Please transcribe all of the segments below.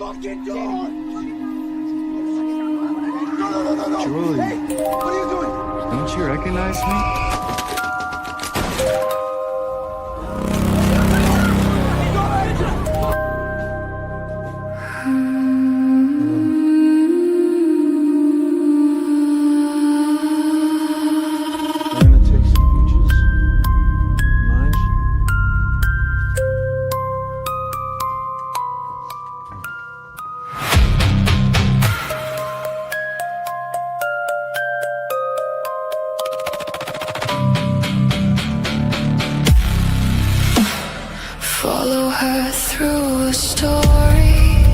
fucking door! No. Julie. Hey, what are you doing? Don't you recognize me? I'm gonna take some peaches. Mind? Follow her through a story.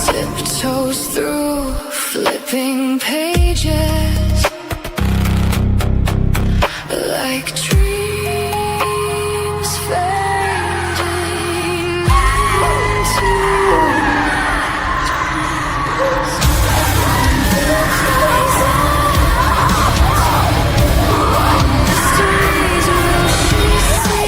Tiptoes through flipping pages like dreams fading into mysteries. Will she see?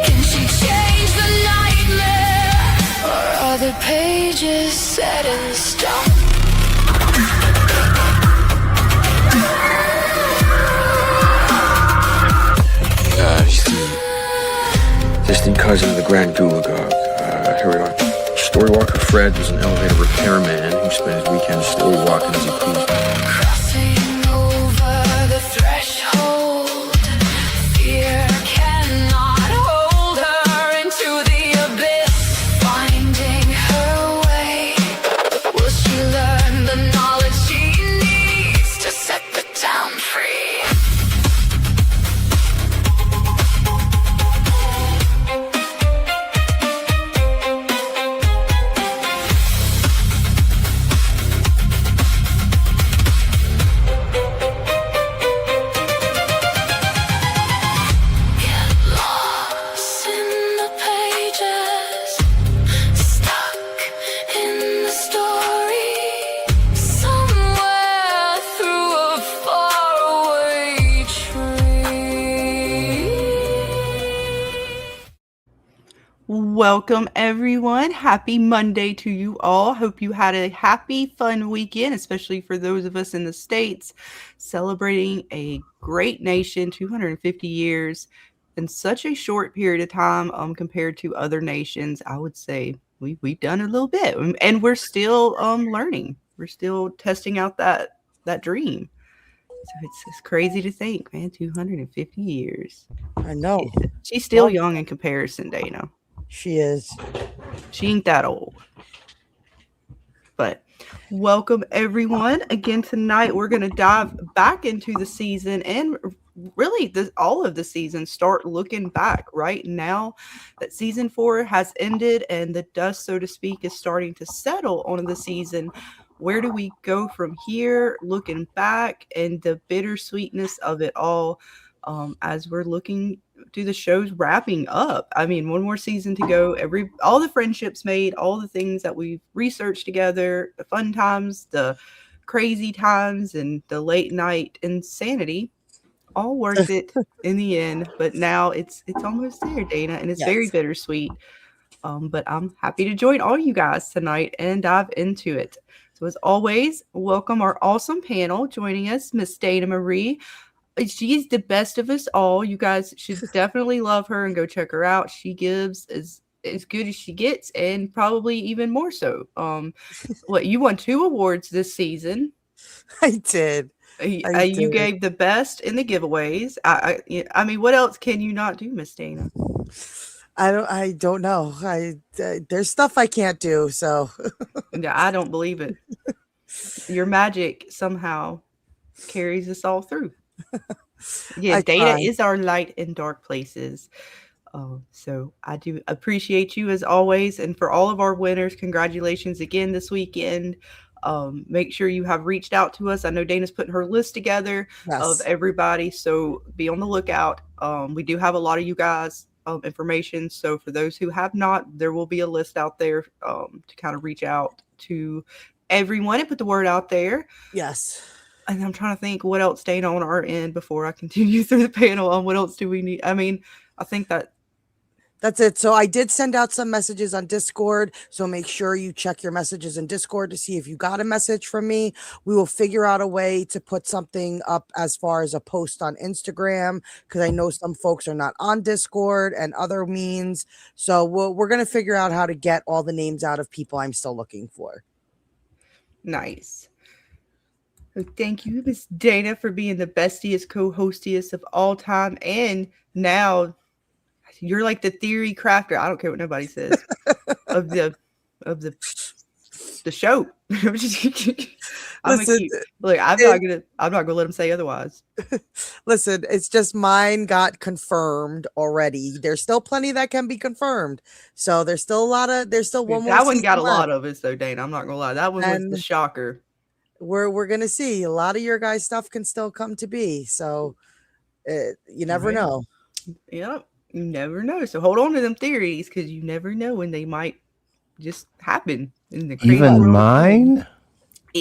Can she change the nightmare? Or are the pages set in stone? He's the distant cousin of the Grand Gulagog. Here we are. Storywalker Fred was an elevator repairman who spent his weekends still walking as he pleased. Crossing over the threshold, fear cannot hold her into the abyss. Finding her way, will she learn the knowledge she needs to set the town free? Lost in the pages, stuck in the story, somewhere through a faraway tree. Welcome, everyone. Happy Monday to you all. Hope you had a happy, fun weekend, especially for those of us in the States celebrating a great nation, 250 years in such a short period of time compared to other nations. I would say we've done a little bit, and we're still learning. We're still testing out that dream. So it's crazy to think, man, 250 years. I know. She's still Well- young in comparison, Dana. She is. She ain't that old. But welcome, everyone. Again, tonight we're going to dive back into the season and really all of the season, start looking back right now that season 4 has ended and the dust, so to speak, is starting to settle on the season. Where do we go from here, looking back, and the bittersweetness of it all as we're looking to the show's wrapping up. I mean, one more season to go. All the friendships made, all the things that we've researched together, the fun times, the crazy times, and the late night insanity, all worth it in the end. But now it's almost there, Dana, and it's very bittersweet. But I'm happy to join all you guys tonight and dive into it. So as always, welcome our awesome panel. Joining us, Miss Dana Marie. She's the best of us all. You guys should definitely love her and go check her out. She gives as good as she gets, and probably even more so. You won 2 awards this season. I did. You gave the best in the giveaways. I mean, what else can you not do, Miss Dana? I don't know. There's stuff I can't do. So Yeah, I don't believe it. Your magic somehow carries us all through. Yeah, Data is our light in dark places. So I do appreciate you as always. And for all of our winners, congratulations again this weekend. Make sure you have reached out to us. I know Dana's putting her list together of everybody, so be on the lookout. We do have a lot of you guys information. So for those who have not, there will be a list out there to kind of reach out to everyone and put the word out there. Yes. And I'm trying to think what else stayed on our end before I continue through the panel on what else do we need. I mean, I think That's it. So I did send out some messages on Discord. So make sure you check your messages in Discord to see if you got a message from me. We will figure out a way to put something up as far as a post on Instagram, because I know some folks are not on Discord and other means. So we're going to figure out how to get all the names out of people I'm still looking for. nice. So thank you, Miss Dana, for being the bestiest co-hostiest of all time. And now you're like the theory crafter. I don't care what nobody says of the show. I'm gonna Listen, keep look. I'm not gonna let him say otherwise. listen, it's just mine got confirmed already. There's still plenty that can be confirmed. So there's still one more That one season got a left. lot of it, though, Dana. I'm not gonna lie. That one was the And shocker. we're gonna see a lot of your guys' stuff can still come to be. So you never know. Yep, you never know. So hold on to them theories, because you never know when they might just happen in the crazy Even world. mine?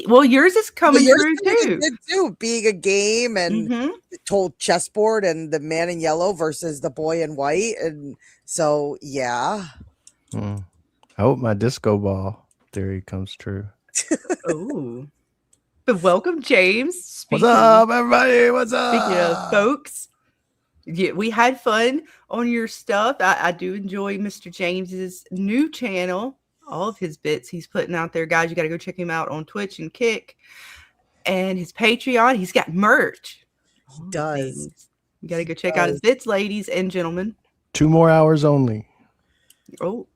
Well, yours is coming Yours through did too. too, being a game and the told chessboard and the man in yellow versus the boy in white, and so yeah. I hope my disco ball theory comes true. Oh, but welcome, James. What's up, everybody? What's up? Speaking of folks, yeah, we had fun on your stuff. I do enjoy Mr. James's new channel. All of his bits he's putting out there, guys. You got to go check him out on Twitch and Kick, and his Patreon. He's got merch. He does. You got to go check out his bits, ladies and gentlemen. 2 more hours only. Oh!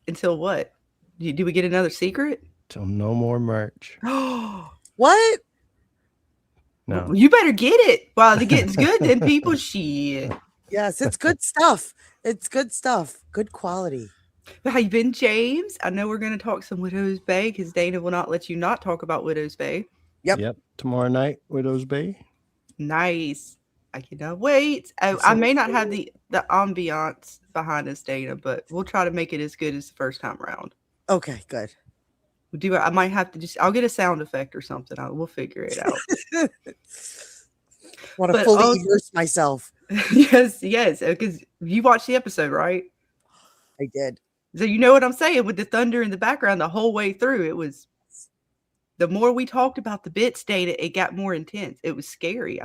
Until what? Do we get another secret? Till no more merch. What? No. You better get it while it gets good. Then people shit. Yes, it's good stuff. It's good stuff. Good quality. How you been, James? I know we're going to talk some Widow's Bay, because Dana will not let you not talk about Widow's Bay. Yep. Tomorrow night, Widow's Bay. Nice. I cannot wait. I may not have the ambiance behind us, Dana, but we'll try to make it as good as the first time around. Okay, good. I might have to I'll get a sound effect or something. We'll figure it out. Want to fully immerse myself. Yes, because you watched the episode, right? I did. So you know what I'm saying, with the thunder in the background the whole way through. It was, the more we talked about the bits, Data, it got more intense. It was scary.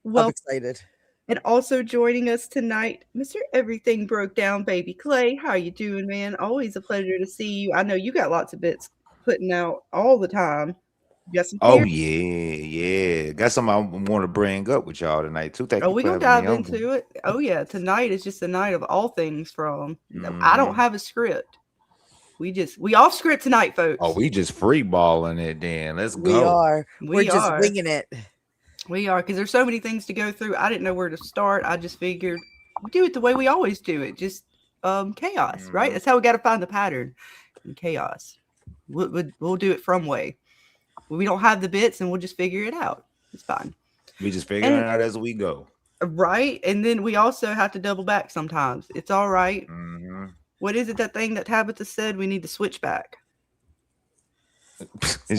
Well, I'm excited. And also joining us tonight, Mr. Everything Broke Down, Baby Clay. How you doing, man? Always a pleasure to see you. I know you got lots of bits putting out all the time. You got some yeah. Got something I want to bring up with y'all tonight too. Thank you. We're gonna dive into it. Oh yeah, tonight is just the night of all things from. I don't have a script. We off script tonight, folks. Oh, we just free balling it then. Let's go. We are. We're just winging it. We are, because there's so many things to go through. I didn't know where to start. I just figured we do it the way we always do it. Just chaos, right? That's how we got to find the pattern in chaos. We'll do it from way. We don't have the bits, and we'll just figure it out. It's fine. We just figuring it out as we go. Right. And then we also have to double back sometimes. It's all right. What is it, that thing that Tabitha said? We need to switch back.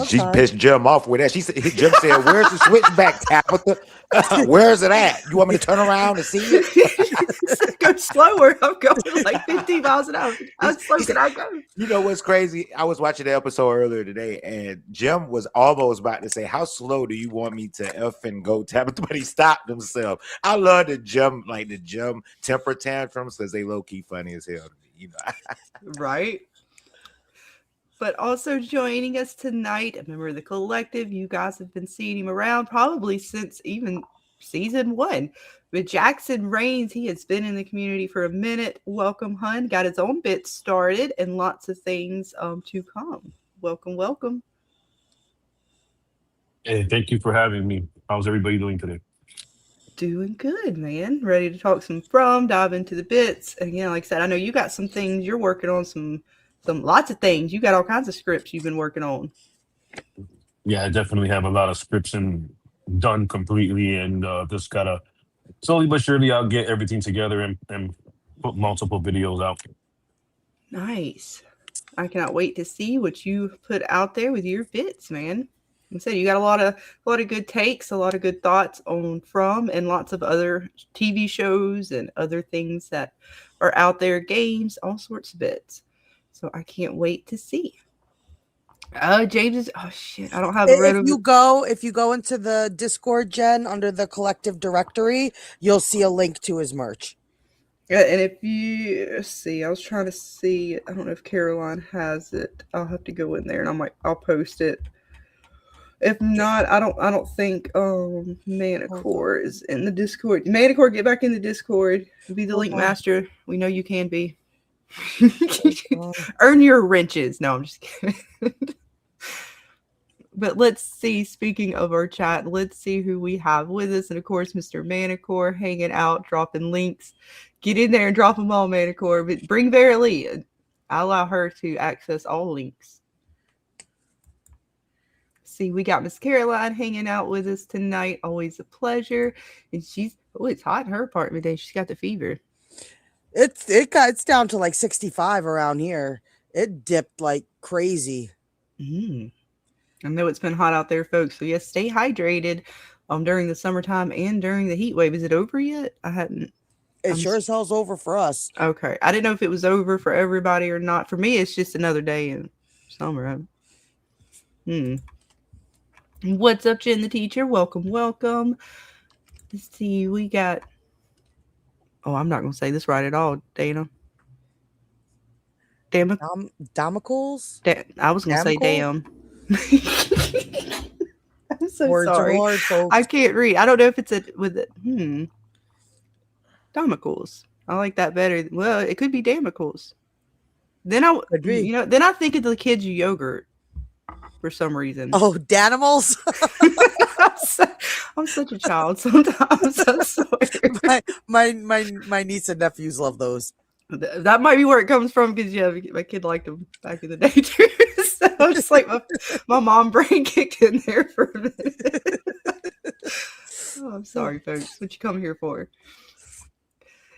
She pissed Jim off with that. She said, Jim said, "Where's the switchback, Tabitha? Where's it at? You want me to turn around and see it?" Go slower. I'm going like 50 miles an hour. How slow can I go? You know what's crazy? I was watching the episode earlier today, and Jim was almost about to say, "How slow do you want me to effing go, Tabitha?" But he stopped himself. I love the Jim temper tantrums, because they low key funny as hell to me. You know, right? But also joining us tonight, a member of the collective. You guys have been seeing him around probably since even season 1. But Jackson Rains, he has been in the community for a minute. Welcome, hun. Got his own bit started and lots of things to come. Welcome. Hey, thank you for having me. How's everybody doing today? Doing good, man. Ready to talk dive into the bits. And again, like I said, I know you got some things you're working on, some lots of things. You got all kinds of scripts you've been working on. Yeah, I definitely have a lot of scripts and done completely, and just gotta slowly but surely I'll get everything together and put multiple videos out. Nice. I cannot wait to see what you put out there with your bits, man. And so you got a lot of good takes, a lot of good thoughts on From, and lots of other TV shows and other things that are out there, games, all sorts of bits. So I can't wait to see. James is, oh shit, I don't have a red If you go into the Discord, Jen, under the collective directory, you'll see a link to his merch. Yeah, and if you see, I was trying to see, I don't know if Caroline has it. I'll have to go in there and I'll post it. If not, I don't think Manicore is in the Discord. Manicore, get back in the Discord. Be the link master. We know you can be. Earn your wrenches. No, I'm just kidding. But let's see, speaking of our chat, let's see who we have with us. And of course, Mr. Manicore hanging out, dropping links. Get in there and drop them all, Manicore. But bring Verily. I allow her to access all links. See, we got Miss Caroline hanging out with us tonight. Always a pleasure. And it's hot in her apartment today. She's got the fever. It's down to like 65 around here. It dipped like crazy. I know it's been hot out there, folks. So yes, stay hydrated during the summertime and during the heat wave. Is it over yet? I hadn't. It sure as hell's over for us. Okay. I didn't know if it was over for everybody or not. For me, it's just another day in summer. What's up, Jen the teacher? Welcome, welcome. Let's see. We got... Oh, I'm not going to say this right at all, Dana. Damocles? I was going to say damn. I'm so Words sorry. are hard, folks. I can't read. I don't know if it's with it. Damocles. I like that better. Well, it could be Damocles. Then then I think of the kids' yogurt for some reason. Oh, Danimals? I'm such a child sometimes. I'm sorry. My niece and nephews love those. That might be where it comes from, because my kid liked them back in the day too. So I'm just like my mom brain kicked in there for a minute. Oh, I'm sorry, folks. What you come here for?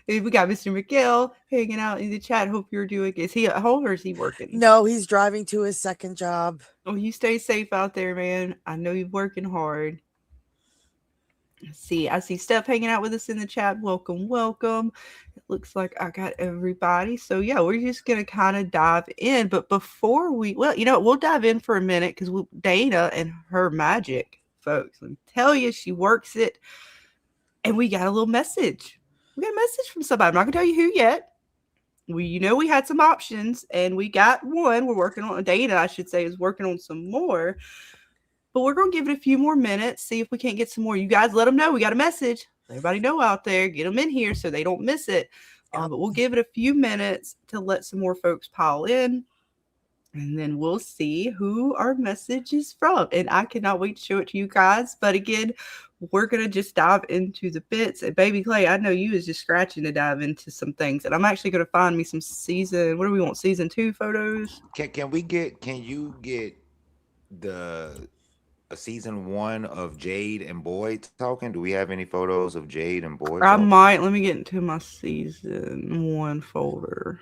We got Mr. Miguel hanging out in the chat. Hope you're doing. Is he at home or is he working? No, he's driving to his second job. Oh, you stay safe out there, man. I know you're working hard. I see Steph hanging out with us in the chat. Welcome, welcome. It looks like I got everybody. So yeah, we're just gonna kind of dive in. But before we'll dive in for a minute, because Dana and her magic, folks. Let me tell you, she works it. And we got a little message. We got a message from somebody. I'm not gonna tell you who yet. We had some options, and we got one. We're working on Dana, I should say, is working on some more. But we're going to give it a few more minutes, see if we can't get some more. You guys let them know we got a message. Everybody know out there. Get them in here so they don't miss it. But we'll give it a few minutes to let some more folks pile in. And then we'll see who our message is from. And I cannot wait to show it to you guys. But again, we're going to just dive into the bits. And Baby Clay, I know you is just scratching to dive into some things. And I'm actually going to find me some season 2 photos? Can you get a season 1 of Jade and Boyd talking? Do we have any photos of Jade and Boyd talking? Let me get into my season 1 folder.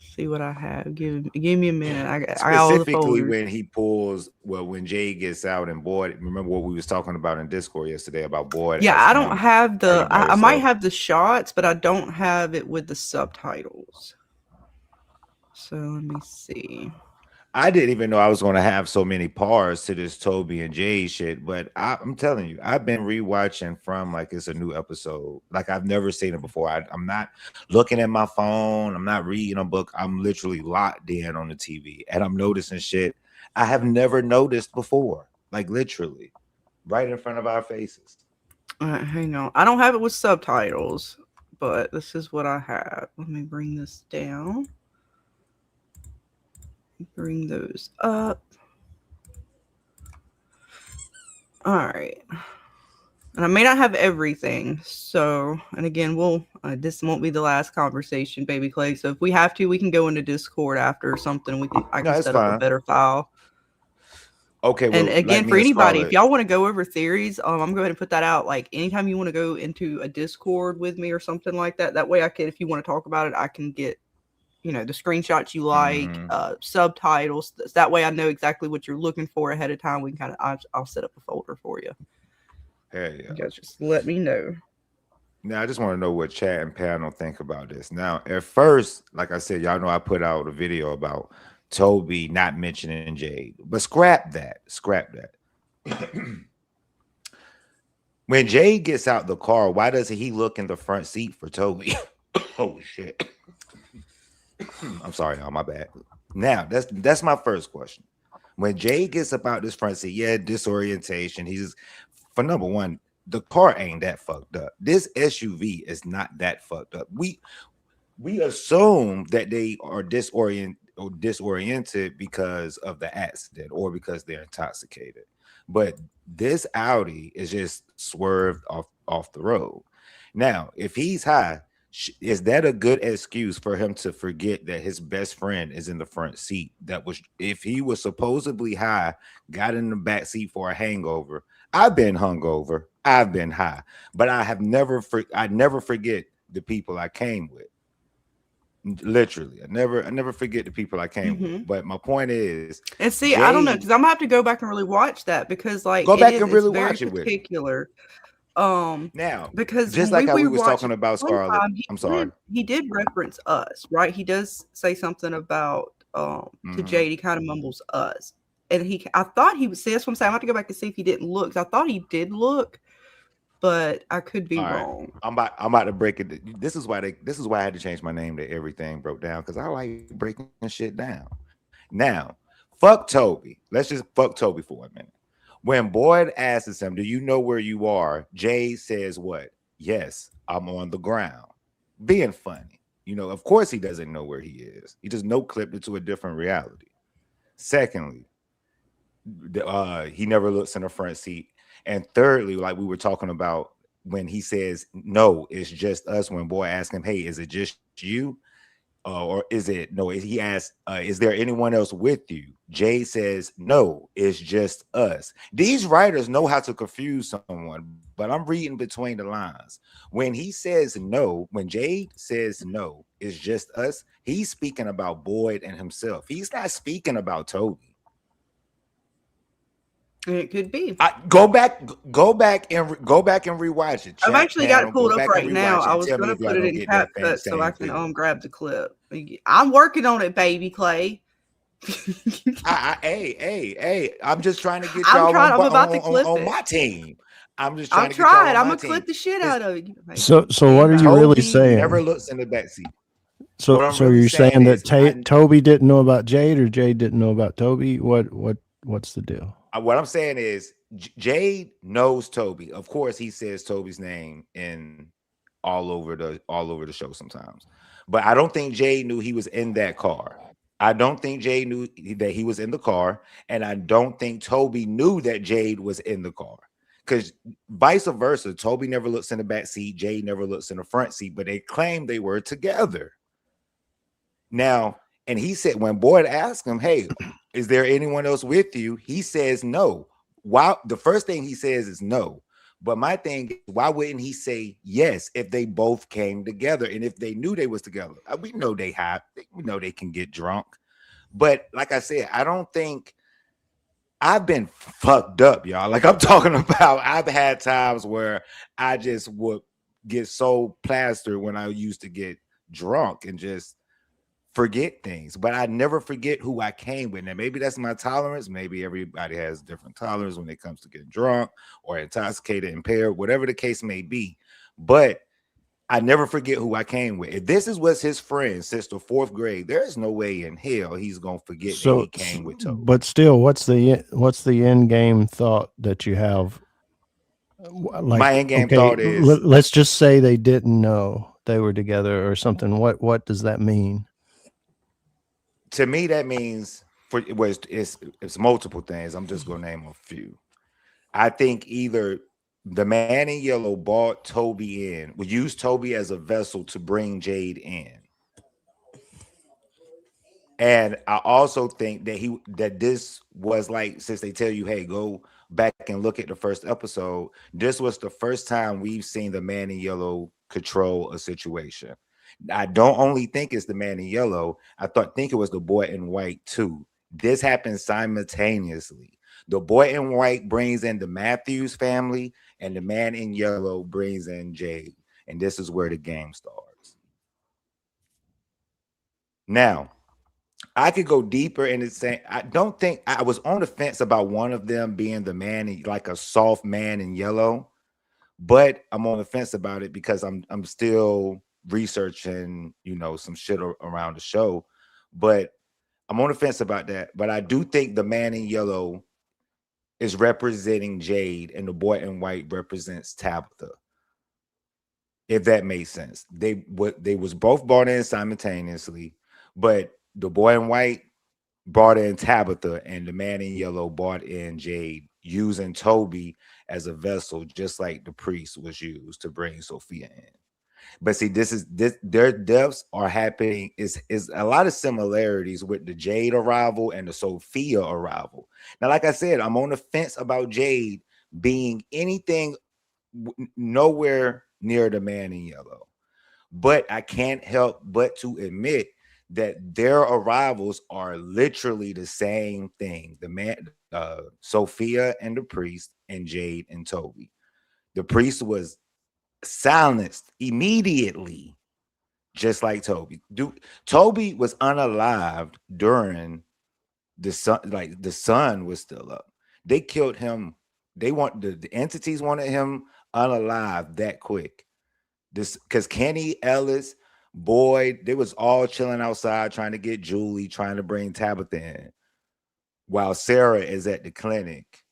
See what I have. Give me a minute. I got all the folders. When Jade gets out and Boyd. Remember what we was talking about in Discord yesterday about Boyd? Yeah, I don't have I might have the shots, but I don't have it with the subtitles. So let me see. I didn't even know I was going to have so many parts to this Toby and Jay shit, but I'm telling you, I've been rewatching From like it's a new episode. Like I've never seen it before. I'm not looking at my phone. I'm not reading a book. I'm literally locked in on the TV, and I'm noticing shit I have never noticed before. Like literally, right in front of our faces. Hang on. I don't have it with subtitles, but this is what I have. Let me bring this down. Bring those up. All right. And I may not have everything. So, and again, this won't be the last conversation, Baby Clay. So if we have to, we can go into Discord after or something. I can set up a better file. Okay. And again, for anybody, if y'all want to go over theories, I'm going to go ahead and put that out. Like anytime you want to go into a Discord with me or something like that, that way I can, if you want to talk about it, I can get the screenshots you like, subtitles. That way I know exactly what you're looking for ahead of time. We can I'll set up a folder for you. Hell yeah. You guys just let me know. Now I just want to know what chat and panel think about this. Now, at first, like I said, y'all know I put out a video about Toby not mentioning Jade, but scrap that. Scrap that. When Jade gets out the car, why doesn't he look in the front seat for Toby? Oh shit. I'm sorry, y'all, my bad. Now, that's my first question. When Jade gets up out this front seat, yeah, disorientation. He's for number one, the car ain't that fucked up. This SUV is not that fucked up. We assume that they are disoriented because of the accident or because they're intoxicated. But this Audi is just swerved off the road. Now, if he's high, is that a good excuse for him to forget that his best friend is in the front seat? That was if he was supposedly high, got in the back seat for a hangover. I've been hungover, I've been high, but I never forget the people I came with. Literally, I never forget the people I came with. But my point is, and see, I don't know, because I'm gonna have to go back and really watch that, because like go back and really it's very watch it particular. Now, Because just when like how we was watched talking about one Scarlett, time, I'm sorry. he did reference us, right? He does say something about to Jade. He kind of mumbles us, and I thought he would say, that's what I'm saying. I have to go back and see if he didn't look. I thought he did look, but I could be wrong. I'm about to break it. This is why I had to change my name to Everything Broke Down, because I like breaking shit down. Now, fuck Toby. Let's just fuck Toby for a minute. When Boyd asks him, "Do you know where you are?" Jay says, "What? Yes, I'm on the ground." Being funny. Of course he doesn't know where he is. He just no-clipped it to a different reality. Secondly, he never looks in the front seat. And thirdly, like we were talking about, when he says, "No, it's just us," when Boyd asks him, "Hey, is it just you?" Or is it no? He asks, "Is there anyone else with you?" Jay says, "No, it's just us." These writers know how to confuse someone, but I'm reading between the lines. When he says no, when Jade says no, it's just us, he's speaking about Boyd and himself. He's not speaking about Toby. It could be. Go back and rewatch it. I've actually got it pulled up right now. I was going to put it in CapCut so I can grab the clip. I'm working on it, baby Clay. Hey! I'm just trying to get y'all on my team. I'm just trying to get y'all on my team. I'm gonna clip the shit out of it. So what are you really saying? Never looks in the backseat. So you're saying that Toby didn't know about Jade, or Jade didn't know about Toby? What's the deal? What I'm saying is Jade knows Toby. Of course, he says Toby's name in all over the show sometimes. But I don't think Jade knew he was in that car. I don't think Jade knew that he was in the car, and I don't think Toby knew that Jade was in the car. Because vice versa, Toby never looks in the back seat, Jade never looks in the front seat, but they claim they were together. Now, and he said, when Boyd asked him, "Hey, is there anyone else with you?" He says no. Why? The first thing he says is no. But my thing is, why wouldn't he say yes if they both came together and if they knew they was together? We know we know they can get drunk. But like I said, I don't think I've been fucked up, y'all. Like I'm talking about, I've had times where I just would get so plastered when I used to get drunk and just forget things, but I never forget who I came with. Now, maybe that's my tolerance. Maybe everybody has different tolerance when it comes to getting drunk or intoxicated, impaired, whatever the case may be. But I never forget who I came with. If this was his friend since the 4th grade, there is no way in hell he's gonna forget that he came with Toby. But still, what's the end game thought that you have? Like, my end game thought is, let's just say they didn't know they were together or something. What does that mean? To me, that means it's multiple things. I'm just gonna name a few. I think either the man in yellow brought Toby in, would use Toby as a vessel to bring Jade in. And I also think that this was like, since they tell you, hey, go back and look at the first episode, this was the first time we've seen the man in yellow control a situation. I don't only think it's the man in yellow. Think it was the boy in white too. This happened simultaneously. The boy in white brings in the Matthews family, and the man in yellow brings in Jade. And this is where the game starts. Now, I could go deeper in it saying I don't think I was on the fence about one of them being the man in, like a soft man in yellow, but I'm on the fence about it because I'm still researching, some shit around the show. But I'm on the fence about that. But I do think the man in yellow is representing Jade and the boy in white represents Tabitha. If that makes sense. They was both brought in simultaneously, but the boy in white brought in Tabitha and the man in yellow brought in Jade, using Toby as a vessel, just like the priest was used to bring Sophia in. But see, this their deaths are happening is a lot of similarities with the Jade arrival and the Sophia arrival. Now, like I said, I'm on the fence about Jade being anything nowhere near the man in yellow. But I can't help but to admit that their arrivals are literally the same thing. The man, Sophia and the priest, and Jade and Toby. The priest was silenced immediately, just like Toby. Toby was unalived during the sun, like the sun was still up. They killed him. The entities wanted him unalive that quick. This because Kenny, Ellis, Boyd, they was all chilling outside trying to get Julie, trying to bring Tabitha in, while Sarah is at the clinic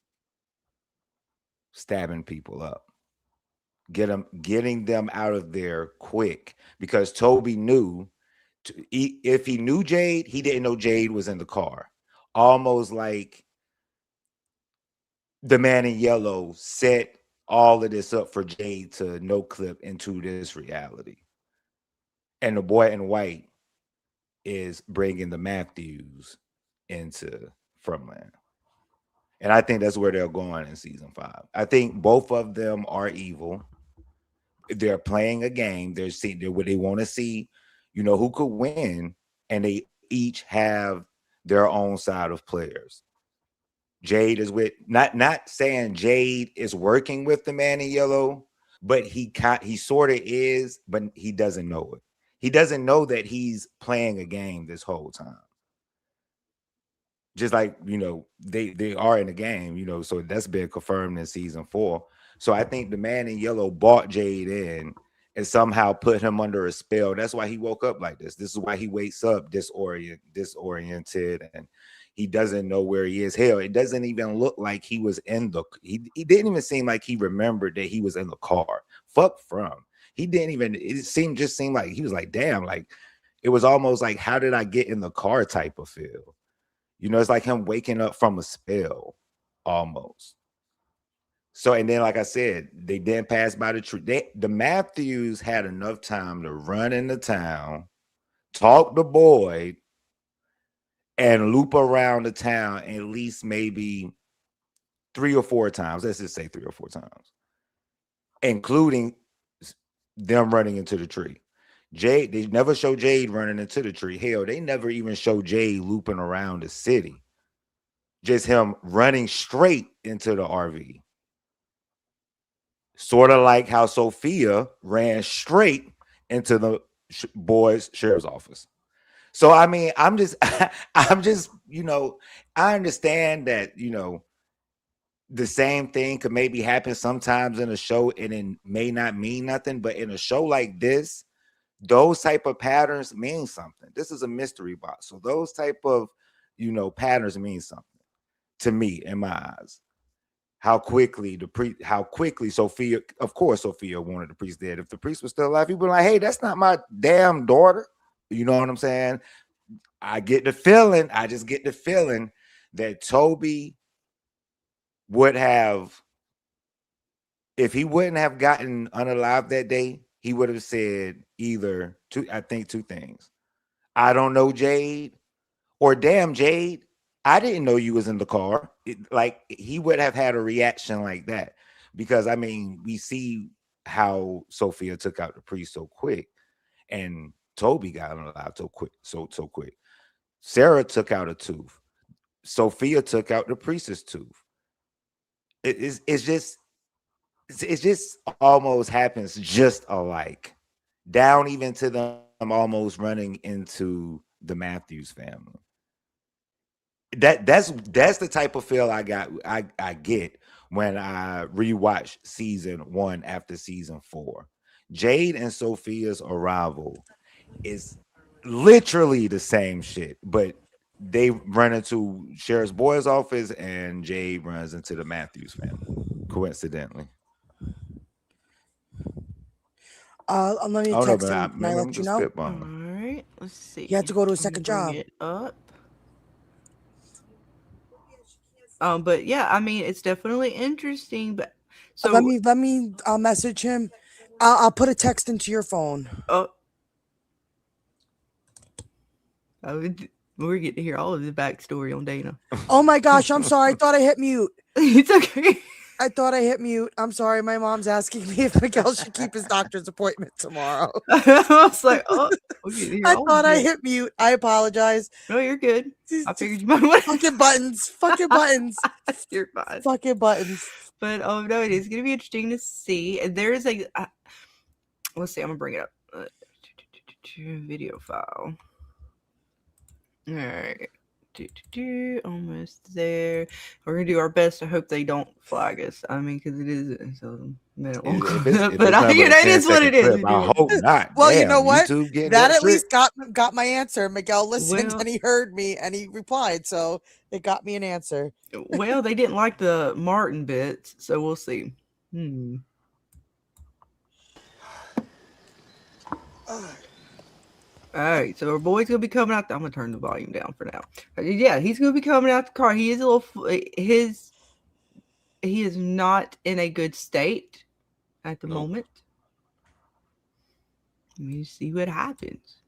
stabbing people up, getting them out of there quick because Toby knew if he knew Jade, he didn't know Jade was in the car. Almost like the man in yellow set all of this up for Jade to no clip into this reality. And the boy in white is bringing the Matthews into Fromily. And I think that's where they're going in season 5. I think both of them are evil. They're playing a game. They're what they want to see, who could win, and they each have their own side of players. Jade is with not saying Jade is working with the man in yellow, but he sort of is, but he doesn't know it. He doesn't know that he's playing a game this whole time. Just like, they are in the game, so that's been confirmed in season 4. So I think the man in yellow bought Jade in and somehow put him under a spell. That's why he woke up like this. This is why he wakes up disoriented, and he doesn't know where he is. Hell, it doesn't even look like he was in he didn't even seem like he remembered that he was in the car. Fuck from. He didn't even, just seemed like he was like, damn, like it was almost like, how did I get in the car type of feel? It's like him waking up from a spell almost. So, and then, like I said, they didn't pass by the tree. The Matthews had enough time to run into town, talk to Boyd, and loop around the town at least maybe 3 or 4 times. Let's just say 3 or 4 times, including them running into the tree. Jade, they never show Jade running into the tree. Hell, they never even show Jade looping around the city. Just him running straight into the RV. Sort of like how Sophia ran straight into the boys' sheriff's office. So, I mean, I'm just, I understand that, the same thing could maybe happen sometimes in a show and it may not mean nothing. But in a show like this, those type of patterns mean something. This is a mystery box. So those type of, patterns mean something to me in my eyes. How quickly Sophia, of course, Sophia wanted the priest dead. If the priest was still alive, he'd be like, hey, that's not my damn daughter. You know what I'm saying? I just get the feeling that Toby would have, if he wouldn't have gotten unalive that day, he would have said either two things. I don't know Jade, or damn Jade, I didn't know you was in the car. He would have had a reaction like that, because I mean, we see how Sophia took out the priest so quick. and Toby got unalived so quick. Sarah took out a tooth. Sophia took out the priestess tooth. It's just almost happens just alike, down even to them almost running into the Matthews family. That's the type of feel I get when I rewatch season 1 after season 4. Jade and Sophia's arrival is literally the same shit, but they run into Sheriff's Boy's office and Jade runs into the Matthews family, coincidentally. Let me I don't know, text but him. Can I maybe I'm let you just know? All spitballing. right, let's see. You have to go to a Let me second bring job. it up. But yeah, I mean, it's definitely interesting. But so let me message him. I'll put a text into your phone. We're getting to hear all of the backstory on Dana. Oh my gosh, I'm sorry. I thought I hit mute. It's okay. I thought I hit mute. I'm sorry. My mom's asking me if Miguel should keep his doctor's appointment tomorrow. I was like, oh, we're getting to hear I all thought of I it. hit mute. I apologize. No, you're good. I figured you might want to. Fucking buttons. Fucking buttons. You're fine. Fucking buttons. But no, it is going to be interesting to see. And there is a. Let's see. I'm gonna bring it up. Video file. All right. Almost there. We're gonna do our best. I hope they don't flag us. I mean, because it's a minute long. But it is what it is. I hope not. Well, Damn, you know what? YouTube That at trick. least got my answer. Miguel listened and he heard me and he replied, so it got me an answer. Well, they didn't like the Martin bits, so we'll see. All right, so our boy's gonna be coming out. I'm gonna turn the volume down for now. Yeah, he's gonna be coming out the car. He is a little. He is not in a good state at the moment. Let me see what happens.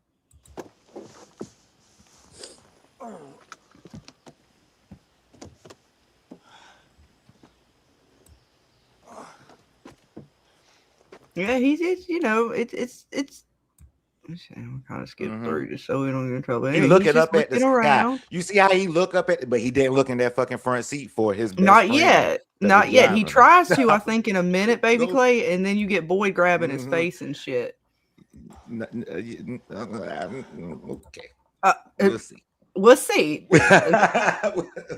Yeah, it's I'm kind of skip through just so we don't get in trouble. He Anyway, looking up at the around. sky. You see how he look up at, but he didn't look in that fucking front seat for his. Not yet. Not yet. He tries to, I think, in a minute, baby Clay, and then you get Boyd grabbing his face and shit. Okay. We'll see. We'll see.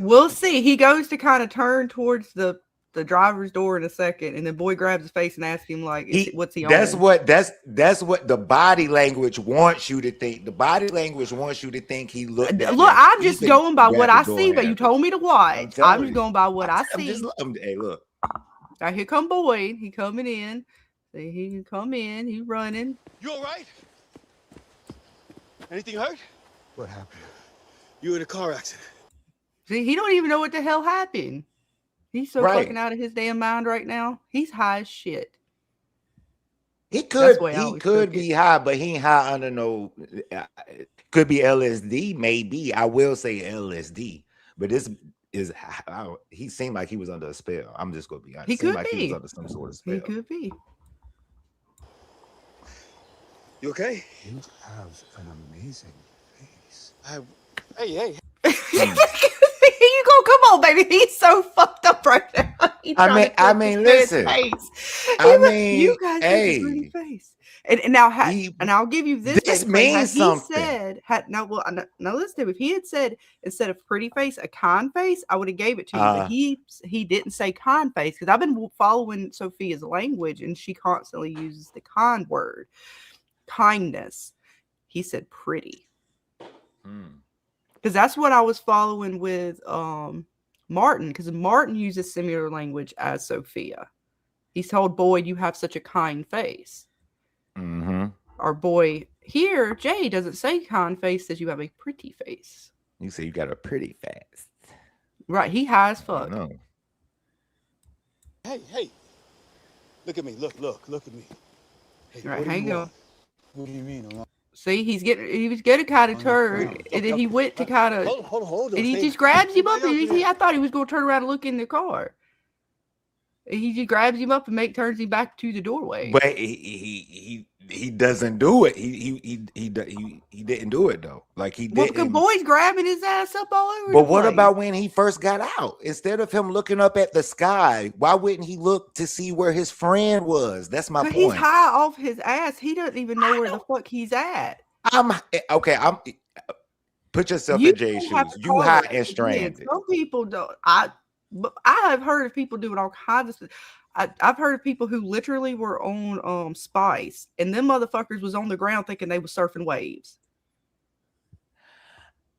We'll see. He goes to kind of turn towards the driver's door in a second, and then Boyd grabs his face and asks him, like, what's he on? That's what the body language wants you to think. The body language wants you to think he looked at. Look, I'm just going by what I see, but you told me to watch. I'm just going by what I see. Hey, look. Now here come Boyd. He coming in. See, he can come in. He running. You all right? Anything hurt? What happened? You in a car accident. See, he don't even know what the hell happened. He's so fucking out of his damn mind right now. He's high as shit. He could be high, but he ain't high under no. Could be LSD, maybe. I will say LSD, but this is. He seemed like he was under a spell. I'm just gonna be honest. He could like be. He was under some sort of spell. He could be. You okay? You have an amazing face. Hey. You go, come on, baby. He's so fucked up right now. I mean, listen. You guys make his pretty face. And now, and I'll give you this. This means something. Now listen. If he had said instead of pretty face, a kind face, I would have gave it to you. But he didn't say kind face because I've been following Sophia's language, and she constantly uses the kind word, kindness. He said pretty. Because that's what I was following with Martin, because Martin uses similar language as Sophia. He's told Boyd, you have such a kind face. Our boy here, Jay, doesn't say kind face, says you have a pretty face. You say you got a pretty face. Right, he high as fuck. No. Hey. Look at me. Look at me. Hey, right, hang on. What do you mean? See, he was getting kind of turned, and then he went to kind of, hold on. and he just grabs him up, and I thought he was going to turn around and look in the car. He just grabs him up and turns him back to the doorway. But he doesn't do it. He didn't do it though. Like he Well, didn't. the boy's grabbing his ass up all over. But what about when he first got out? Instead of him looking up at the sky, why wouldn't he look to see where his friend was? That's my point. He's high off his ass. He doesn't even know where the fuck he's at. I'm put yourself in Jay's shoes. You high and stranded. Some people don't. I have heard of people doing all kinds of stuff. I've heard of people who literally were on Spice, and them motherfuckers was on the ground thinking they was surfing waves.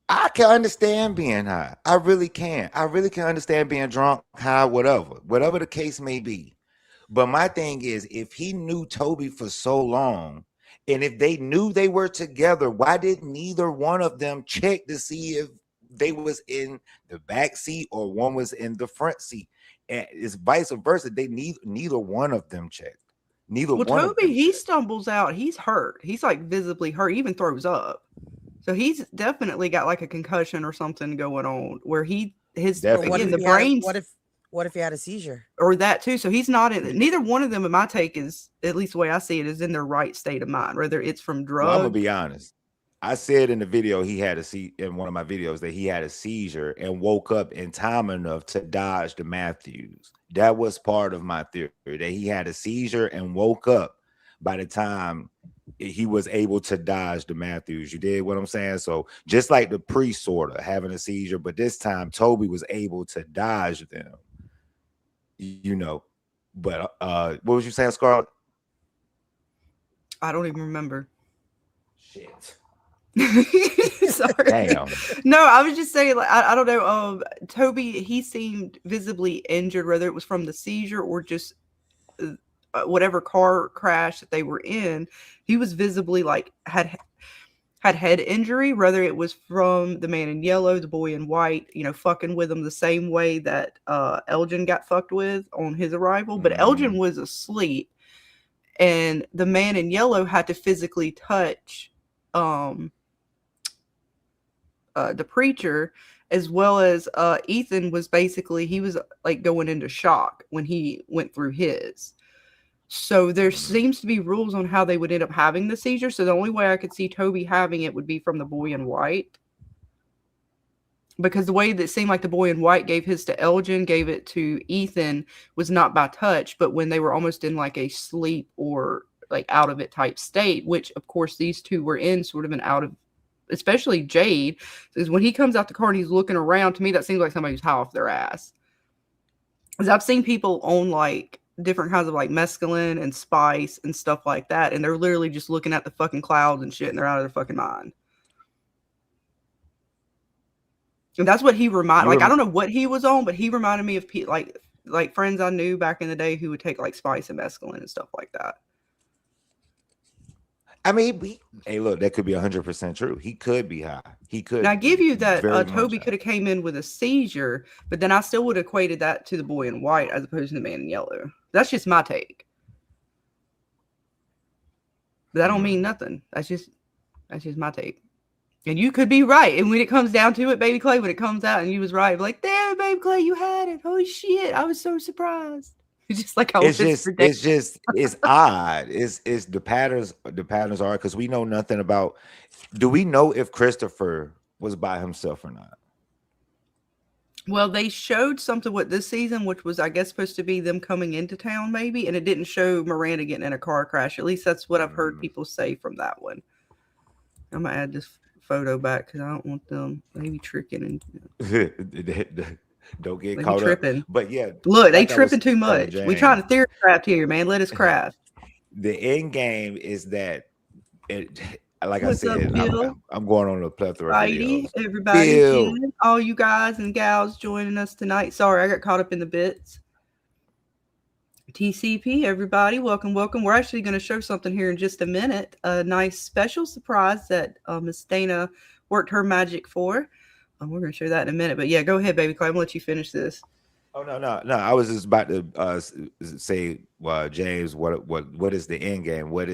I can understand being high. I really can. I really can understand being drunk, high, whatever the case may be. But my thing is, if he knew Toby for so long, and if they knew they were together, why did neither one of them check to see if they was in the back seat or one was in the front seat? And it's vice versa. They neither one of them checked. Neither one. Well, Toby, he stumbles out. He's hurt. He's like visibly hurt. He even throws up. So he's definitely got like a concussion or something going on where his brain. What if he had a seizure or that too? So he's not in. Neither one of them, in my take, is at least the way I see it, is in their right state of mind. Whether it's from drugs. Well, I'm gonna be honest. I said in the video in one of my videos that he had a seizure and woke up in time enough to dodge the Matthews. That was part of my theory, that he had a seizure and woke up by the time he was able to dodge the Matthews. You did what I'm saying? So just like the priest sort of having a seizure, but this time Toby was able to dodge them. But what was you saying, Scarlett? I don't even remember. Shit. Sorry. Damn. No, I was just saying, like, I don't know. Toby, he seemed visibly injured, whether it was from the seizure or just whatever car crash that they were in. He was visibly like had head injury, whether it was from the man in yellow, the boy in white, fucking with him the same way that Elgin got fucked with on his arrival. But Elgin was asleep, and the man in yellow had to physically touch the preacher, as well as Ethan was he was like going into shock when he went through his. So there seems to be rules on how they would end up having the seizure. So the only way I could see Toby having it would be from the boy in white. Because the way that it seemed like the boy in white gave his to Elgin, gave it to Ethan, was not by touch, but when they were almost in like a sleep or like out of it type state, which of course these two were in sort of an out of, especially Jade, because when he comes out the car and he's looking around, to me that seems like somebody who's high off their ass. Because I've seen people on like different kinds of like mescaline and spice and stuff like that, and they're literally just looking at the fucking clouds and shit, and they're out of their fucking mind. And that's what he reminded. Like, I don't know what he was on, but he reminded me of like friends I knew back in the day who would take like spice and mescaline and stuff like that. I mean, hey, look, that could be 100% true. He could be high. He could. And I give you that Toby could have came in with a seizure, but then I still would have equated that to the boy in white as opposed to the man in yellow. That's just my take. But that don't mean nothing. That's just my take. And you could be right. And when it comes down to it, Baby Clay, when it comes out and you was right, like, damn, Baby Clay, you had it. Holy shit. I was so surprised. It's just like it's odd. It's the patterns are, because we know nothing about. Do we know if Christopher was by himself or not? Well, they showed something with this season, which was, I guess, supposed to be them coming into town, maybe, and it didn't show Miranda getting in a car crash. At least that's what I've heard people say from that one. I'm gonna add this photo back because I don't want them maybe tricking and. Don't get caught tripping. Up. But yeah, look, they tripping too much. We trying to theory craft here, man. Let us craft. The end game is that like What's I said, I'm going on a plethora of videos. Everybody, all you guys and gals joining us tonight. Sorry, I got caught up in the bits. TCP, everybody, welcome. We're actually going to show something here in just a minute. A nice special surprise that Miss Dana worked her magic for. We're going to show that in a minute. But yeah, go ahead, Baby Clay. I'm going to let you finish this. Oh, no. I was just about to say, James, what is the end game? What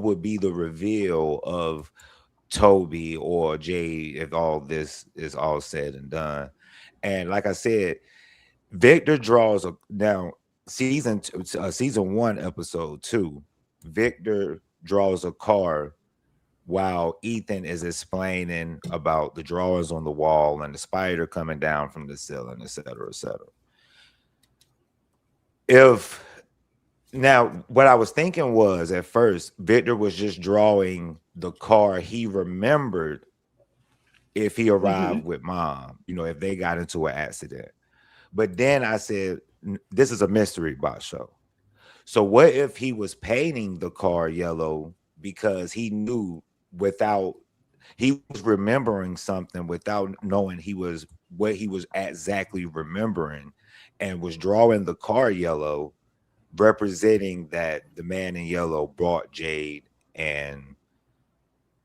would be the reveal of Toby or Jay if all this is all said and done? And like I said, Victor draws a now season 1, episode 2. Victor draws a car while Ethan is explaining about the drawers on the wall and the spider coming down from the ceiling, et cetera, et cetera. If now what I was thinking was at first, Victor was just drawing the car he remembered if he arrived with mom, if they got into an accident. But then I said, this is a mystery box show. So what if he was painting the car yellow because he knew he was remembering something without knowing what he was exactly remembering, and was drawing the car yellow, representing that the man in yellow brought Jade and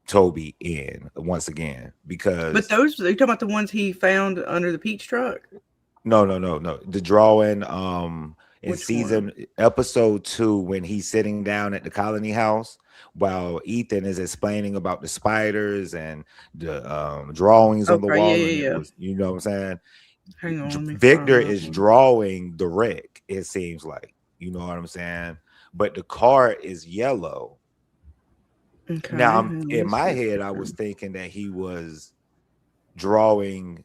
Toby in once again, because But those, are you talking about the ones he found under the peach truck? no. The drawing in Which one? episode 2, when he's sitting down at the colony house while Ethan is explaining about the spiders and the drawings on the Okay, wall, yeah, and yeah, it yeah. was, you know what I'm saying? Hang on, let me Victor find that is one. drawing the wreck, it seems like, you know what I'm saying? But the car is yellow. Okay, Now, hang on, in let's my see. head, I was thinking that he was drawing.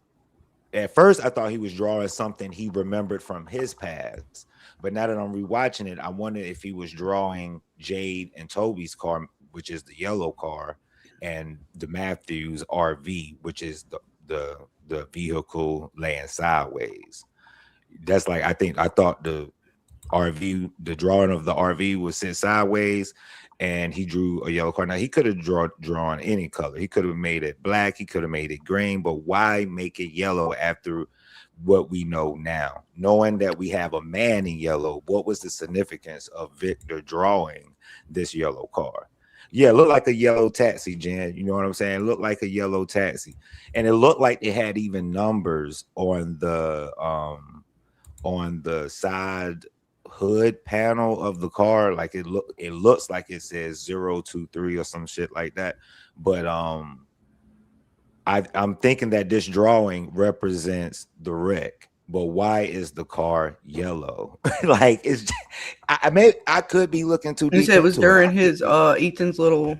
At first, I thought he was drawing something he remembered from his past. But now that I'm rewatching it, I wonder if he was drawing Jade and Toby's car, which is the yellow car, and the Matthews RV, which is the vehicle laying sideways. That's like, I thought the drawing of the RV was sit sideways, and he drew a yellow car. Now he could have drawn any color. He could have made it black. He could have made it green. But why make it yellow after what we know now? Knowing that we have a man in yellow, what was the significance of Victor drawing this yellow car? Yeah, it looked like a yellow taxi, Jen. You know what I'm saying? It looked like a yellow taxi, and it looked like it had even numbers on the side hood panel of the car. Like it looks like it says 023 or some shit like that. But I'm thinking that this drawing represents the wreck. But why is the car yellow? Like it's I could be looking too You deep said it was into during it. his Ethan's little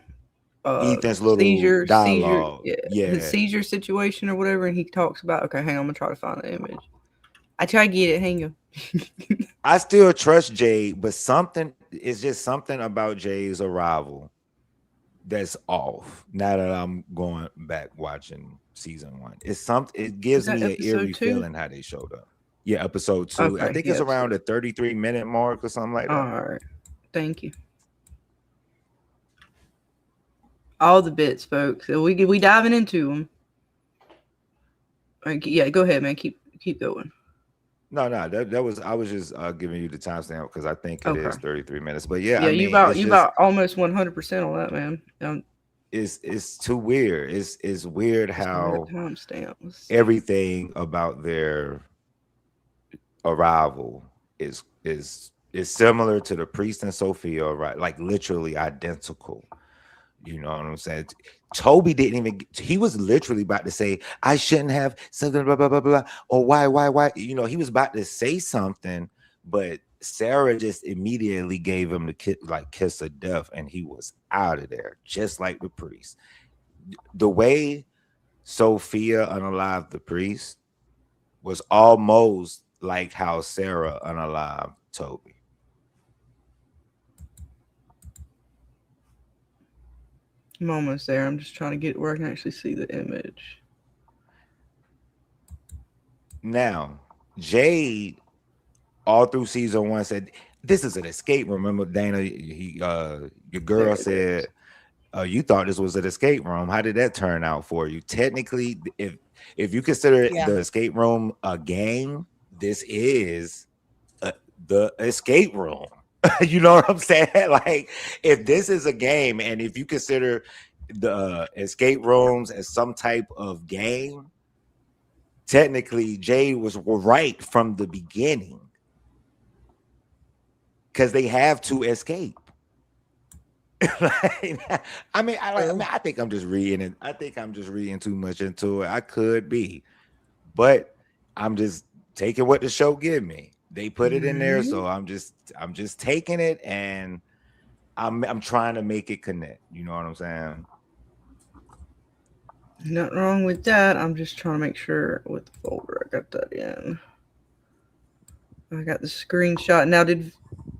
Ethan's little seizure, dialogue. yeah, his seizure situation or whatever, and he talks about. Okay, hang on, I'm gonna try to find the image. I try to get it. Hang on. I still trust Jade, but it's just something about Jade's arrival that's off. Now that I'm going back watching season 1, it gives me an eerie feeling how they showed up. Yeah, episode 2. Okay, I think it's around the 33-minute mark or something like that. All right, thank you. All the bits, folks. So we diving into them. Right, yeah, go ahead, man. Keep going. No, that was, I was just giving you the timestamp because I think it is 33 minutes. But yeah, yeah, I mean, you about almost 100% on that, man. It's too weird. It's weird how everything about their arrival is similar to the priest and Sophia, right? Like literally identical. You know what I'm saying? Toby didn't even, he was literally about to say, I shouldn't have something, blah, blah, blah, blah, or why? You know, he was about to say something, but Sarah just immediately gave him the kiss of death, and he was out of there, just like the priest. The way Sophia unalived the priest was almost like how Sarah unalived Toby. I'm almost there. I'm just trying to get where I can actually see the image. Now, Jade, all through season 1, said, this is an escape room. Remember, Dana, your girl said, you thought this was an escape room. How did that turn out for you? Technically, if you consider the escape room a game, this is the escape room. You know what I'm saying? Like, if this is a game, and if you consider the escape rooms as some type of game, technically Jade was right from the beginning, because they have to escape. I mean, I think I'm just reading it. I think I'm just reading too much into it. I could be, but I'm just taking what the show give me. They put it in there, Mhm. so I'm just taking it, and I'm trying to make it connect. You know what I'm saying? Nothing wrong with that. I'm just trying to make sure what the folder I got that in. I got the screenshot. Now, did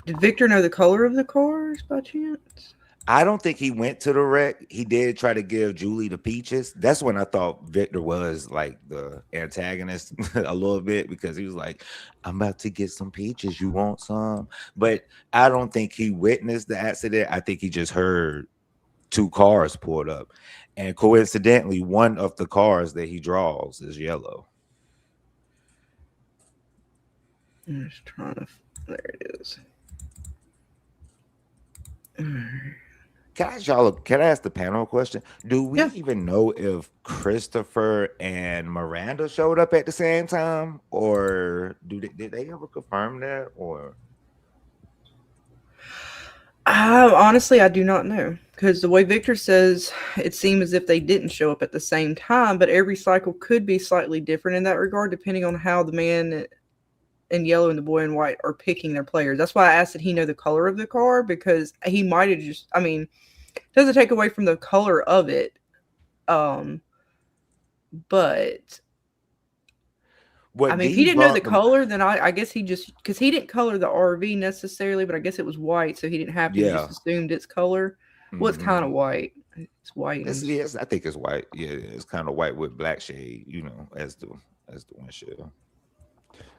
Victor know the color of the cars by chance? I don't think he went to the wreck. He did try to give Julie the peaches. That's when I thought Victor was like the antagonist a little bit, because he was like, I'm about to get some peaches. You want some? But I don't think he witnessed the accident. I think he just heard two cars pulled up. And coincidentally, one of the cars that he draws is yellow. I'm just trying to. There it is. Alright. Can I ask the panel a question? Do we Yeah. even know if Christopher and Miranda showed up at the same time, or did they ever confirm that? Or Honestly, I do not know, because the way Victor says, it seemed as if they didn't show up at the same time, but every cycle could be slightly different in that regard, depending on how the man in yellow and the boy in white are picking their players. That's why I asked, did he know the color of the car? Because he might have just, I mean, doesn't take away from the color of it. But what I mean, if he didn't know the debunked color, then I guess he just, because he didn't color the RV necessarily, but I guess it was white, so he didn't have to. He Yeah. just assumed its color. Well, it's kind of white. It's white. Yes, I think it's white. Yeah, it's kind of white with black shade, you know, as the windshield.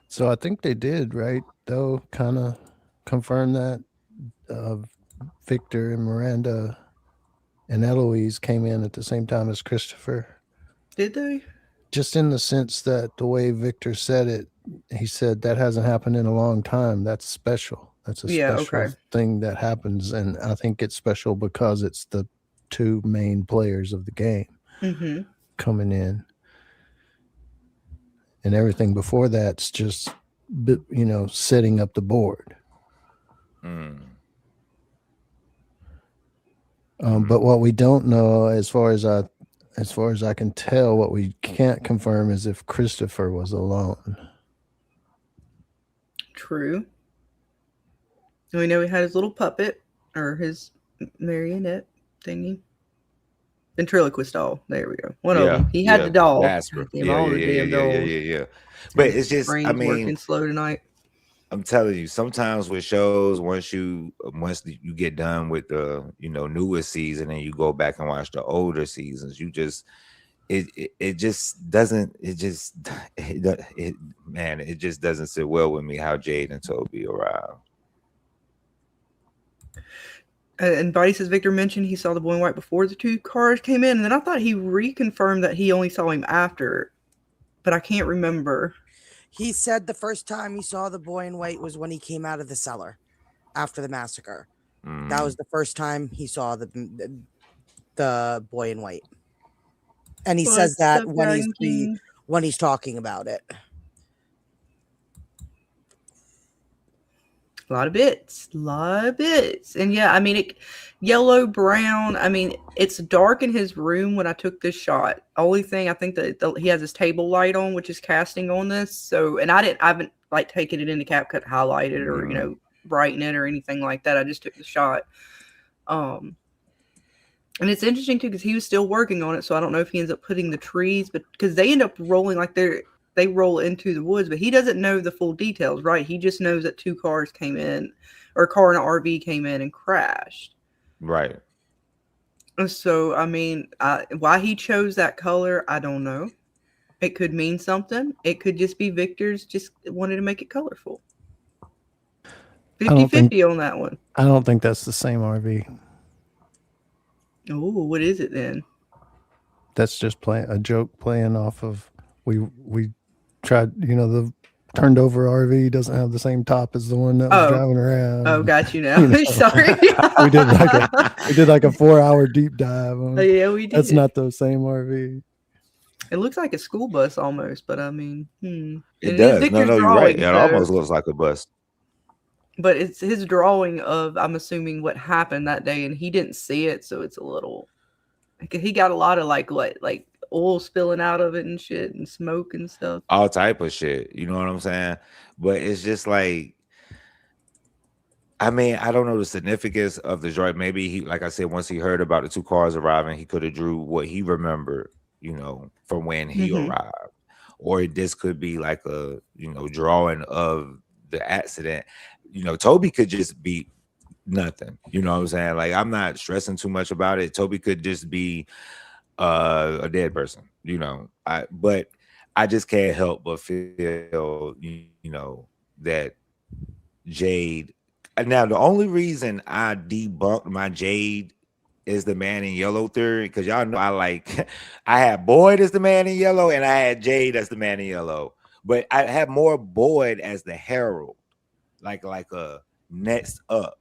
So I think they did, right? Though, kind of confirm that Victor and Miranda and Eloise came in at the same time as Christopher. Did they? Just in the sense that the way Victor said it, he said that hasn't happened in a long time. That's special. That's a special thing that happens. And I think it's special because it's the two main players of the game coming in. And everything before that's just, you know, setting up the board. But what we don't know, as far as I can tell, what we can't confirm is if Christopher was alone. True. And we know he had his little puppet, or his marionette thingy. Ventriloquist doll. There we go. One of them. He had the doll. Yeah. But it's just, I mean, working slow tonight. I'm telling you, sometimes with shows, once you get done with the newest season and you go back and watch the older seasons, you just it just doesn't sit well with me how Jade and Toby arrived. And Buddy says Victor mentioned he saw the boy in white before the two cars came in, and then I thought he reconfirmed that he only saw him after, but I can't remember. He said the first time he saw the boy in white was when he came out of the cellar after the massacre. That was the first time he saw the boy in white, and he says that when he's talking about it. A lot of bits. And yeah, I mean, yellow, brown. I mean, it's dark in his room when I took this shot. Only thing I think that he has his table light on, which is casting on this. So, and I haven't like taken it into CapCut, highlighted or, brighten it or anything like that. I just took the shot. And it's interesting too, because he was still working on it. So I don't know if he ends up putting the trees, but because they end up rolling like they roll into the woods, but he doesn't know the full details, right? He just knows that two cars came in, or a car and an RV came in and crashed. Right. So, I mean, why he chose that color, I don't know. It could mean something. It could just be Victor's just wanted to make it colorful. 50-50 on that one. I don't think that's the same RV. Oh, what is it then? That's just a joke playing off of we tried, the turned over RV doesn't have the same top as the one that was driving around. Oh, got you now. Sorry. we did like a 4-hour deep dive on it. Yeah, we did. That's not the same RV. It looks like a school bus almost, but I mean, It does. No, you're right. It almost looks like a bus. But it's his drawing of, I'm assuming, what happened that day, and he didn't see it, so it's a little. He got a lot of like oil spilling out of it and shit and smoke and stuff. All type of shit. You know what I'm saying? But it's just like, I mean, I don't know the significance of the joint. Maybe he, like I said, once he heard about the 2 cars arriving, he could have drew what he remembered, from when he arrived. Or this could be like a, drawing of the accident. Toby could just be nothing. You know what I'm saying? Like, I'm not stressing too much about it. Toby could just be a dead person, but I just can't help but feel, that Jade. Now, the only reason I debunked my Jade is the man in yellow theory, because y'all know I had Boyd as the man in yellow and I had Jade as the man in yellow, but I had more Boyd as the herald, like a next up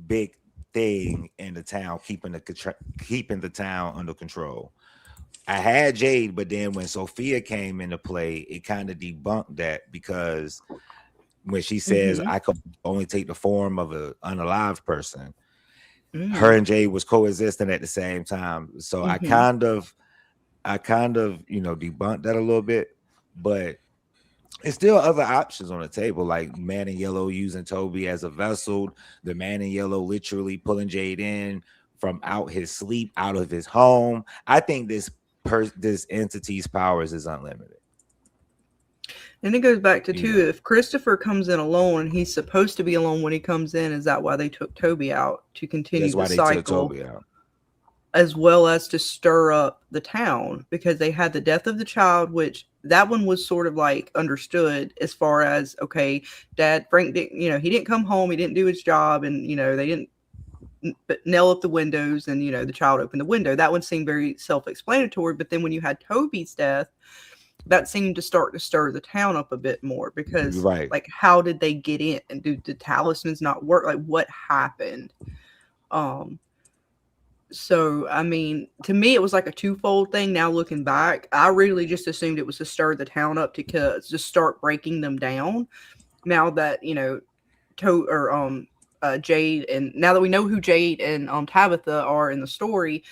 big thing in the town, keeping the town under control. I had Jade, but then when Sophia came into play, it kind of debunked that, because when she says I could only take the form of an unalived person, her and Jade was coexisting at the same time. So I kind of debunked that a little bit, but it's still other options on the table, like Man in Yellow using Toby as a vessel, the Man in Yellow literally pulling Jade in from out his sleep, out of his home. I think this entity's powers is unlimited. And it goes back to too, if Christopher comes in alone and he's supposed to be alone when he comes in, is that why they took Toby out, to continue the cycle? They took Toby out, as well as to stir up the town, because they had the death of the child, which that one was sort of like understood as far as, okay, Dad Frank didn't, he didn't come home, he didn't do his job, and they didn't nail up the windows, and the child opened the window. That one seemed very self-explanatory. But then when you had Toby's death, that seemed to start to stir the town up a bit more, because like, how did they get in? And do the talismans not work? Like, what happened? So I mean, to me, it was like a twofold thing. Now looking back, I really just assumed it was to stir the town up, to just start breaking them down. Now that Jade, and now that we know who Jade and Tabitha are in the story,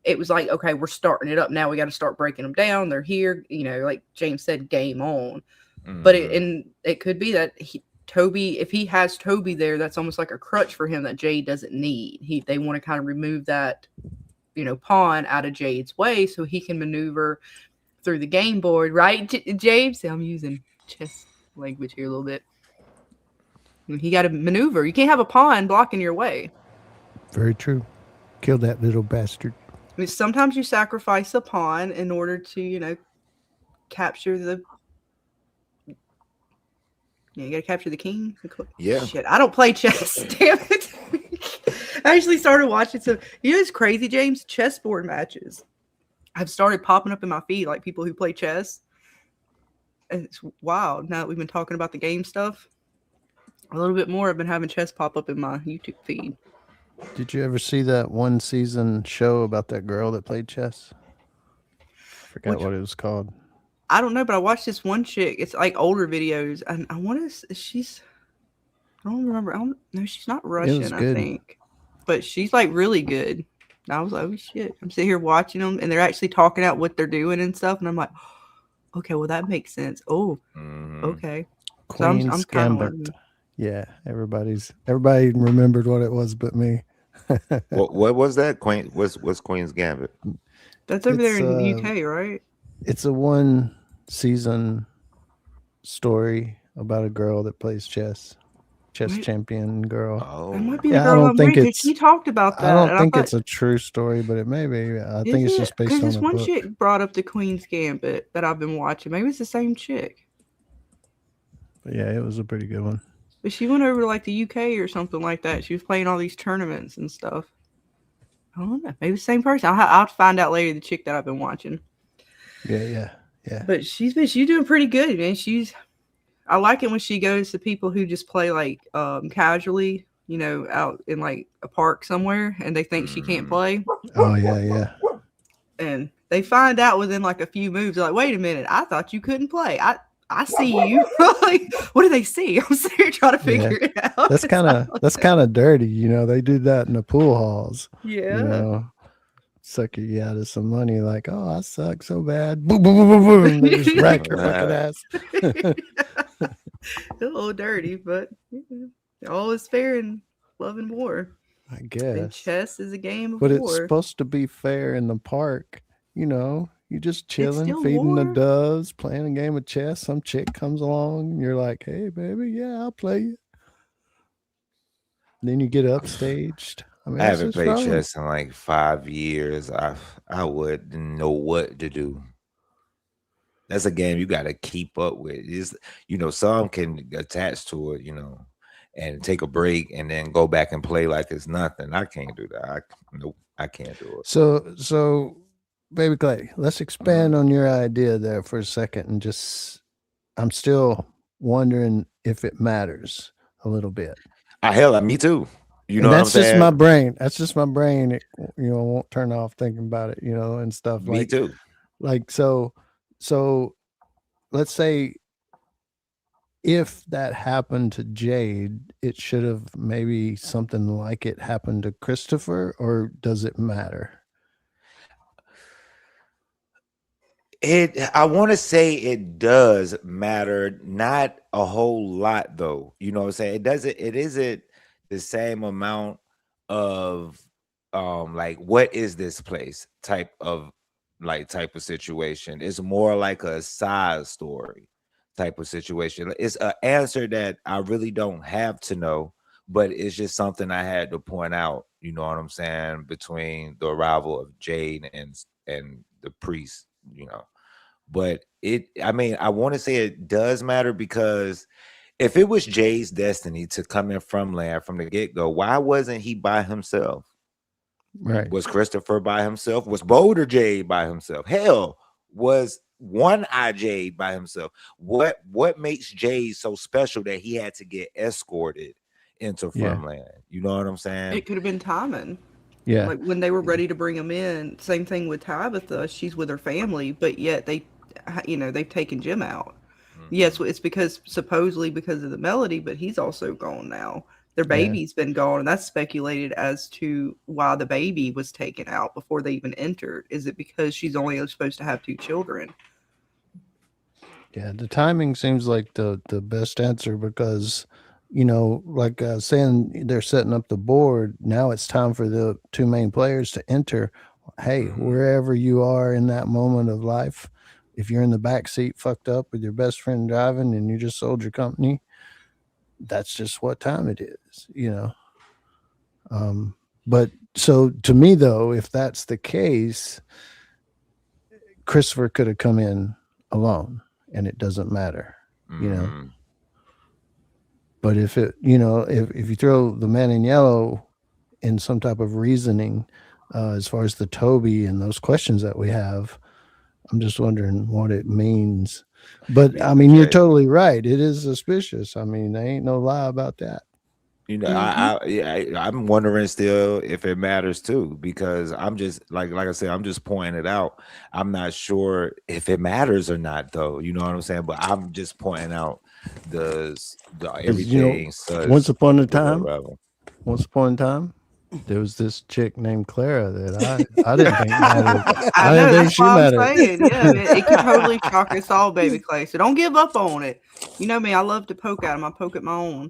it was like, okay, we're starting it up now. We got to start breaking them down. They're here, like James said, game on. But it could be that Toby, if he has Toby there, that's almost like a crutch for him that Jade doesn't need. They want to kind of remove that, pawn out of Jade's way, so he can maneuver through the game board, right, James? I'm using chess language here a little bit. He got to maneuver. You can't have a pawn blocking your way. Very true. Kill that little bastard. I mean, sometimes you sacrifice a pawn in order to, capture the. Yeah, you gotta capture the king. Yeah. Shit, I don't play chess. Damn it. I actually started watching some. It's crazy, James. Chessboard matches have started popping up in my feed, like people who play chess. And it's wild. Now that we've been talking about the game stuff, a little bit more, I've been having chess pop up in my YouTube feed. Did you ever see that one season show about that girl that played chess? I forgot what it was called. I don't know, but I watched this one chick. It's like older videos, and I want to. I don't remember. No, she's not Russian, I think, but she's like really good. And I was like, oh shit! I'm sitting here watching them, and they're actually talking out what they're doing and stuff, and I'm like, okay, well that makes sense. Oh, okay. Queen's so I'm Gambit. Yeah, everybody remembered what it was, but me. What was that? What's Queen's Gambit? That's over there in the UK, right? It's a one season story about a girl that plays chess champion girl. Oh, it might be the girl I'm reading. She talked about that. I don't think it's a true story, but it may be. I think it's just based on this one book. chick brought up the Queen's Gambit that I've been watching. Maybe it's the same chick. But yeah, it was a pretty good one. But she went over to like the UK or something like that. She was playing all these tournaments and stuff. I don't know. Maybe the same person. I'll find out later. The chick that I've been watching. Yeah. But she's doing pretty good, man. I like it when she goes to people who just play like casually, out in like a park somewhere, and they think she can't play. Oh yeah. And they find out within like a few moves. They're like, wait a minute, I thought you couldn't play. I see you. Like, what do they see? I'm sitting here trying to figure it out. That's kind of dirty, They do that in the pool halls. Yeah. sucker you out of some money, like, oh, I suck so bad. Boom, boom, boom, boom, boom. They just rack your fucking ass. A little dirty, but all is fair in love and war. I And guess. chess is a game of But war. it's supposed to be fair in the park. You know, you just chilling, still feeding the war. doves, playing a game of chess. Some chick comes along, and you're like, hey, baby, yeah, I'll play you. Then you get upstaged. I mean, I that's haven't just played wrong. chess in like 5 years. I wouldn't know what to do. That's a game you got to keep up with. Is some can attach to it, and take a break and then go back and play like it's nothing. I can't do that. Nope, I can't do it. So, baby Clay, let's expand on your idea there for a second, and I'm still wondering if it matters a little bit. Me too. You know And what I'm that's just saying? my brain. That's just my brain. It, won't turn off thinking about it, and stuff. Me too. Like so let's say if that happened to Jade, it should have maybe something like it happened to Christopher, or does it matter? I want to say it does matter, not a whole lot though. You know what I'm saying? It isn't the same amount of like, what is this place type of situation. It's more like a side story type of situation. It's an answer that I really don't have to know, but it's just something I had to point out, you know what I'm saying, between the arrival of Jade and the priest, But I want to say it does matter, because if it was Jay's destiny to come in Fromland from the get-go, why wasn't he by himself? Right. Was Christopher by himself? Was Boulder Jade by himself? Hell, was One-Eye Jade by himself? What makes Jade so special that he had to get escorted into Fromland? You know what I'm saying? It could have been timing. Yeah. Like when they were ready to bring him in. Same thing with Tabitha. She's with her family, but yet they've taken Jim out. Yes, it's supposedly because of the Melody, but he's also gone now. Their baby's been gone, and that's speculated as to why the baby was taken out before they even entered. Is it because she's only supposed to have 2 children? Yeah, the timing seems like the best answer, because, like saying they're setting up the board, now it's time for the 2 main players to enter. Hey, wherever you are in that moment of life, if you're in the back seat fucked up with your best friend driving and you just sold your company, that's just what time it is, But so to me, though, if that's the case, Christopher could have come in alone and it doesn't matter, But if it, if you throw the man in yellow in some type of reasoning, as far as the Toby and those questions that we have, I'm just wondering what it means. But I mean, you're totally right. It is suspicious. I mean, there ain't no lie about that. I'm wondering still if it matters too, because I'm just like I said, I'm just pointing it out. I'm not sure if it matters or not, though. You know what I'm saying? But I'm just pointing out the everything. Once upon a time, there was this chick named Clara that I didn't think mattered. I didn't think she mattered. It could totally shock us all, baby Clay. So don't give up on it. You know me, I love to poke at them. I poke at my own.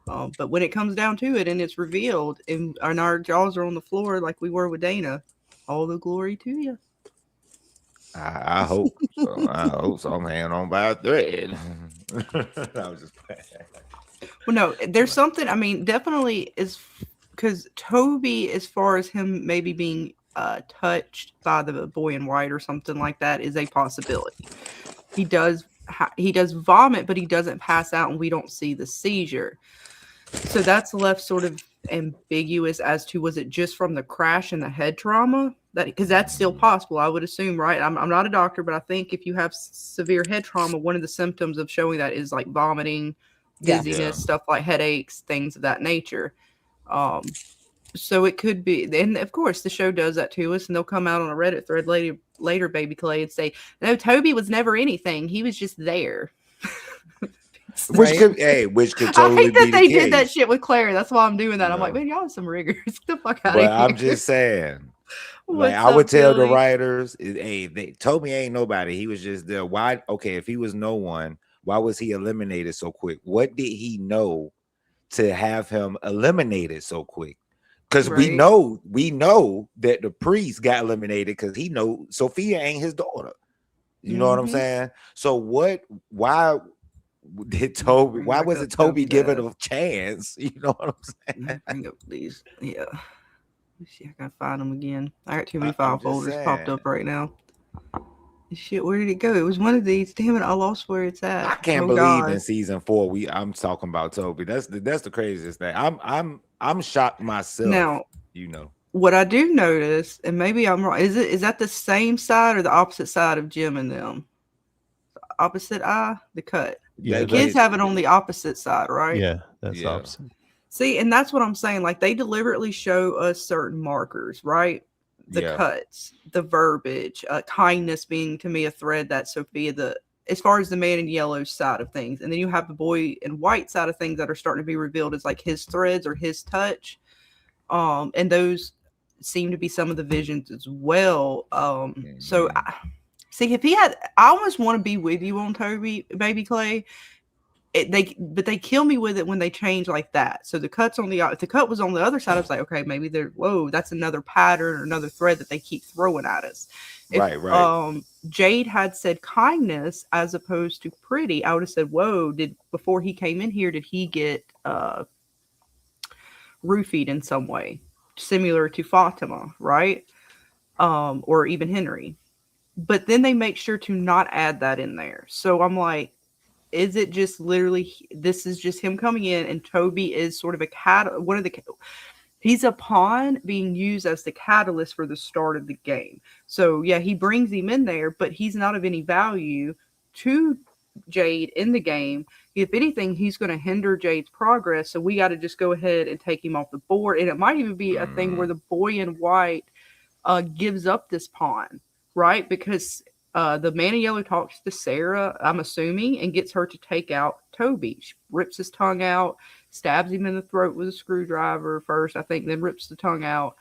But when it comes down to it and it's revealed and our jaws are on the floor like we were with Dana, all the glory to you. I hope so. I hope so. I'm hanging on by a thread. I was just playing. Well, no, there's something. I mean, definitely is because Toby, as far as him maybe being touched by the boy in white or something like that, is a possibility. He does vomit, but he doesn't pass out, and we don't see the seizure. So that's left sort of ambiguous as to, was it just from the crash and the head trauma? Because that's still possible, I would assume, right? I'm not a doctor, but I think if you have severe head trauma, one of the symptoms of showing that is like vomiting, dizziness, stuff like headaches, things of that nature. So it could be, and of course the show does that to us, and they'll come out on a Reddit thread later, baby Clay, and say, no, Toby was never anything. He was just there. Which could totally I hate that they the did case. that shit with Claire. That's why I'm doing that. I'm like, man, y'all have some rigors. Get the fuck out of here. I'm just saying. Like What's I would up, tell the Billy? writers, hey, they told me ain't nobody. He was just there. Why? Okay, if he was no one, why was he eliminated so quick? What did he know to have him eliminated so quick? Because we Right. know that the priest got eliminated because he know Sophia ain't his daughter. You know what I'm Mhm. saying? So why did Toby? Bring Why back was up it Toby Toby's given ass. a chance? You know what I'm saying? Bring up these. Yeah. Let's see, I gotta find them again. I got too many I'm file just folders popped saying. up right now. Shit, where did it go? It was one of these. Damn it, I lost where it's at. I can't Oh believe in God. season 4 I'm talking about Toby. That's the craziest thing. I'm shocked myself. Now, You know. what I do notice, and maybe I'm wrong, is that the same side or the opposite side of Jim and them? Opposite eye, the cut. Yeah, The kids have it on the opposite side, right? Yeah, that's Yeah. opposite. See, and that's what I'm saying. Like they deliberately show us certain markers, right? The Yeah. cuts, the verbiage, kindness being to me a thread that Sophia, as far as the man in yellow side of things, and then you have the boy in white side of things that are starting to be revealed as like his threads or his touch, and those seem to be some of the visions as well. So see, if he had, I almost want to be with you on Toby, baby Clay. But they kill me with it when they change like that. So the cuts on if the cut was on the other side, I was like, okay, maybe that's another pattern or another thread that they keep throwing at us. If Jade had said kindness as opposed to pretty, I would have said, whoa, before he came in here, did he get roofied in some way, similar to Fatima, right? Or even Henry. But then they make sure to not add that in there. So I'm like, is it just literally this is just him coming in and Toby is sort of he's a pawn being used as the catalyst for the start of the game. So yeah, he brings him in there, but he's not of any value to Jade in the game. If anything, he's going to hinder Jade's progress. So we got to just go ahead and take him off the board. And it might even be a thing where the boy in white gives up this pawn, right? Because the man in yellow talks to Sarah, I'm assuming, and gets her to take out Toby. She rips his tongue out, stabs him in the throat with a screwdriver first, I think, then rips the tongue out.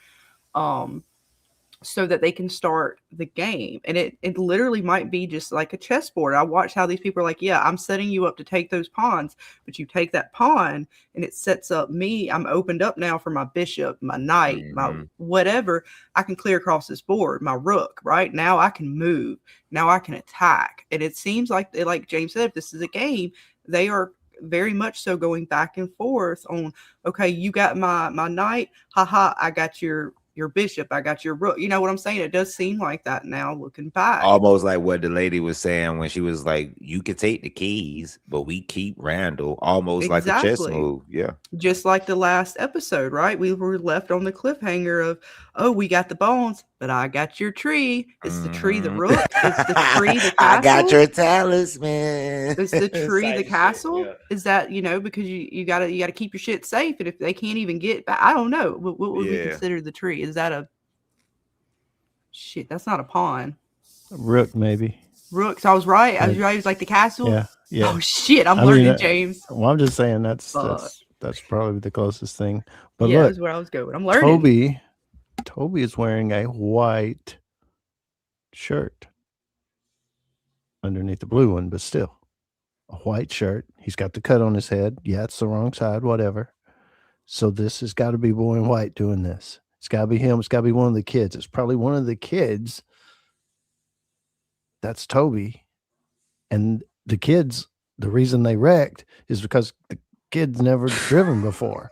So that they can start the game. And it literally might be just like a chessboard. I watch how these people are like, yeah, I'm setting you up to take those pawns, but you take that pawn and it sets up me. I'm opened up now for my bishop, my knight, my whatever. I can clear across this board, my rook, right? Now I can move. Now I can attack. And it seems like James said, if this is a game, they are very much so going back and forth on, okay, you got my knight, haha, I got your bishop, I got your rook. You know what I'm saying? It does seem like that now looking back. Almost like what the lady was saying when she was like, you could take the keys, but we keep Randall. Almost like a chess move. Yeah. Just like the last episode, right? We were left on the cliffhanger of, oh, we got the bones, but I got your tree. It's the tree, the rook. It's the tree, the castle. I got your talisman. It's the tree, the castle. Yeah. Is that, because you gotta keep your shit safe. And if they can't even get back, I don't know. What would we consider the tree? Is that a shit? That's not a pawn. Rook, maybe. Rook. So I was right. I was right. It was like the castle. Yeah. Oh shit! I'm learning, James. Well, I'm just saying that's probably the closest thing. But yeah, look, that's where I was going. I'm learning. Toby is wearing a white shirt underneath the blue one, but still a white shirt. He's got the cut on his head. Yeah, it's the wrong side, whatever. So this has got to be boy in white doing this. It's got to be him. It's got to be one of the kids. It's probably one of the kids. That's Toby. And the kids, the reason they wrecked is because the kids never driven before.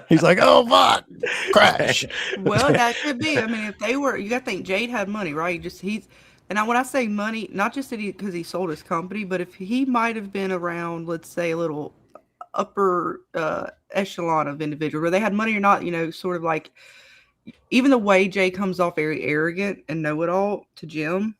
He's like, oh, fuck, crash. Well, that could be. I mean, if they were, you got to think Jade had money, right? And when I say money, not just because he sold his company, but if he might have been around, let's say, a little upper echelon of individual where they had money or not, sort of like, even the way Jay comes off very arrogant and know-it-all to Jim.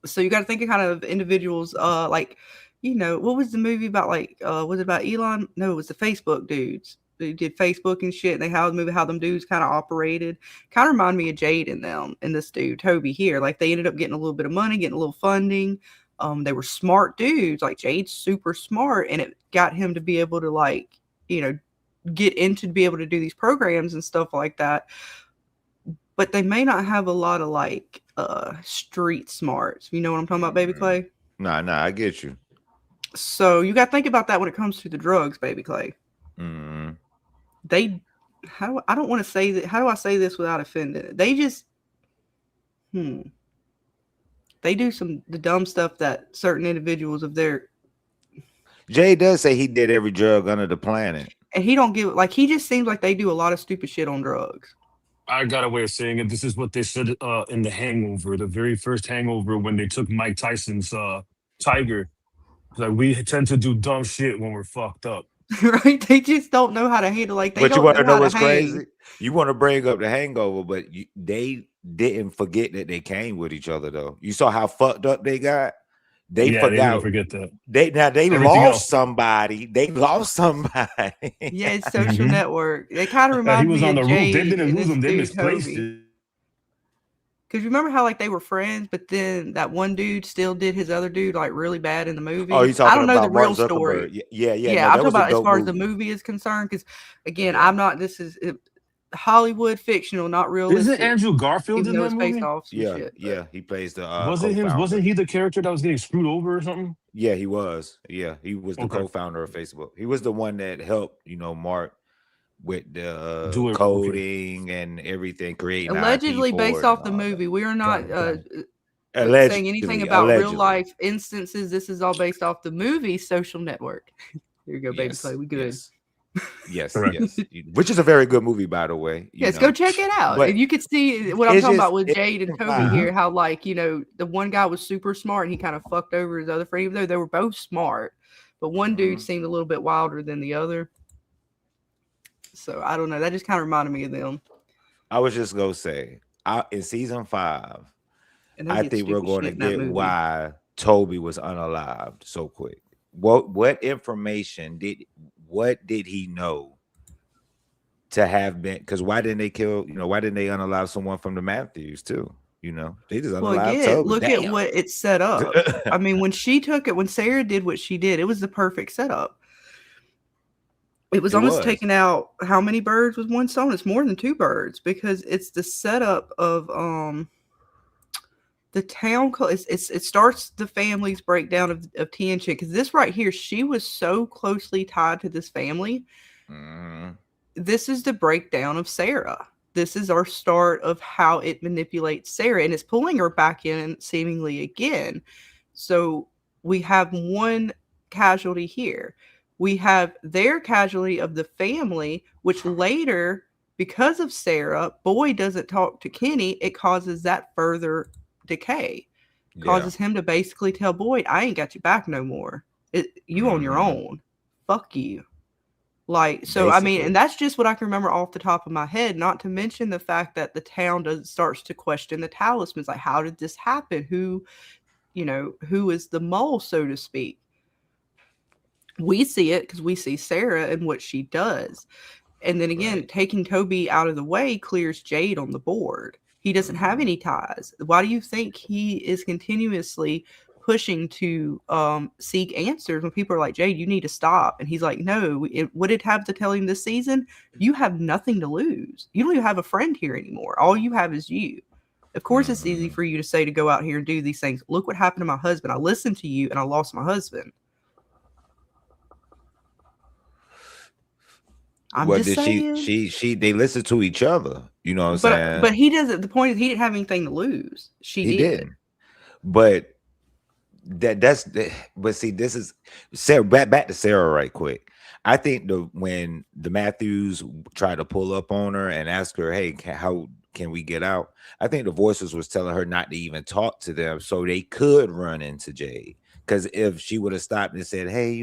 So you got to think of kind of individuals like, what was the movie about? Like, was it about Elon? No, it was the Facebook dudes. They did Facebook and shit. And they had the movie how them dudes kind of operated. Kind of remind me of Jade and this dude Toby here. Like they ended up getting a little bit of money, getting a little funding. They were smart dudes. Like Jade's super smart, and it got him to be able to get into to be able to do these programs and stuff like that. But they may not have a lot of like street smarts. You know what I'm talking about, Baby Clay? Nah, I get you. So you got to think about that when it comes to the drugs, Baby Clay. They, I don't want to say that. How do I say this without offending? They just, they do the dumb stuff that certain individuals of their. Jay does say he did every drug under the planet, and he don't give he just seems like they do a lot of stupid shit on drugs. I got a way of saying it. This is what they said in The Hangover, the very first Hangover, when they took Mike Tyson's Tiger. Like, we tend to do dumb shit when we're fucked up. Right? They just don't know how to handle. Like, they but don't you want to know what's hang. crazy? You want to bring up The Hangover, but they didn't forget that they came with each other, though. You saw how fucked up they got. They forgot. They didn't forget that. They lost somebody. They lost somebody. Yeah, it's Social Network. They kind of remind me of Jay. They didn't lose him. They misplaced it. Because remember how like they were friends, but then that one dude still did his other dude like really bad in the movie. Oh, you're talking I don't know about the real Mark story. Yeah. No, I'm talking about as far as the movie is concerned. Because again, I'm not. This is Hollywood fictional, not realistic. Isn't Andrew Garfield in that movie? Yeah. He plays the. Wasn't him? Wasn't he the character that was getting screwed over or something? Yeah, he was. Yeah, he was the co-founder of Facebook. He was the one that helped, Mark with the coding and everything, creating allegedly based off the movie. We are not saying anything about real life instances. This is all based off the movie Social Network. Here you go, Baby Clay. We good. Yes. Which is a very good movie, by the way. Yes, go check it out. And you could see what I'm talking about with Jade and Toby here, how the one guy was super smart and he kind of fucked over his other friend, even though they were both smart. But one dude seemed a little bit wilder than the other. So I don't know. That just kind of reminded me of them. I was just gonna say, in season 5, I think we're going to get why Toby was unalived so quick. What information did he know to have been? Because why didn't they kill? Why didn't they unalive someone from the Matthews too? They just unalived Toby. Look at what it set up. I mean, when Sarah did what she did, it was the perfect setup. It was almost taking out how many birds with one stone? It's more than 2 birds because it's the setup of the town. It starts the family's breakdown of Tianchi, because this right here, she was so closely tied to this family. This is the breakdown of Sarah. This is our start of how it manipulates Sarah, and it's pulling her back in seemingly again. So we have one casualty here. We have their casualty of the family, which later, because of Sarah, Boyd doesn't talk to Kenny. It causes that further decay. Causes him to basically tell Boyd, I ain't got you back no more. You on your own. Fuck you. I mean, and that's just what I can remember off the top of my head, not to mention the fact that the town starts to question the talismans. Like, how did this happen? Who is the mole, so to speak? We see it because we see Sarah and what she does. And then again, taking Toby out of the way clears Jade on the board. He doesn't have any ties. Why do you think he is continuously pushing to seek answers when people are like, Jade, you need to stop? And he's like, no, what did have to tell him this season? You have nothing to lose. You don't even have a friend here anymore. All you have is you. Of course, it's easy for you to say to go out here and do these things. Look what happened to my husband. I listened to you and I lost my husband. They listened to each other. You know what I'm saying? But he doesn't. The point is, he didn't have anything to lose. He did. But but see, this is Sarah. Back to Sarah right quick. I think when the Matthews tried to pull up on her and ask her, hey, how can we get out? I think the voices was telling her not to even talk to them so they could run into Jade. Because if she would have stopped and said, hey,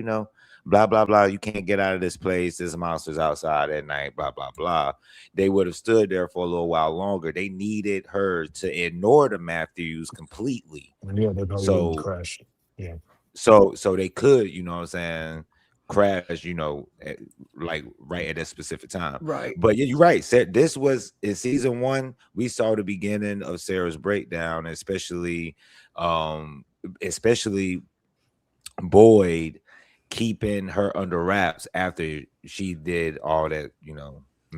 blah, blah, blah, you can't get out of this place. There's monsters outside at night, blah, blah, blah. They would have stood there for a little while longer. They needed her to ignore the Matthews completely. Yeah, they probably crashed. Yeah. So they could, crash, like right at that specific time. Right. But yeah, you're right. This was in season 1. We saw the beginning of Sarah's breakdown, especially Boyd keeping her under wraps after she did all that,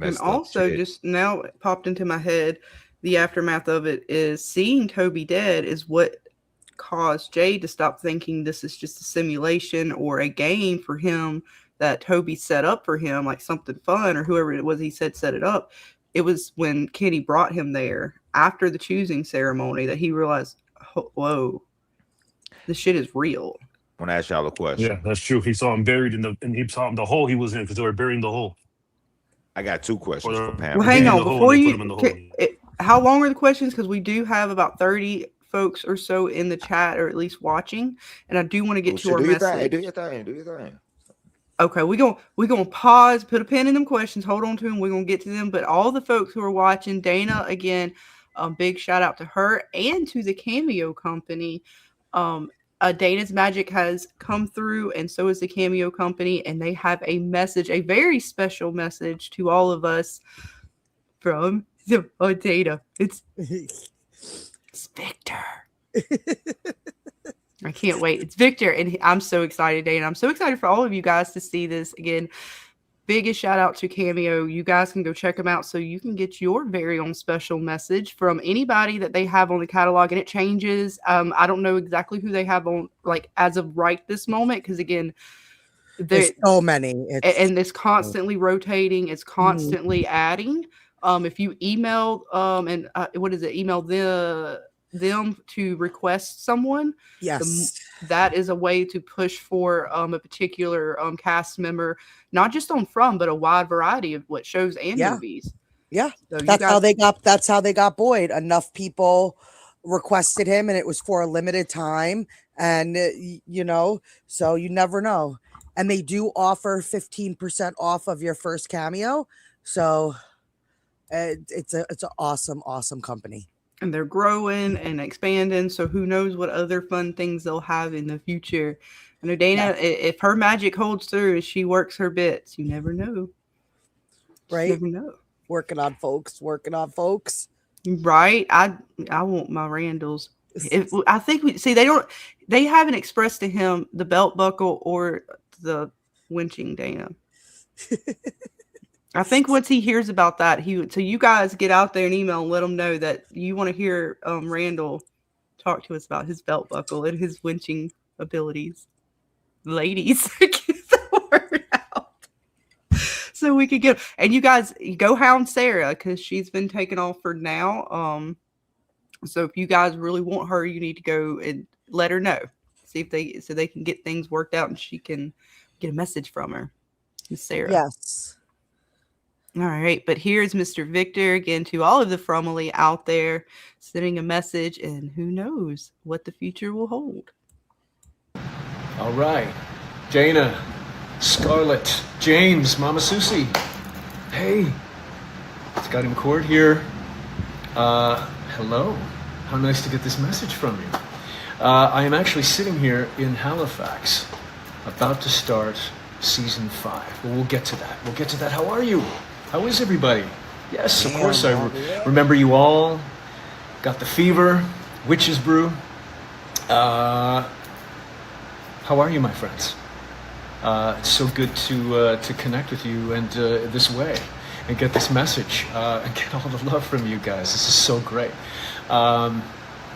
And also, just now it popped into my head, the aftermath of it is seeing Toby dead is what caused Jay to stop thinking this is just a simulation or a game for him that Toby set up for him, like something fun, or whoever it was he said set it up. It was when Kenny brought him there after the choosing ceremony that he realized, whoa, this shit is real. I want to ask y'all a question. Yeah, that's true. He saw him buried and he saw him the hole he was in because they were burying the hole. I got 2 questions for Pam. Well, hang on. Before how long are the questions? Because we do have about 30 folks or so in the chat, or at least watching, and I do want to get to our message. Do your thing. Okay, we're gonna pause, put a pin in them questions, hold on to them. We're gonna get to them. But all the folks who are watching, Dana, again, big shout out to her and to the Cameo Company. Dana's Magic has come through, and so is the Cameo Company, and they have a message, a very special message to all of us from Dana. It's Victor. I can't wait. It's Victor, and I'm so excited, Dana. I'm so excited for all of you guys to see this. Again, biggest shout out to Cameo. You guys can go check them out so you can get your very own special message from anybody that they have on the catalog, and it changes. I don't know exactly who they have on, like, as of right this moment, because again, there's so many, and it's constantly rotating. It's constantly adding. If you email email them to request someone, yes, that is a way to push for a particular cast member, not just on From, but a wide variety of what shows and movies. Yeah, so that's how they got Boyd. Enough people requested him, and it was for a limited time, and so you never know. And they do offer 15% off of your first cameo, so it's an awesome company. And they're growing and expanding, so who knows what other fun things they'll have in the future. I know Dana, if her magic holds through as she works her bits, you never know. Right? You never know. Working on folks. Right? I want my Randalls. I think they haven't expressed to him the belt buckle or the winching, Dana. I think once he hears about that, so you guys get out there and email and let him know that you want to hear Randall talk to us about his belt buckle and his winching abilities. Ladies, get the word out. So we could get, and you guys go hound Sarah because she's been taken off for now. So if you guys really want her, you need to go and let her know. See if they can get things worked out and she can get a message from her. Sarah. Yes. All right, but here's Mr. Victor again to all of the Fromily out there, sending a message, and who knows what the future will hold. All right, Dana, Scarlett, James, Mama Susie. Hey, Scotty McCord here. Hello. How nice to get this message from you. I am actually sitting here in Halifax, about to start season 5. Well, we'll get to that. How are you? How is everybody? Yes, of course, I remember you all. Got the fever, witch's brew. How are you, my friends? It's so good to connect with you and this way and get this message and get all the love from you guys. This is so great.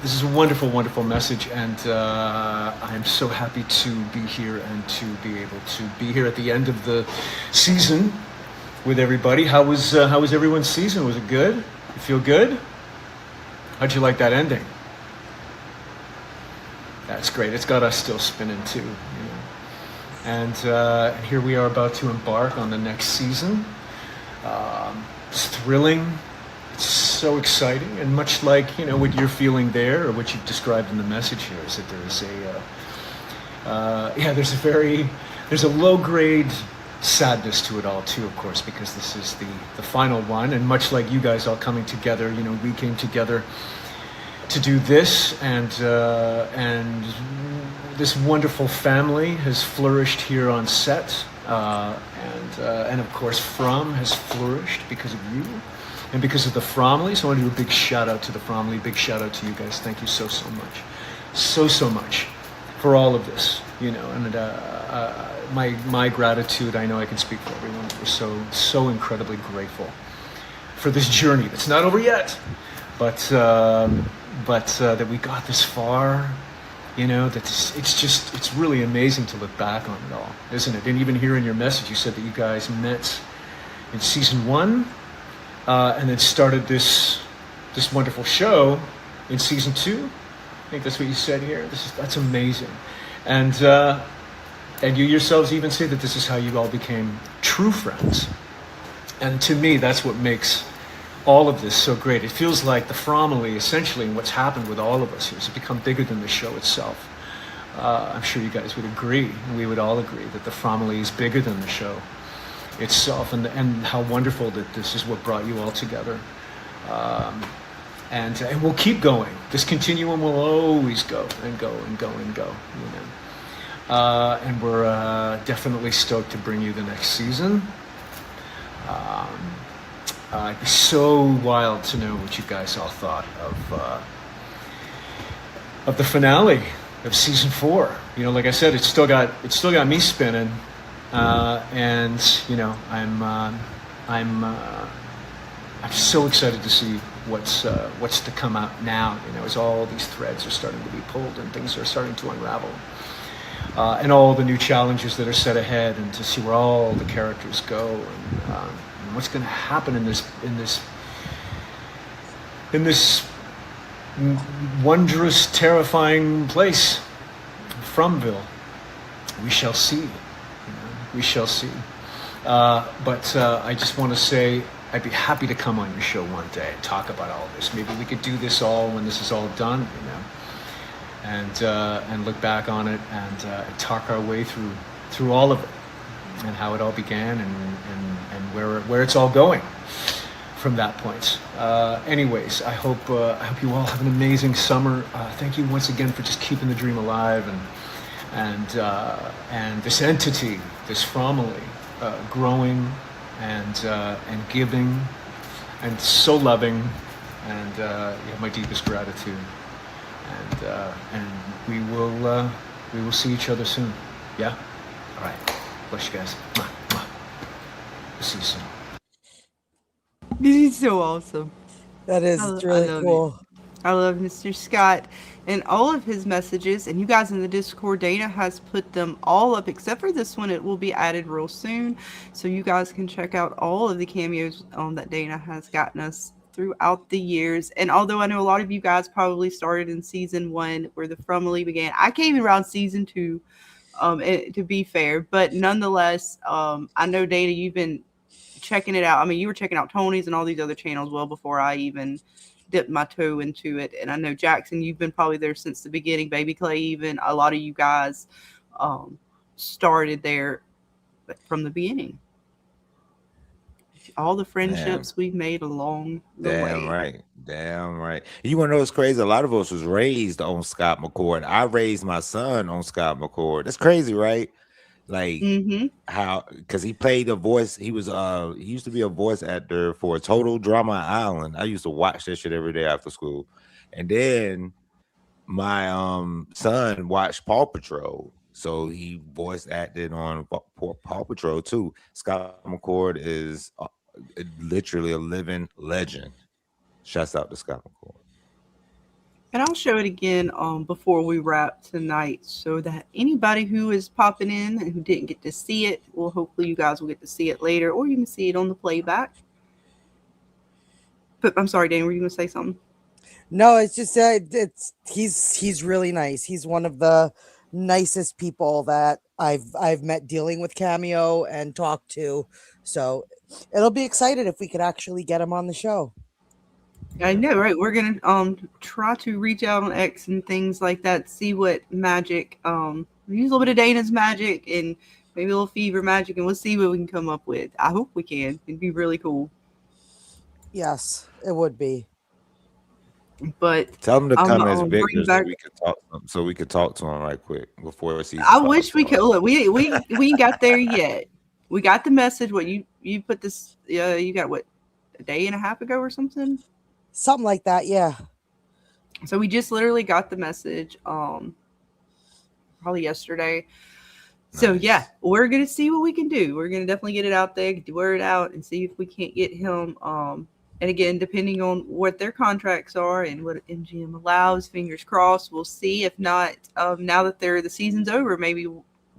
This is a wonderful, wonderful message, and I am so happy to be here and to be able to be here at the end of the season with everybody. How was everyone's season? Was it good? You feel good? How'd you like that ending? That's great. It's got us still spinning too, you know. And here we are about to embark on the next season. It's thrilling. It's so exciting, and much like what you're feeling there, or what you've described in the message here, is that there's a low grade sadness to it all too, of course, because this is the final one, and much like you guys all coming together, we came together to do this, and this wonderful family has flourished here on set, and of course From has flourished because of you. And because of the Fromily, so I want to do a big shout out to the Fromily, big shout out to you guys. Thank you so much. So much for all of this. And my gratitude, I know I can speak for everyone. We're so incredibly grateful for this journey that's not over yet, but that we got this far. It's really amazing to look back on it all, isn't it? And even here in your message, you said that you guys met in season 1, and then started this wonderful show in season 2. I think that's what you said here. That's amazing, and you yourselves even say that this is how you all became true friends. And to me, that's what makes all of this so great. It feels like the Fromily, essentially, and what's happened with all of us here, has become bigger than the show itself. I'm sure you guys would agree, and we would all agree, that the Fromily is bigger than the show itself, and how wonderful that this is what brought you all together. And we'll keep going. This continuum will always go and go and go and go. And we're definitely stoked to bring you the next season. It'd be so wild to know what you guys all thought of the finale of season 4. Like I said, it's still got me spinning, and I'm so excited to see what's to come out now. As all these threads are starting to be pulled and things are starting to unravel, and all the new challenges that are set ahead, and to see where all the characters go, and what's going to happen in this wondrous, terrifying place, Fromville. We shall see. We shall see. But I just want to say, I'd be happy to come on your show one day and talk about all this. Maybe we could do this all when this is all done, and look back on it and talk our way through all of it, and how it all began, and where it's all going from that point. Anyways, I hope you all have an amazing summer. Thank you once again for just keeping the dream alive, and this entity, this Fromily, growing and giving, and so loving, and you have my deepest gratitude. And we will see each other soon. Yeah. All right. Bless you guys. Mwah, mwah. We'll see you soon. This is so awesome. That is really cool. I love Mr. Scott and all of his messages. And you guys in the Discord, Dana has put them all up except for this one. It will be added real soon, so you guys can check out all of the cameos that Dana has gotten us throughout the years. And although I know a lot of you guys probably started in season 1 where the Fromily began, I came around season 2. To be fair, but nonetheless, I know, Dana, you've been checking it out. I mean, you were checking out Tony's and all these other channels well before I even dipped my toe into it. And I know, Jackson, you've been probably there since the beginning. Baby Clay, even a lot of you guys started there from the beginning. All the friendships we've made along the way. Damn right. You want to know what's crazy? A lot of us was raised on Scott McCord. I raised my son on Scott McCord. That's crazy, right? Like how, because he played a voice. He used to be a voice actor for Total Drama Island. I used to watch that shit every day after school. And then my son watched Paw Patrol. So he voice acted on Paw Patrol too. Scott McCord is literally a living legend. Shouts out to Scott McCord. And I'll show it again before we wrap tonight, so that anybody who is popping in and who didn't get to see it, well, hopefully you guys will get to see it later, or you can see it on the playback. But I'm sorry, Dan, were you going to say something? No, it's just he's really nice. He's one of the nicest people that I've met dealing with Cameo and talked to. So it'll be excited if we could actually get him on the show. I know, right? We're gonna try to reach out on X and things like that, see what magic, use a little bit of Dana's magic and maybe a little Fever magic, and we'll see what we can come up with. I hope we can. It'd be really cool. Yes, it would be. But tell him to come as Victor so we could talk to him right quick before season. I wish we could. Look, we ain't got there yet. We got the message. What you put this? You got what, a day and a half ago or something? Something like that, yeah. So we just literally got the message. probably yesterday. So yeah, we're gonna see what we can do. We're gonna definitely get it out there, get the word out, and see if we can't get him. And again, depending on what their contracts are and what MGM allows, fingers crossed, we'll see. If not, now that the season's over, maybe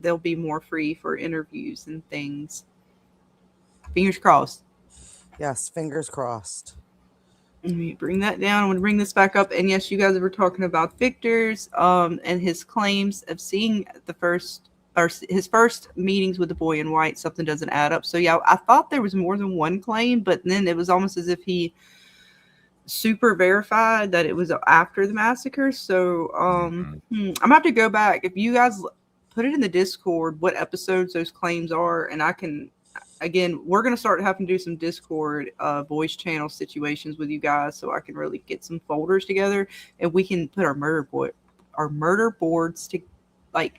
they'll be more free for interviews and things. Fingers crossed. Yes, fingers crossed. Let me bring that down. I'm going to bring this back up. And yes, you guys were talking about Victor's and his claims of seeing his first meetings with the boy in white. Something doesn't add up. So yeah, I thought there was more than one claim, but then it was almost as if he super verified that it was after the massacre. So I'm going to have to go back. If you guys put it in the Discord, what episodes those claims are, and I can... Again, we're going to start having to do some Discord voice channel situations with you guys so I can really get some folders together and we can put our murder boards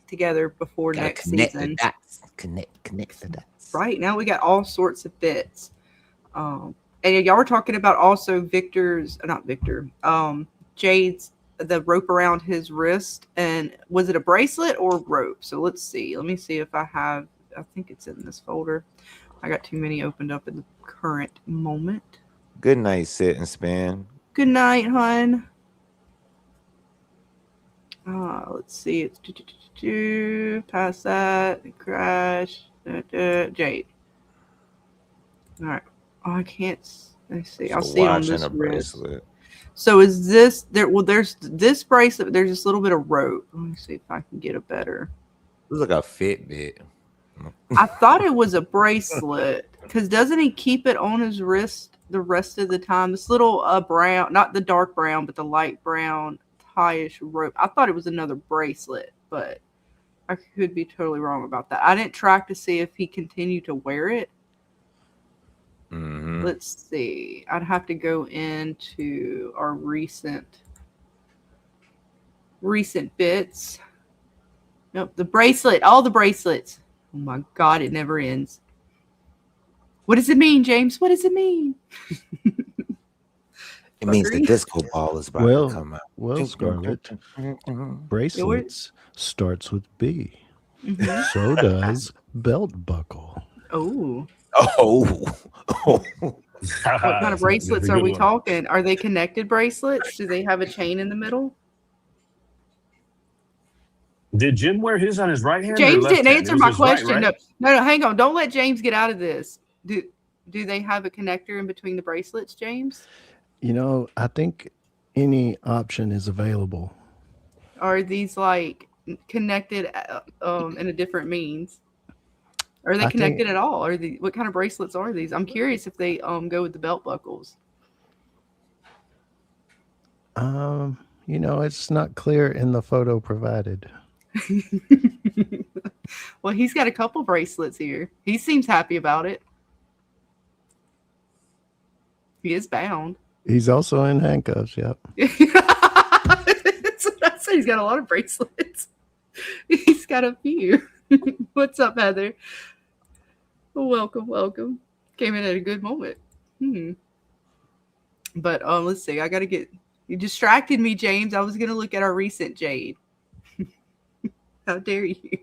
together before next season. Connect the dots. Right, now we got all sorts of bits. And y'all were talking about also Jade's, the rope around his wrist. And was it a bracelet or rope? So let's see. Let me see if I think it's in this folder. I got too many opened up in the current moment. Good night, Sit and Span. Good night, hon. Let's see. It's past that. Crash. Jade. All right. Oh, I can't. Let's see. I'll see on this bracelet. So is this there? Well, there's this bracelet. There's this little bit of rope. Let me see if I can get a better. Looks like a Fitbit. I thought it was a bracelet because doesn't he keep it on his wrist the rest of the time? This little brown, not the dark brown, but the light brown tie-ish rope. I thought it was another bracelet, but I could be totally wrong about that. I didn't track to see if he continued to wear it. Mm-hmm. Let's see. I'd have to go into our recent bits. Nope, the bracelet, all the bracelets. Oh my God, it never ends. What does it mean, James? What does it mean? It means the disco ball is about to come out. Well, Scarlett, bracelets starts with B. Mm-hmm. So does belt buckle. Oh. What kind of bracelets are we talking? Are they connected bracelets? Do they have a chain in the middle? Did Jim wear his on his right hand? James didn't answer my question. Right? No, hang on. Don't let James get out of this. Do they have a connector in between the bracelets, James? You know, I think any option is available. Are these like connected in a different means? Are they connected at all? What kind of bracelets are these? I'm curious if they go with the belt buckles. You know, it's not clear in the photo provided. Well, he's got a couple bracelets here. He seems happy about it. He is bound. He's also in handcuffs, yep. That's what I said. He's got a lot of bracelets. He's got a few. What's up, Heather? Welcome. Came in at a good moment. But let's see. I gotta you distracted me, James. I was gonna look at our recent Jade. How dare you?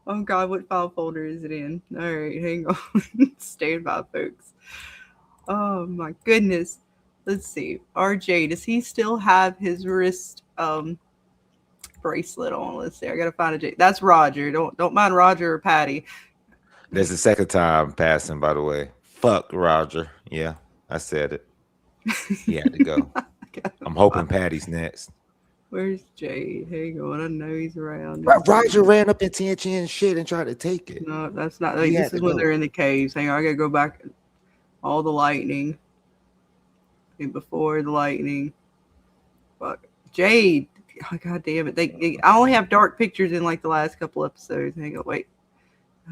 Oh God, what file folder is it in? All right, hang on. Stand by, folks. Oh my goodness. Let's see. RJ, does he still have his wrist bracelet on? Let's see. I gotta find a J. That's Roger. Don't mind Roger or Patty. That's the second time passing, by the way. Fuck Roger. Yeah, I said it. He had to go. I'm hoping Patty's next. Where's Jade? Hang on, I know he's around. Roger ran up in TNT and shit and tried to take it. No, that's not. This is when they're in the caves. Hang on, I gotta go back. All the lightning. Before the lightning. Fuck. Jade. Oh, God damn it. I only have dark pictures in like the last couple episodes. Hang on, wait.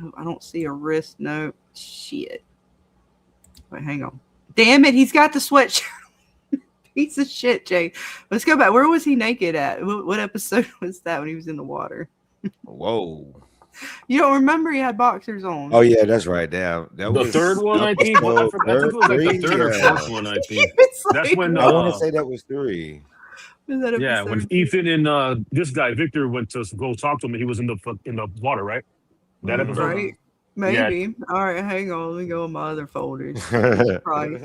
Oh, I don't see a wrist. No. Shit. Wait, hang on. Damn it, he's got the sweatshirt. Piece of shit, Jay. Let's go back. Where was he naked at? What episode was that when he was in the water? Whoa. You don't remember he had boxers on? Oh, yeah, that's right. That was the third one, I think. I think it was like the third or fourth one, I think. Like, that's when I want to say that was 3. That Yeah, when episode? Ethan and this guy Victor went to go talk to him, he was in the water, right? That episode. Right? Yeah, Maybe. All right, hang on. Let me go in my other folders. Jesus Christ.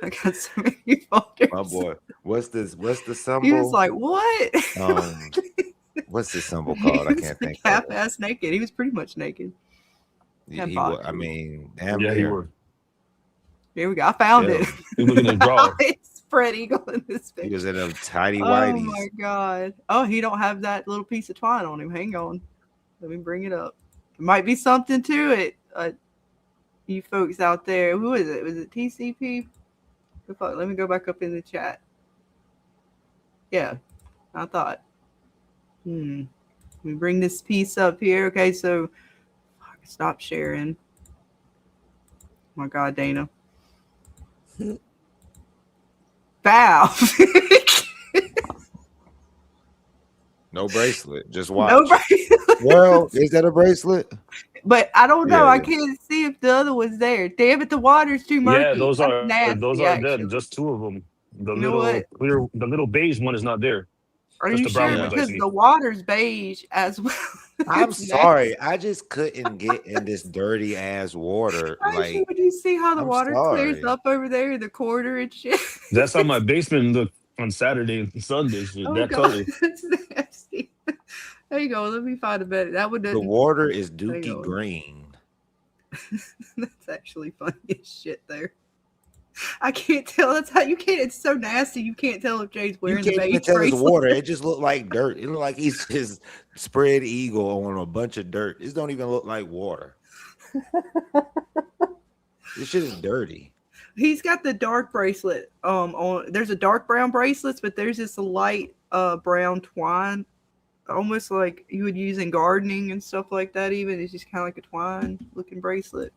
I got so many folders. My boy. What's this? What's the symbol? He was like, what? What's this symbol called? I can't think of it. Half-ass naked. He was pretty much naked. He was, I mean, damn yeah, he near. was. Here we go. I found Yeah. it. He was in his bra. It's spread eagle in this picture. He was in them tidy Oh whities. my god. Oh, he don't have that little piece of twine on him. Hang on. Let me bring it up. There might be something to it. You folks out there. Who is it? Was it TCP? Let me go back up in the chat. Yeah, I thought. Let me bring this piece up here. Okay, so stop sharing. Oh my god, Dana. Bow. No bracelet. Just watch. No bracelet. Well, is that a bracelet? But I don't know. Yeah, I yeah. can't see if the other one's there. Damn it, the water's too murky. Yeah, those That's are nasty, dead. actually. Just two of them. The You know little what? clear, the little beige one is not there. Are Just you the brown sure? ones I Because see. the water's beige as well. I'm It's sorry. I just couldn't get in this dirty ass water. nasty. Like, Would you see how the I'm water clears sorry. up over there in the corner and shit? That's how my basement looked on Saturday and Sunday. Shit, Oh that god, color. that's nasty. There you go. Let me find a better. That one the doesn't. water is Hang dookie on. green. That's actually funny as shit there. I can't tell. That's how you can't. It's so nasty. You can't tell if Jay's You wearing the can't even beige tell it's bracelet. water. It just looked like dirt. It looked like he's just spread eagle on a bunch of dirt. This don't even look like water. This shit is dirty. He's got the dark bracelet. On there's a dark brown bracelets, but there's this light brown twine, almost like you would use in gardening and stuff like that. Even it's just kind of like a twine looking bracelet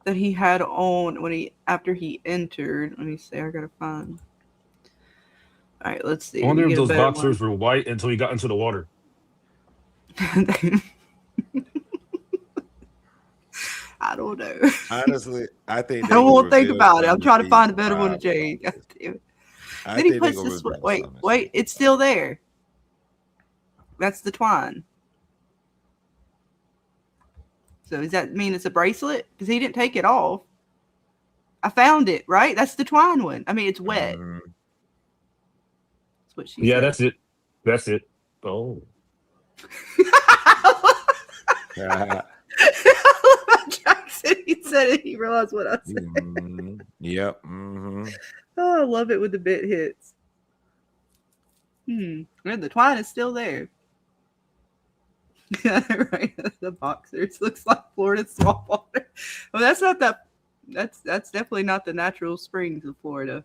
that he had on when after he entered. Let me see. I gotta find. All right, let's see. I wonder Let me if get a those better boxers were white until he got into the water. one. I don't know. Honestly, I think I don't want to think about it. I'm trying to find a better one to Jay. Jade. God damn it. Then he puts this one. Wait, it's still there. That's the twine. So does that mean it's a bracelet? Because he didn't take it off. I found it, right? That's the twine one. I mean, it's wet. That's what she said. That's it. That's it. Oh. Jackson, he said it. He realized what I said. Yep. Oh, I love it when the bit hits. And the twine is still there. Right. The boxers looks like Florida swamp water. Well, that's not that. That's definitely not the natural springs of Florida.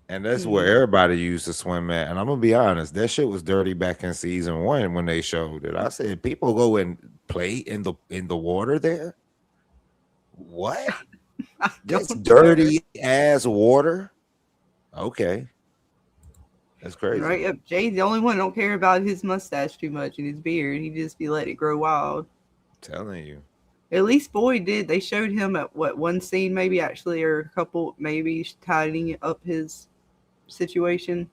And that's where everybody used to swim at. And I'm gonna be honest, that shit was dirty back in season 1 when they showed it. I said, people go and play in the water there. What? That's dirty ass water. Okay, that's crazy. Right? Yep. Jay's the only one that don't care about his mustache too much and his beard. He just be letting it grow wild. Telling you. At least Boyd did. They showed him at one scene, maybe actually, or a couple, maybe tidying up his situation.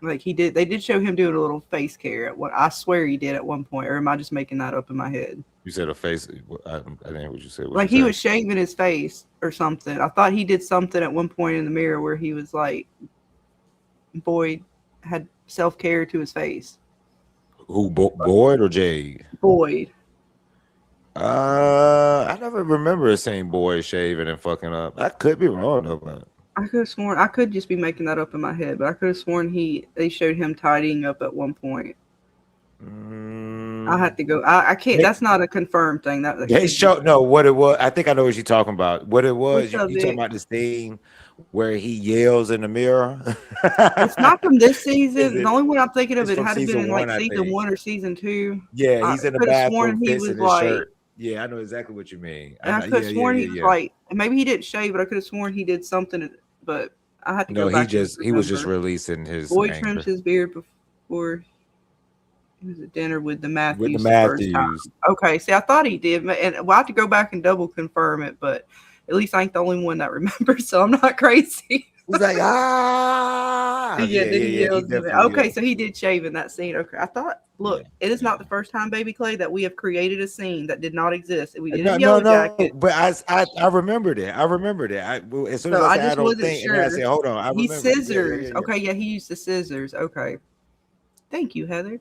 Like he did. They did show him doing a little face care at what I swear he did at one point. Or am I just making that up in my head? You said a face. I didn't know what you said. Like he was shaving his face or something. I thought he did something at one point in the mirror where he was like, Boyd had self-care to his face. Who, Boyd or Jade? Boyd. I never remember seeing Boyd shaving and fucking up. I could be wrong though, but I could have sworn, I could just be making that up in my head, but I could have sworn they showed him tidying up at one point. I had to go. I can't. That's not a confirmed thing. They showed what it was. I think I know what you're talking about. What it was, you talking about this scene where he yells in the mirror. It's not from this season. The only one I'm thinking of, It's it had to from been in season like 1, I season think. 1 or season 2. Yeah, he's in the I could have sworn bathroom he fixing was his like. shirt. Yeah, I know exactly what you mean. And I could have sworn he was like, maybe he didn't shave, but I could have sworn he did something. But I had to go back. He was just releasing his. Boyd trims his beard before he was at dinner with the Matthews. With the First time. Matthews. Okay, see, I thought he did, and we'll have to go back and double confirm it. But at least I ain't the only one that remembers, so I'm not crazy. He's like, ah. Yeah, then he yells. Okay, yells. so he did shave in that scene. Okay, I thought, look, it is not the first time, Baby Clay, that we have created a scene that did not exist. We did a Yellow Jacket. But I remembered it. I remembered it. As soon as I said, just I don't wasn't think, sure. and then I said, hold on. He scissors. Okay, yeah, he used the scissors. Okay. Thank you, Heather.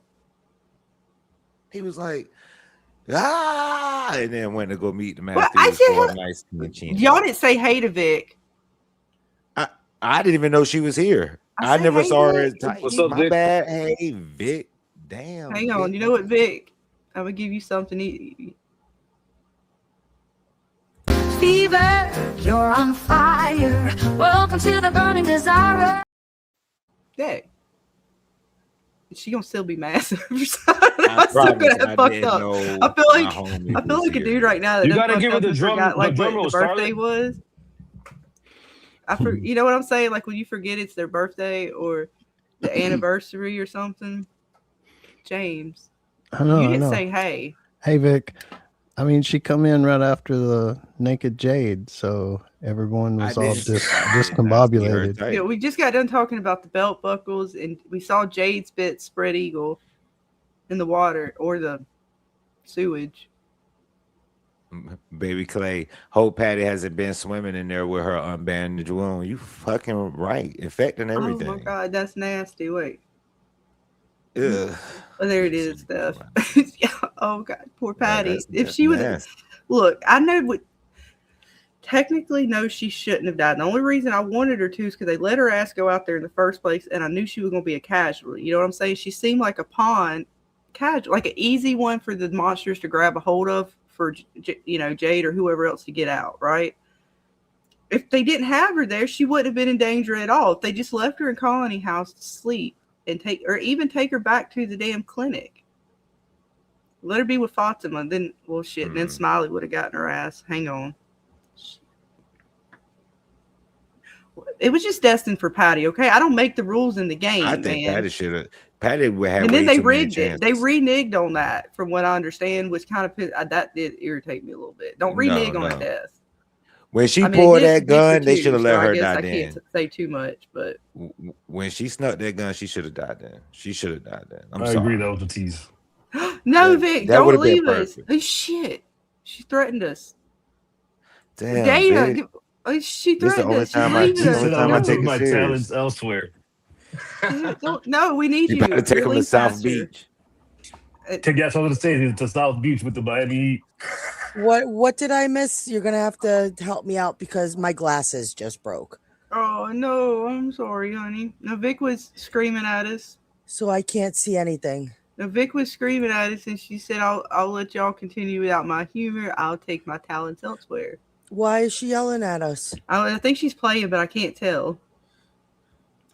He was like, ah, and then went to go meet the master for a nice chin. Y'all didn't say hey to Vic. I didn't even know she was here. I never saw her. What's up, My Vic? bad. Hey, Vic. Damn. Hang on. You know what, Vic? I'm gonna give you something. Fever, you're on fire. Welcome to the burning desire. Hey. She gonna still be massive. I'm still gonna have fucked up. I feel like a dude right now that you gotta give her the drum. Forgot, like, the drum what roll, the birthday Starlet. was. You know what I'm saying? Like when you forget it's their birthday or the anniversary or something. James, I know. You didn't say hey. Hey, Vic. I mean, she come in right after the naked Jade, so everyone was all discombobulated. Yeah, we just got done talking about the belt buckles, and we saw Jade spit spread eagle in the water or the sewage. Baby Clay, hope Patty hasn't been swimming in there with her unbandaged wound. You fucking right. Infecting everything. Oh my God, that's nasty. Wait. Ugh. Oh, there it is, stuff. Yeah. Oh God, poor Patty. If she would look, I know technically, no, she shouldn't have died. The only reason I wanted her to is because they let her ass go out there in the first place, and I knew she was going to be a casualty. You know what I'm saying? She seemed like a pawn, casual, like an easy one for the monsters to grab a hold of for, Jade or whoever else to get out, right? If they didn't have her there, she wouldn't have been in danger at all. If they just left her in Colony House to sleep and take her back to the damn clinic. Let her be with Fatima, then, well, shit, and then Smiley would have gotten her ass. Hang on. It was just destined for Patty, okay? I don't make the rules in the game, I think man. Patty should have. Patty would have. And then they rigged it. They reneged on that, from what I understand, which kind of that did irritate me a little bit. Don't renege on a death. When she pulled that gun, they should have let her die. I can't say too much, but when she snuck that gun, she should have died then. She should have died then. I agree. That was a tease. No, Vic, don't leave us. Oh shit! She threatened us. Damn, Dana, she threatened us. She's leaving us. I take my talents elsewhere. No, we need you. You better take them to South Beach. That's all I'm saying. To South Beach with the Miami Heat. What did I miss? You're gonna have to help me out because my glasses just broke. Oh no, I'm sorry, honey. No, Vic was screaming at us. So I can't see anything. No, Vic was screaming at us, and she said, "I'll let y'all continue without my humor. I'll take my talents elsewhere." Why is she yelling at us? I think she's playing, but I can't tell.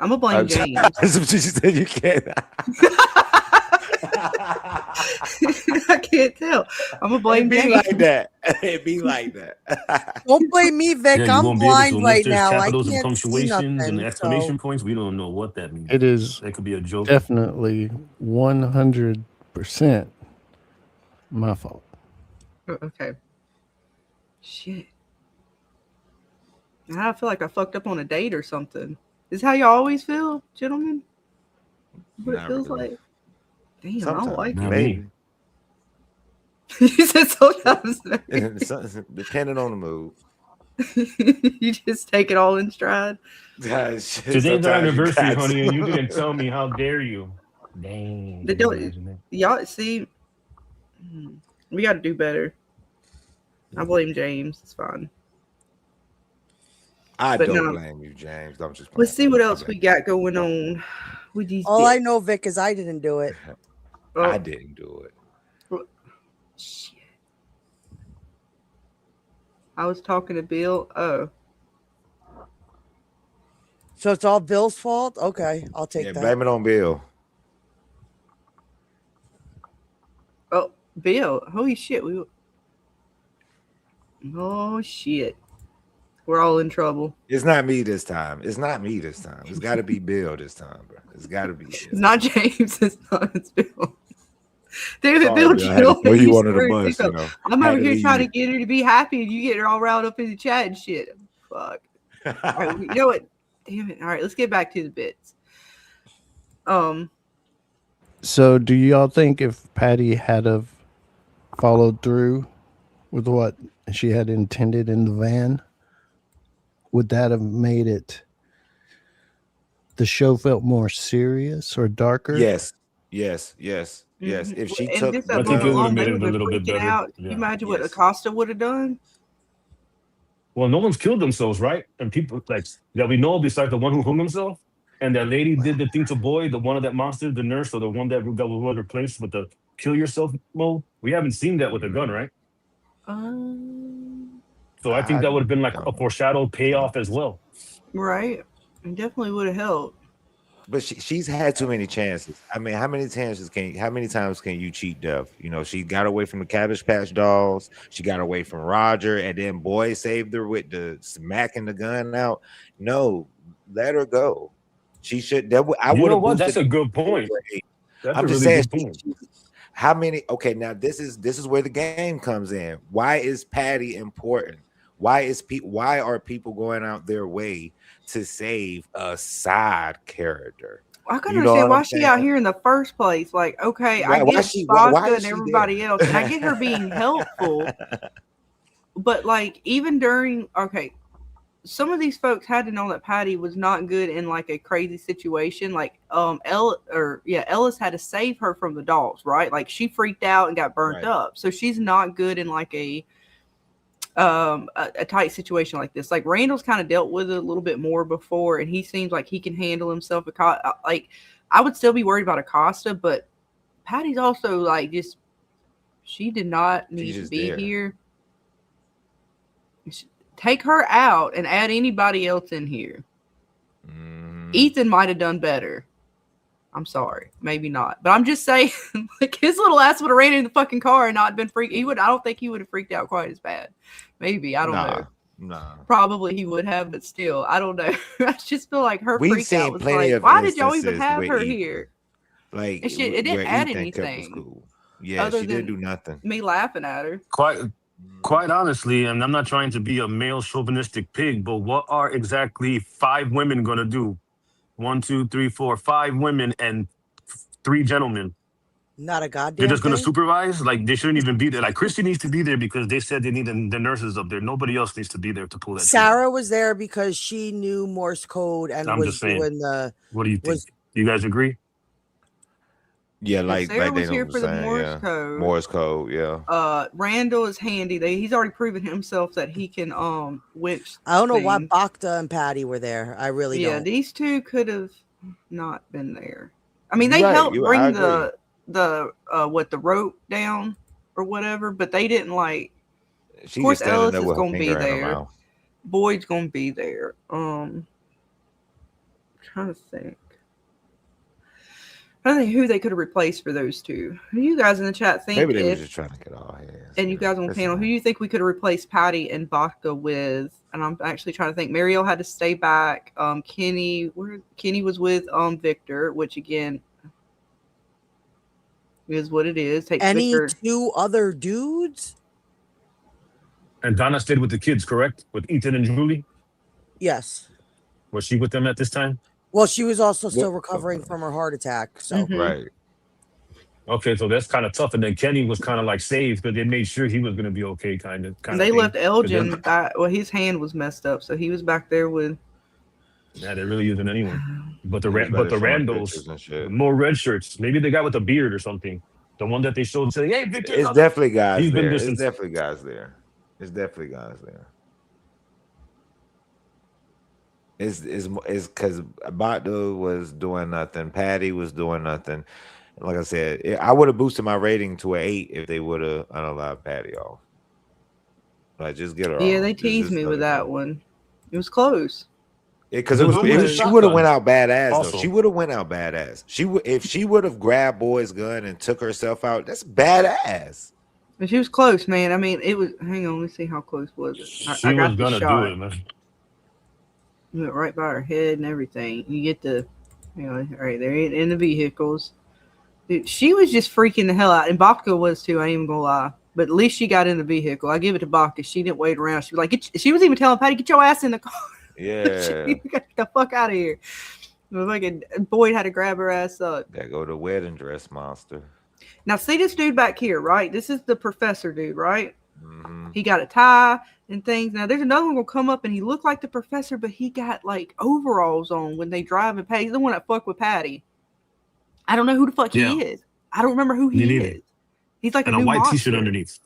I'm gonna blame James. She said you can't. I can't tell. I'm gonna blame James. Like that. It be like that. Don't blame me, Vic. Yeah, I'm blind right now. I Capitals can't and see punctuations nothing. and exclamation points. We don't know what that means. It is. That could be a joke. Definitely 100% my fault. Okay. Shit. I feel like I fucked up on a date or something. Is how you always feel, gentlemen? What it feels like? Damn, sometimes. I don't like it. Maybe. You said sometimes. Depending on the mood. You just take it all in stride. Today's our anniversary, honey, and you didn't tell me. How dare you? Dang. Y'all see, we got to do better. I blame James. It's fine. I don't blame you, James. I'm just. Let's see what else we got going on with these. All I know, Vic, is I didn't do it. I didn't do it. Shit. I was talking to Bill. Oh. So it's all Bill's fault? Okay, I'll take that. Blame it on Bill. Oh, Bill. Holy shit. Oh, shit. We're all in trouble. It's not me this time. It's got to be Bill this time, bro. It's got to be. It's not James. It's not. It's Bill. Damn it, Bill. You wanted a bunch, you know. I'm over here trying to get her to be happy, and you get her all riled up in the chat and shit. Fuck. Right, you know what? damn it. All right, let's get back to the bits. So, do y'all think if Patty had have followed through with what she had intended in the van, would that have made it the show felt more serious or darker? Yes. If she And took just the I that think it little would have long, made they it would a have been little bit freaking better. out. Can Yeah. you imagine what Yes. Acosta would have done? Well, no one's killed themselves, right? And people like that we know besides the one who hung himself. And that lady did the thing to Boyd, the one of that monster, the nurse, or the one that was replaced with the kill yourself mode. We haven't seen that with a gun, right? So I think I that would have been like a don't foreshadowed think payoff as well. Right. It definitely would have helped. But she's had too many chances. I mean, how many times can you cheat death? You know, she got away from the Cabbage Patch Dolls. She got away from Roger, and then Boy saved her with the smacking the gun out. No, let her go. She should. I You would know have what? boosted That's a it good to point. over 8. That's I'm a just really saying. good point. How many? Okay, now this is where the game comes in. Why is Patty important? Why are people going out their way to save a side character? I couldn't You know understand what why I'm she out saying? here in the first place. Like, okay, I Why get why Bosca is and she everybody there? else, and I get her being helpful. But like, even during some of these folks had to know that Patty was not good in like a crazy situation. Like, Ellis had to save her from the dogs, right? Like, she freaked out and got burnt Right. up, so she's not good in like a tight situation like this. Like, Randall's kind of dealt with it a little bit more before, and he seems like he can handle himself. Like, I would still be worried about Acosta, but Patty's also like just she did not need She's to just be there. here. Take her out and add anybody else in here. Ethan might have done better. I'm sorry, maybe not, but I'm just saying, like, his little ass would have ran in the fucking car and not been freaked. I don't think he would have freaked out quite as bad. Maybe, I don't know. Nah. Probably he would have, but still, I don't know. I just feel like her We've freak out seen was plenty like, of why did y'all even instances have with her Ethan. here? Like And shit, it didn't where add Ethan kept us anything. cool. Yeah, Other she didn't than do nothing. me laughing at her. Quite honestly, and I'm not trying to be a male chauvinistic pig, but what are exactly 5 women gonna do? 1, 2, 3, 4, 5 women and 3 gentlemen. Not a They're goddamn just gonna thing. supervise? Like, they shouldn't even be there. Like, Christy needs to be there because they said they need the nurses up there. Nobody else needs to be there to pull that shit off. Sarah was there because she knew Morse code and I'm was just saying. doing the. What do you think? Was You guys agree? Yeah, like Sarah they was know here what for I'm the saying, Morse yeah. code. Morse code, yeah. Randall is handy. He's already proven himself that he can winch. I don't know why things. Bacta and Patty were there. I really Yeah, don't. these two could have not been there. I mean, they Right, helped I bring agree. the rope down or whatever, but they didn't like. She Of course, just standing Ellis there is with her gonna be finger in her there. mouth. Boyd's gonna be there. Trying to think. I don't think who they could have replaced for those two. Who you guys in the chat think? Maybe they were just trying to get all hands. And you guys on the That's panel, who fine. do you think we could have replaced Patty and Vodka with? And I'm actually trying to think. Mariel had to stay Kenny was with Victor, which again is what it is. Takes Any Victor. 2 other dudes? And Donna stayed with the kids, correct? With Ethan and Julie? Yes. Was she with them at this time? Well, she was also still What- recovering from her heart attack. So Right. Okay, so that's kind of tough. And then Kenny was kind of like saved because they made sure he was going to be okay, kind of. And they left Elgin back. Well, his hand was messed up, so he was back there with. Yeah, they're really using anyone. But the He was better showing Randalls, pictures and shit. more red shirts. Maybe the guy with the beard or something. The one that they showed saying, "Hey, Victor." It's definitely guys He's been there. there It's since- definitely guys there. It's definitely guys there. It's because Batu was doing nothing. Patty was doing nothing. Like I said, I would have boosted my rating to an 8 if they would have unallowed Patty off. Like, just get her off. Yeah, they Just teased me let with her that go. one. It was close. Because She she would have went out badass Also. though. She would have went out badass. If she would have grabbed Boy's gun and took herself out, that's badass. But she was close, man. I mean, it was. Hang on, let's see how close was it. She I got was the gonna shot. do it, man. You went right by her head and everything. You get the, right there in the vehicles. Dude, she was just freaking the hell out, and Baka was too. I ain't even gonna lie. But at least she got in the vehicle. I give it to Baka. She didn't wait around. She was like, she was even telling Patty, "Get your ass in the car." Yeah. Get the fuck out of here. Fucking Boyd had to grab her ass up. There go the wedding dress monster. Now see this dude back here, right? This is the professor dude, right? Mm-hmm. He got a tie and things. Now there's another one gonna come up and he looked like the professor, but he got like overalls on when they drive and Patty. He's the one that fucked with Patty. I don't know who the fuck he is. I don't remember who he is. He's like and a new white monster. t-shirt underneath.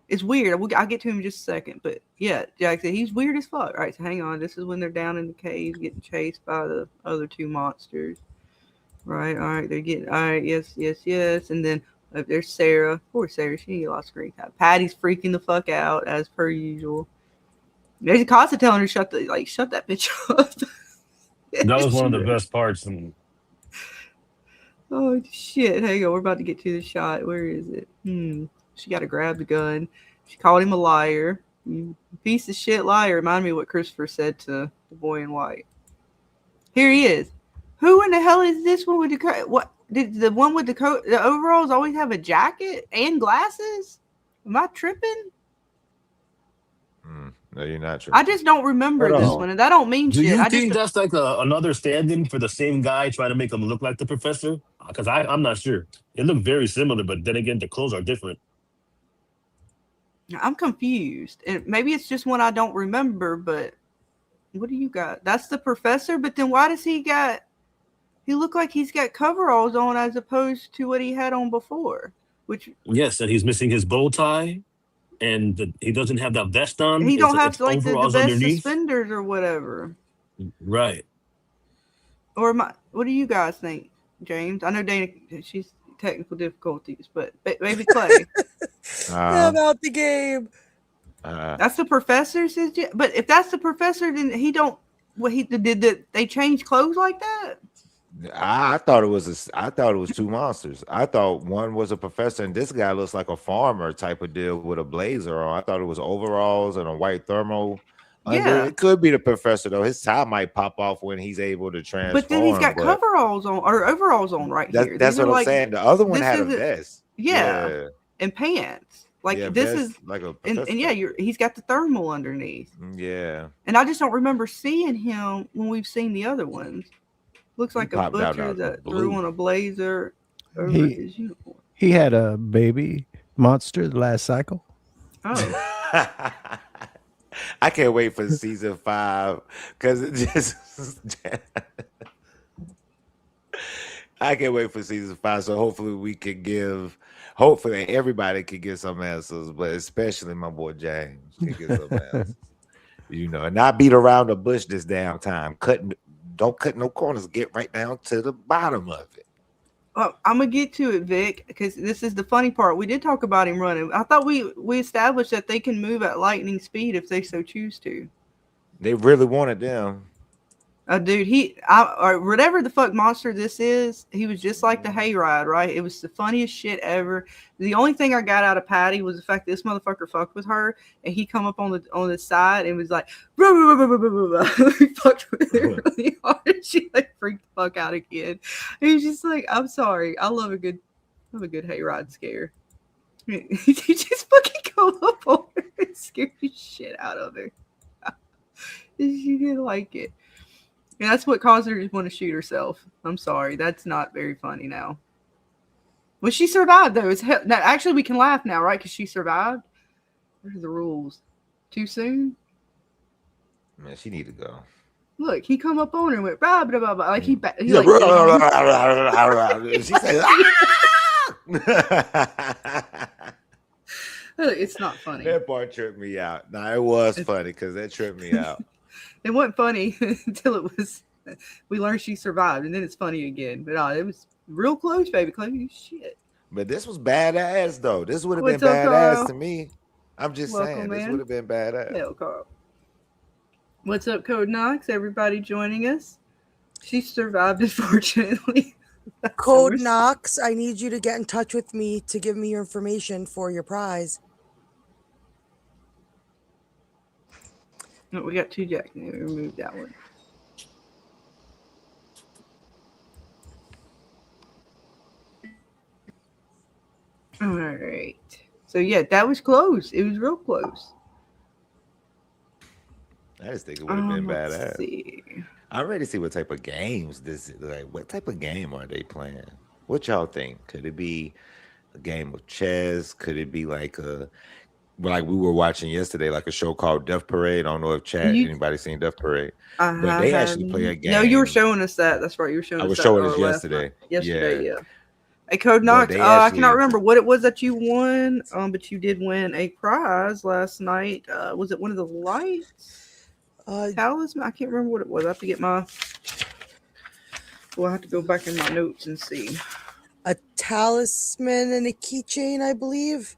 It's weird. I'll get to him in just a second. But yeah, Jack said he's weird as fuck. All right, so hang on. This is when they're down in the cave getting chased by the other two monsters. Right, all right, they're getting, all right, yes. And then there's Sarah. Poor Sarah, she didn't get a lot of screen time. Patty's freaking the fuck out, as per usual. There's Costa telling her shut that bitch up. That was one of the best parts. And oh shit! Hang on, we're about to get to the shot. Where is it? She got to grab the gun. She called him a liar. You piece of shit liar. Remind me of what Christopher said to the boy in white. Here he is. Who in the hell is this one with the coat? What did the one with the coat? The overalls always have a jacket and glasses. Am I tripping? No, you're not tripping. I just don't remember this one, and that don't mean shit. Do you I think just, that's like another stand-in for the same guy trying to make him look like the professor? Because I'm not sure. It looked very similar, but then again, the clothes are different. I'm confused, and maybe it's just one I don't remember. But what do you got? That's the professor. But then why does he got? He looked like he's got coveralls on as opposed to what he had on before. Which yes, and he's missing his bow tie, and he doesn't have that vest on. He don't have like the vest underneath. suspenders or whatever. Right. Or what do you guys think, James? I know Dana, she's technical difficulties, but maybe Clay. About the game. That's the professor, says. But if that's the professor, then he don't. What he did? They change clothes like that? I thought it was two monsters. I thought one was a professor, and this guy looks like a farmer type of deal with a blazer on. I thought it was overalls and a white thermal. Yeah, it could be the professor though. His tie might pop off when he's able to transform. But then he's got coveralls on or overalls on right here. That's what I'm saying. The other one had a vest. Yeah, and pants. Like this is like a and yeah, he's got the thermal underneath. Yeah, and I just don't remember seeing him when we've seen the other ones. Looks like a butcher that threw on a blazer over his uniform. He had a baby monster the last cycle. Oh. I can't wait for season 5 because it just. I can't wait for season 5. So hopefully everybody can get some answers, but especially my boy James can get some answers. And not beat around the bush this damn time. Don't cut no corners. Get right down to the bottom of it. Well, I'm gonna get to it, Vic, because this is the funny part. We did talk about him running. I thought we established that they can move at lightning speed if they so choose to. They really wanted them. Dude, or whatever the fuck monster this is, he was just like the hayride, right? It was the funniest shit ever. The only thing I got out of Patty was the fact that this motherfucker fucked with her, and he come up on the side and was like, blah, blah, blah, blah, blah, blah. He fucked with her really hard. She like freaked the fuck out again. He was just like, I'm sorry, I love a good hayride scare. He just fucking come up on her and scare the shit out of her. She didn't like it. Yeah, that's what caused her to want to shoot herself. I'm sorry. That's not very funny now. Well, she survived, though. Now, actually, we can laugh now, right? Because she survived. What are the rules? Too soon? Man, she need to go. Look, he come up on her and went, blah, blah, blah, blah. Like, he like, she said, it's not funny. That part tripped me out. No, it was funny because that tripped me out. It wasn't funny until we learned she survived, and then it's funny again. But it was real close, baby. Chloe, shit. But this was badass, though. This would have been badass to me. I'm just saying, this would have been badass. Hell, Carl. What's up, Code Knox? Everybody joining us. She survived, unfortunately. Code Knox, I need you to get in touch with me to give me your information for your prize. No, we got 2 jacks. We removed that one. All right. So yeah, that was close. It was real close. I just think it would have been Let's badass. see. I'm ready to see what type of games this is. Like, what type of game are they playing? What y'all think? Could it be a game of chess? Could it be like we were watching yesterday, like a show called Death Parade? I don't know if anybody seen Death Parade, but they actually play a game. No, you were showing us that. That's right. You were showing I us was that showing us last night. yesterday. Yeah. A Code But Knox. they I cannot actually remember what it was that you won. But you did win a prize last night. Was it one of the lights? Talisman? I can't remember what it was. I have to get my. We'll have to go back in my notes and see. A talisman and a keychain, I believe.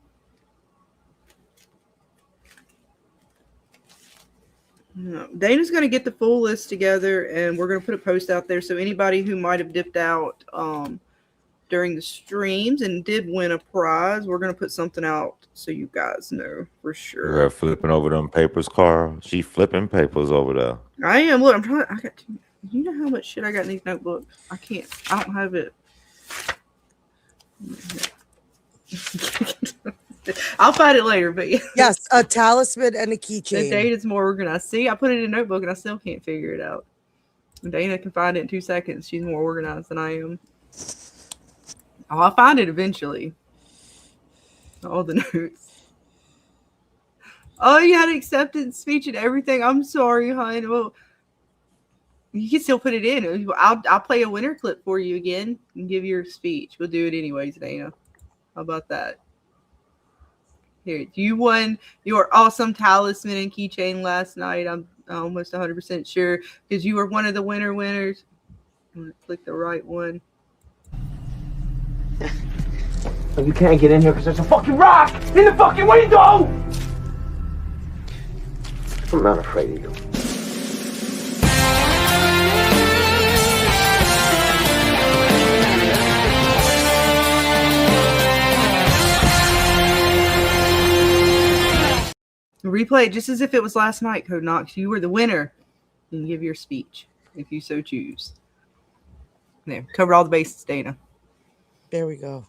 No. Dana's going to get the full list together, and we're going to put a post out there. So anybody who might have dipped out during the streams and did win a prize, we're going to put something out so you guys know for sure. You're flipping over them papers, Carl. She flipping papers over there. I am. Look, I'm trying. I got. You know how much shit I got in these notebooks? I can't. I don't have it. I'll find it later, but yes, a talisman and a keychain. The Dana's more organized. See, I put it in a notebook and I still can't figure it out. Dana can find it in 2 seconds. She's more organized than I am. Oh, I'll find it eventually. All the notes. Oh, you had an acceptance speech and everything. I'm sorry, hon. Well, you can still put it in. I'll play a winner clip for you again and give your speech. We'll do it anyways, Dana. How about that? Here, you won your awesome talisman and keychain last night. I'm almost 100% sure because you were one of the winners. I'm gonna click the right one. You can't get in here because there's a fucking rock in the fucking window! I'm not afraid of you. Replay it just as if it was last night, Code Knox. You were the winner. You can give your speech if you so choose. There, covered all the bases, Dana. There we go.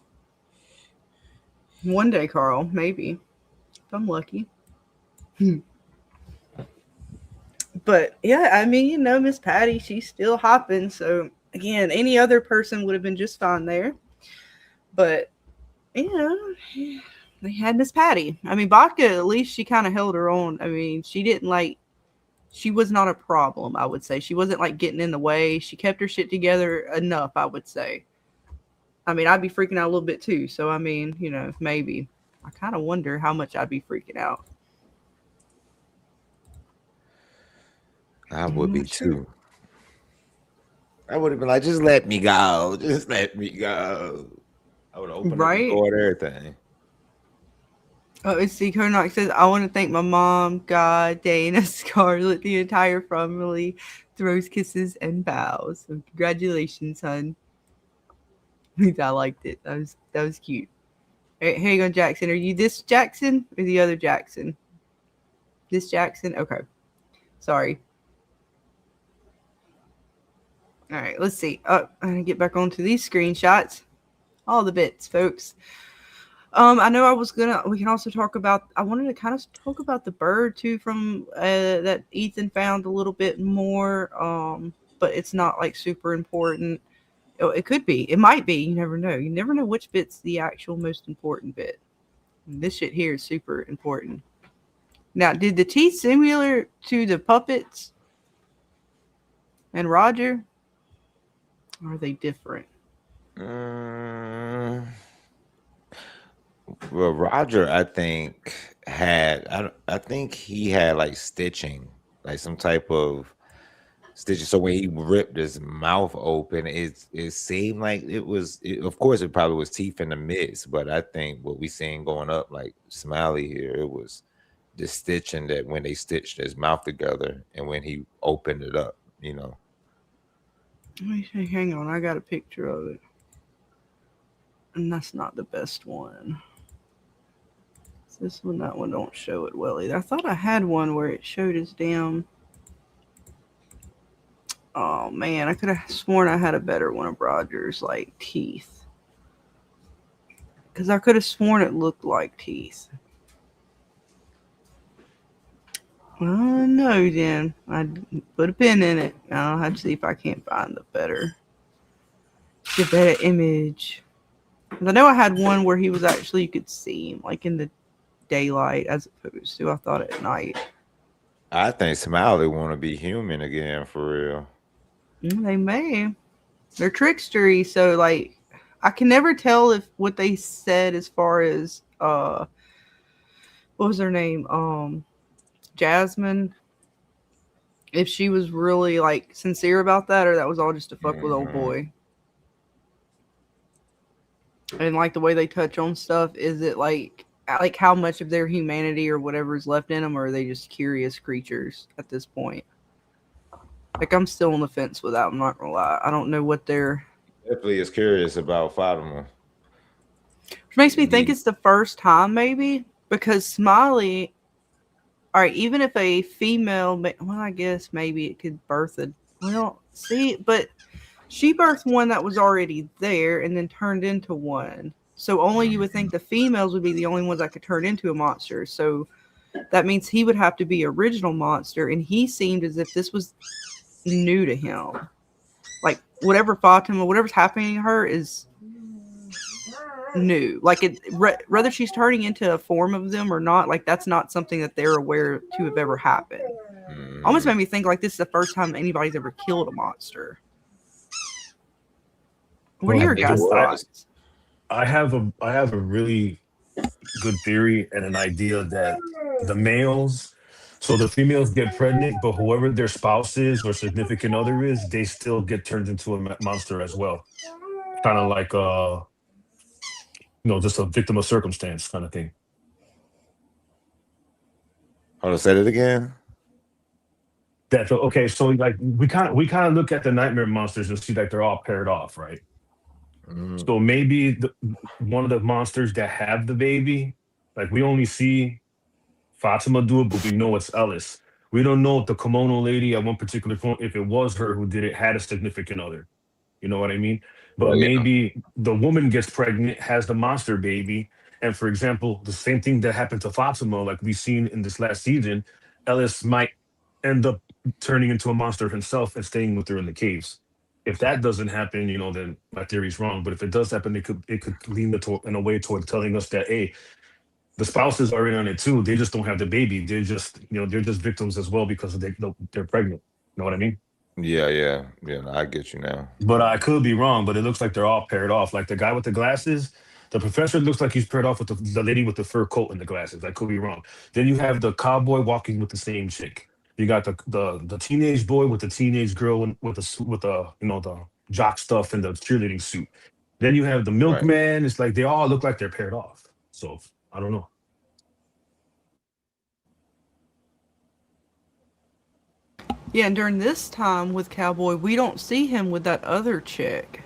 One day, Carl, maybe. If I'm lucky. But, yeah, I mean, you know, Miss Patty, she's still hopping. So, again, any other person would have been just fine there. But, you know, they had Miss Patty. I mean, Vodka, at least she kind of held her own. I mean, she was not a problem, I would say. She wasn't, like, getting in the way. She kept her shit together enough, I would say. I mean, I'd be freaking out a little bit, too. So, I mean, you know, maybe. I kind of wonder how much I'd be freaking out. I would be, too. I would have been like, just let me go. Just let me go. I would have opened up the door and everything. Oh, it's see, Konak says, I want to thank my mom, God, Dana, Scarlett, the entire Fromily, throws kisses and bows. So congratulations, son. I liked it. That was cute. All right, here you go, Jackson. Are you this Jackson or the other Jackson? This Jackson? Okay. Sorry. All right, let's see. I'm going to get back onto these screenshots. All the bits, folks. I know we can also talk about, I wanted to kind of talk about the bird too from that Ethan found a little bit more, but it's not like super important. It could be, it might be, you never know. You never know which bit's the actual most important bit. And this shit here is super important. Now, did the teeth similar to the puppets and Roger? Or are they different? Well, Roger, I think I think he had like stitching, like some type of stitching. So when he ripped his mouth open, it seemed like of course, it probably was teeth in the midst, but I think what we seen going up like Smiley here, it was the stitching that when they stitched his mouth together and when he opened it up, you know. Let me see, hang on, I got a picture of it. And that's not the best one. This one, that one don't show it well either. I thought I had one where it showed his damn. Oh man, I could have sworn I had a better one of Roger's like teeth. Because I could have sworn it looked like teeth. I don't know, then. I'd put a pin in it. I'll have to see if I can't find the better image. I know I had one where he was actually, you could see him, like in the daylight as opposed to, I thought, at night. I think Smiley want to be human again, for real. They may. They're trickstery, so, like, I can never tell if what they said as far as, what was her name? Jasmine. If she was really, like, sincere about that, or that was all just to fuck with old boy. And, like, the way they touch on stuff, is it like how much of their humanity or whatever is left in them, or are they just curious creatures at this point? Like, I'm still on the fence with that. I'm not gonna lie. I don't know what they're. Definitely is curious about Fatima. Which makes me think it's the first time, maybe, because Smiley. All right, even if a female, well, I guess maybe it could birth a. Well, see, but she birthed one that was already there and then turned into one. So only you would think the females would be the only ones that could turn into a monster. So that means he would have to be original monster, and he seemed as if this was new to him. Like, whatever Fatima, whatever's happening to her is new. Like, whether she's turning into a form of them or not, like, that's not something that they're aware to have ever happened. Almost made me think like this is the first time anybody's ever killed a monster. What are your guys' thoughts? I have a really good theory and an idea that the males, so the females get pregnant, but whoever their spouse is or significant other is, they still get turned into a monster as well. Kind of like just a victim of circumstance kind of thing. Hold on, say that again. That's okay. So like we kind of look at the nightmare monsters and see like they're all paired off, right? So maybe one of the monsters that have the baby, like we only see Fatima do it, but we know it's Ellis. We don't know if the kimono lady at one particular point, if it was her who did it, had a significant other. You know what I mean? But maybe the woman gets pregnant, has the monster baby. And for example, the same thing that happened to Fatima, like we've seen in this last season, Ellis might end up turning into a monster himself and staying with her in the caves. If that doesn't happen, then my theory's wrong. But if it does happen, it could lean in a way toward telling us that, hey, the spouses are in on it too. They just don't have the baby. They're just, they're just victims as well because they're pregnant. You know what I mean? Yeah. I get you now. But I could be wrong. But it looks like they're all paired off. Like the guy with the glasses, the professor looks like he's paired off with the lady with the fur coat and the glasses. I could be wrong. Then you have the cowboy walking with the same chick. You got the teenage boy with the teenage girl with the the jock stuff and the cheerleading suit. Then you have the milkman. Right. It's like they all look like they're paired off. So I don't know. Yeah, and during this time with Cowboy, we don't see him with that other chick.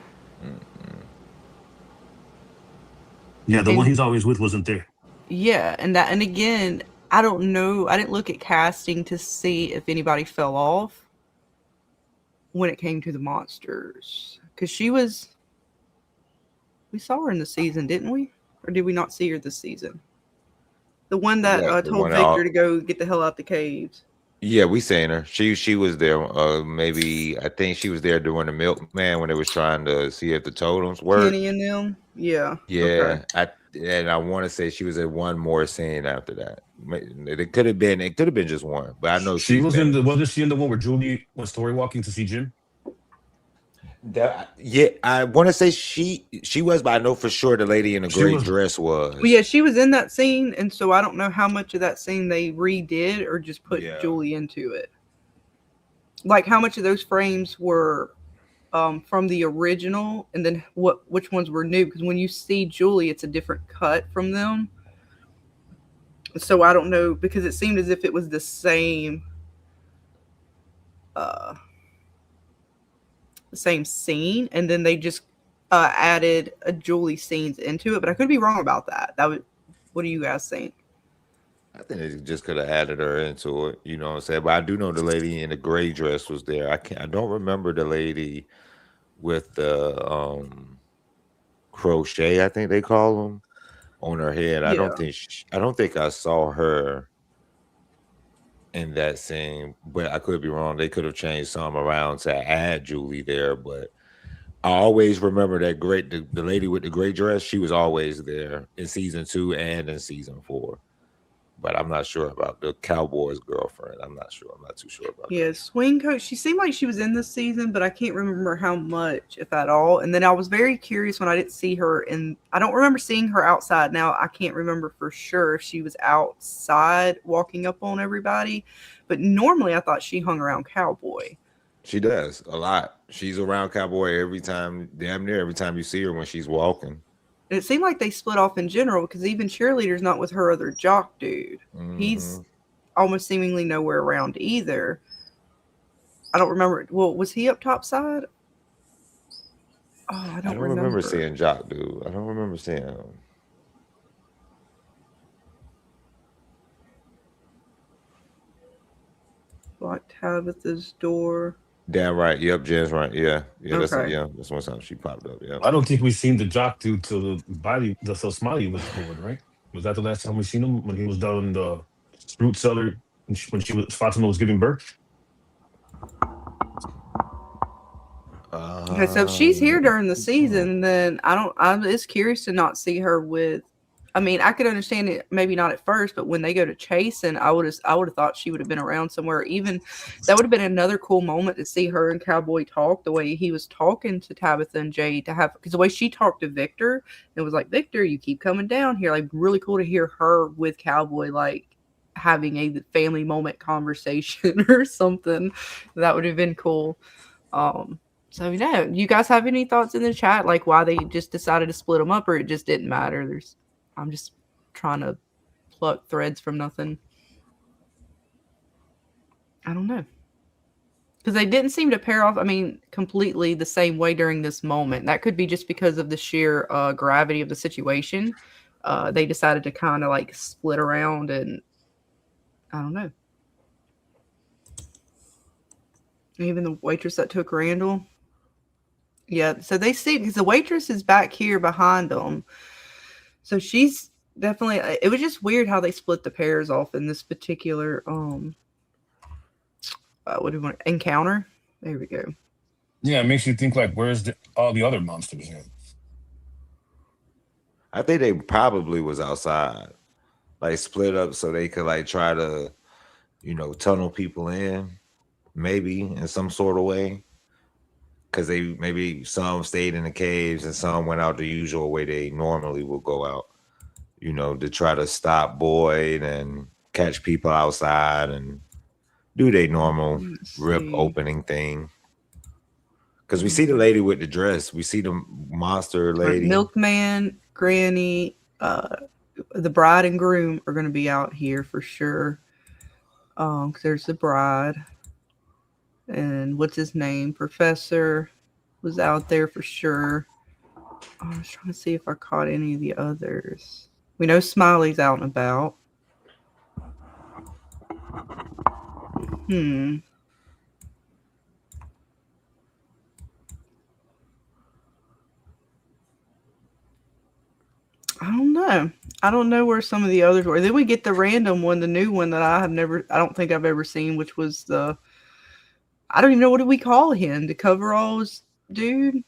Yeah, the one he's always with wasn't there. Yeah, and again, I don't know. I didn't look at casting to see if anybody fell off when it came to the monsters. Because we saw her in the season, didn't we? Or did we not see her this season? The one that told Victor to go get the hell out the caves. Yeah, we seen her. She was there. Maybe I think she was there during the milkman when they was trying to see if the totems worked. Kenny and them. Yeah. Yeah. Okay. I want to say she was in one more scene after that. It could have been just one, but I know she was in the. Wasn't she in the one where Julie was story walking to see Jim? Yeah, I want to say she was, but I know for sure the lady in the gray dress was. Well, yeah, she was in that scene, and so I don't know how much of that scene they redid or just put Julie into it. Like how much of those frames were from the original, and then which ones were new? Because when you see Julie, it's a different cut from them. So I don't know, because it seemed as if it was the same. The same scene, and then they just added a Julie scenes into it, but I could be wrong about that. What do you guys think? I think they just could have added her into it, you know what I'm saying? But I do know the lady in the gray dress was there. I don't remember the lady with the crochet, I think they call them, on her head. Yeah. I don't think I saw her in that scene, but I could be wrong. They could have changed some around to add Julie there, but I always remember that the lady with the gray dress. She was always there in season 2 and in season 4. But I'm not sure about the cowboy's girlfriend. I'm not sure. I'm not too sure about that. Swing coach. She seemed like she was in this season, but I can't remember how much, if at all. And then I was very curious when I didn't see her, and I don't remember seeing her outside. Now I can't remember for sure if she was outside walking up on everybody, but normally I thought she hung around Cowboy. She does a lot. She's around Cowboy every time, damn near every time you see her when she's walking. And it seemed like they split off in general because even Cheerleader's not with her other jock dude. Mm-hmm. He's almost seemingly nowhere around either. I don't remember. Well, was he up top side? Oh, I don't remember seeing Jock dude. I don't remember seeing him. Like Tabitha's door. Damn right. Yep, Jen's right. Yeah. Okay. That's one time she popped up. Yeah. I don't think we've seen the jock dude till so Smiley was born, right? Was that the last time we seen him when he was down in the fruit cellar when Fatima was giving birth? Okay, so if she's here during the season, then I'm just curious to not see her with. I mean, I could understand it, maybe not at first, but when they go to chasing, I would have thought she would have been around somewhere. Even that would have been another cool moment to see her and Cowboy talk the way he was talking to Tabitha and Jay, because the way she talked to Victor, it was like, Victor, you keep coming down here. Like, really cool to hear her with Cowboy, like having a family moment conversation or something. That would have been cool. So yeah, you guys have any thoughts in the chat, like why they just decided to split them up, or it just didn't matter? I'm just trying to pluck threads from nothing. I don't know. Because they didn't seem to pair off, completely the same way during this moment. That could be just because of the sheer gravity of the situation. They decided to kind of like split around, and I don't know. Even the waitress that took Randall. Yeah, so they see, because the waitress is back here behind them. So she's definitely, it was just weird how they split the pairs off in this particular, what do you want, encounter? There we go. Yeah, it makes you think, like, where's all the other monsters in? I think they probably was outside, like split up so they could like try to, tunnel people in, maybe in some sort of way. Because maybe some stayed in the caves and some went out the usual way they normally would go out, to try to stop Boyd and catch people outside and do their normal rip opening thing. Because we see the lady with the dress, we see the monster lady, Milkman, Granny, the bride and groom are going to be out here for sure. There's the bride. And what's his name? Professor was out there for sure. I was trying to see if I caught any of the others. We know Smiley's out and about. I don't know. I don't know where some of the others were. Then we get the random one, the new one that I don't think I've ever seen, which was I don't even know, what do we call him? The coveralls dude?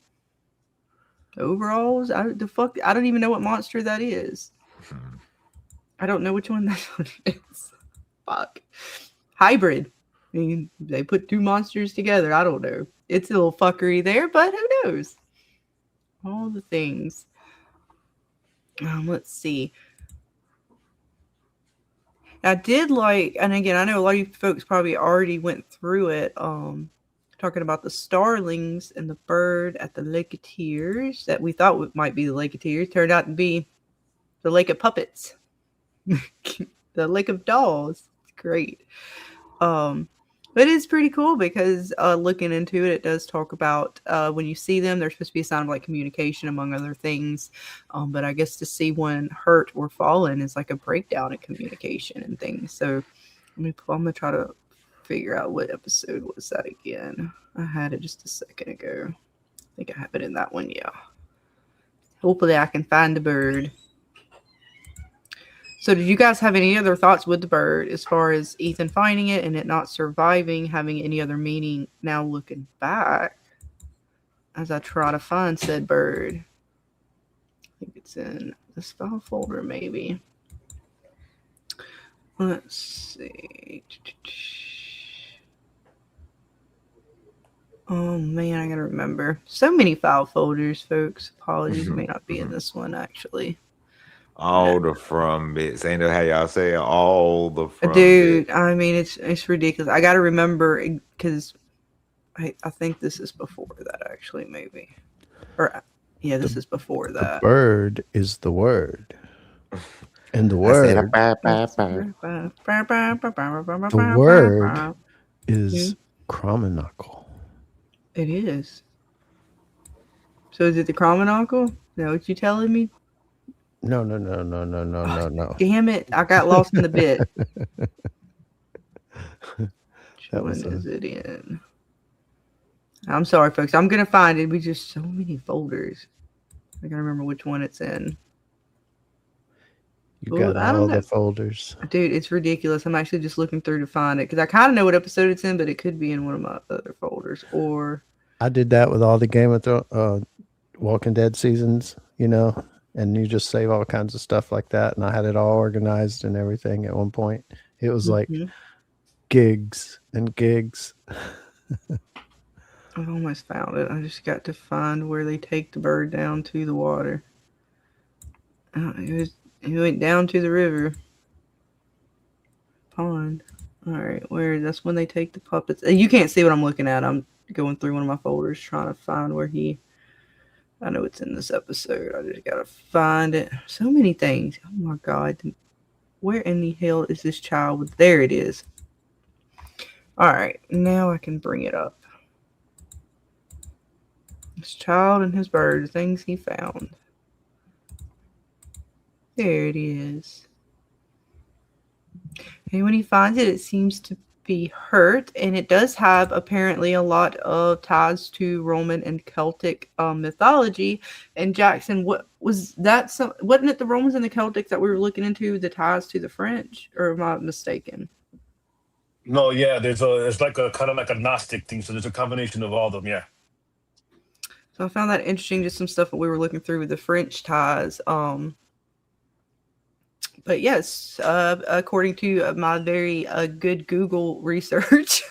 Overalls? I don't even know what monster that is. I don't know which one that one is. Fuck. Hybrid. I mean, they put two monsters together. I don't know. It's a little fuckery there, but who knows? All the things. Let's see. I did like, and again, I know a lot of you folks probably already went through it, talking about the starlings and the bird at the Lake of Tears that we thought might be the Lake of Tears. Turned out to be the Lake of Puppets. The Lake of Dolls. It's great. But it's pretty cool because looking into it, it does talk about when you see them, there's supposed to be a sign of like communication among other things. But I guess to see one hurt or fallen is like a breakdown in communication and things. So I'm gonna try to figure out what episode was that again. I had it just a second ago. I think I have it in that one. Yeah. Hopefully I can find the bird. So did you guys have any other thoughts with the bird as far as Ethan finding it and it not surviving, having any other meaning now looking back as I try to find said bird? I think it's in this file folder maybe. Let's see. Oh man, I gotta remember. So many file folders, folks. Apologies, may not be in this one actually. All the from bits. Ain't that how y'all say it? All the from Dude, bits. I mean it's ridiculous. I gotta remember because I think this is before that actually, maybe. Or yeah, this is before that. The bird is the word. And the word is Crominacle. It is. So is it the Crominacle? Is that what you telling me? No. Damn it. I got lost in the bit. That Which one is it in? I'm sorry, folks. I'm going to find it. We just so many folders. I got to remember which one it's in. You got all the folders. Dude, it's ridiculous. I'm actually just looking through to find it because I kind of know what episode it's in, but it could be in one of my other folders. Or I did that with all the Game of Thrones, Walking Dead seasons, and you just save all kinds of stuff like that. And I had it all organized and everything at one point. It was like gigs and gigs. I've almost found it. I just got to find where they take the bird down to the water. It went down to the river. Pond. All right, that's when they take the puppets. You can't see what I'm looking at. I'm going through one of my folders trying to find where I know it's in this episode. I just gotta find it. So many things. Oh my God. Where in the hell is this child? There it is. All right, now I can bring it up. This child and his bird, the things he found. There it is. And when he finds it, it seems to be hurt, and it does have apparently a lot of ties to Roman and Celtic mythology. And Jackson, what was that? Wasn't it the Romans and the Celtics that we were looking into, the ties to the French, or am I mistaken? No, yeah, it's like a kind of like a Gnostic thing. So there's a combination of all of them, yeah. So I found that interesting, just some stuff that we were looking through with the French ties. But yes, according to my very good Google research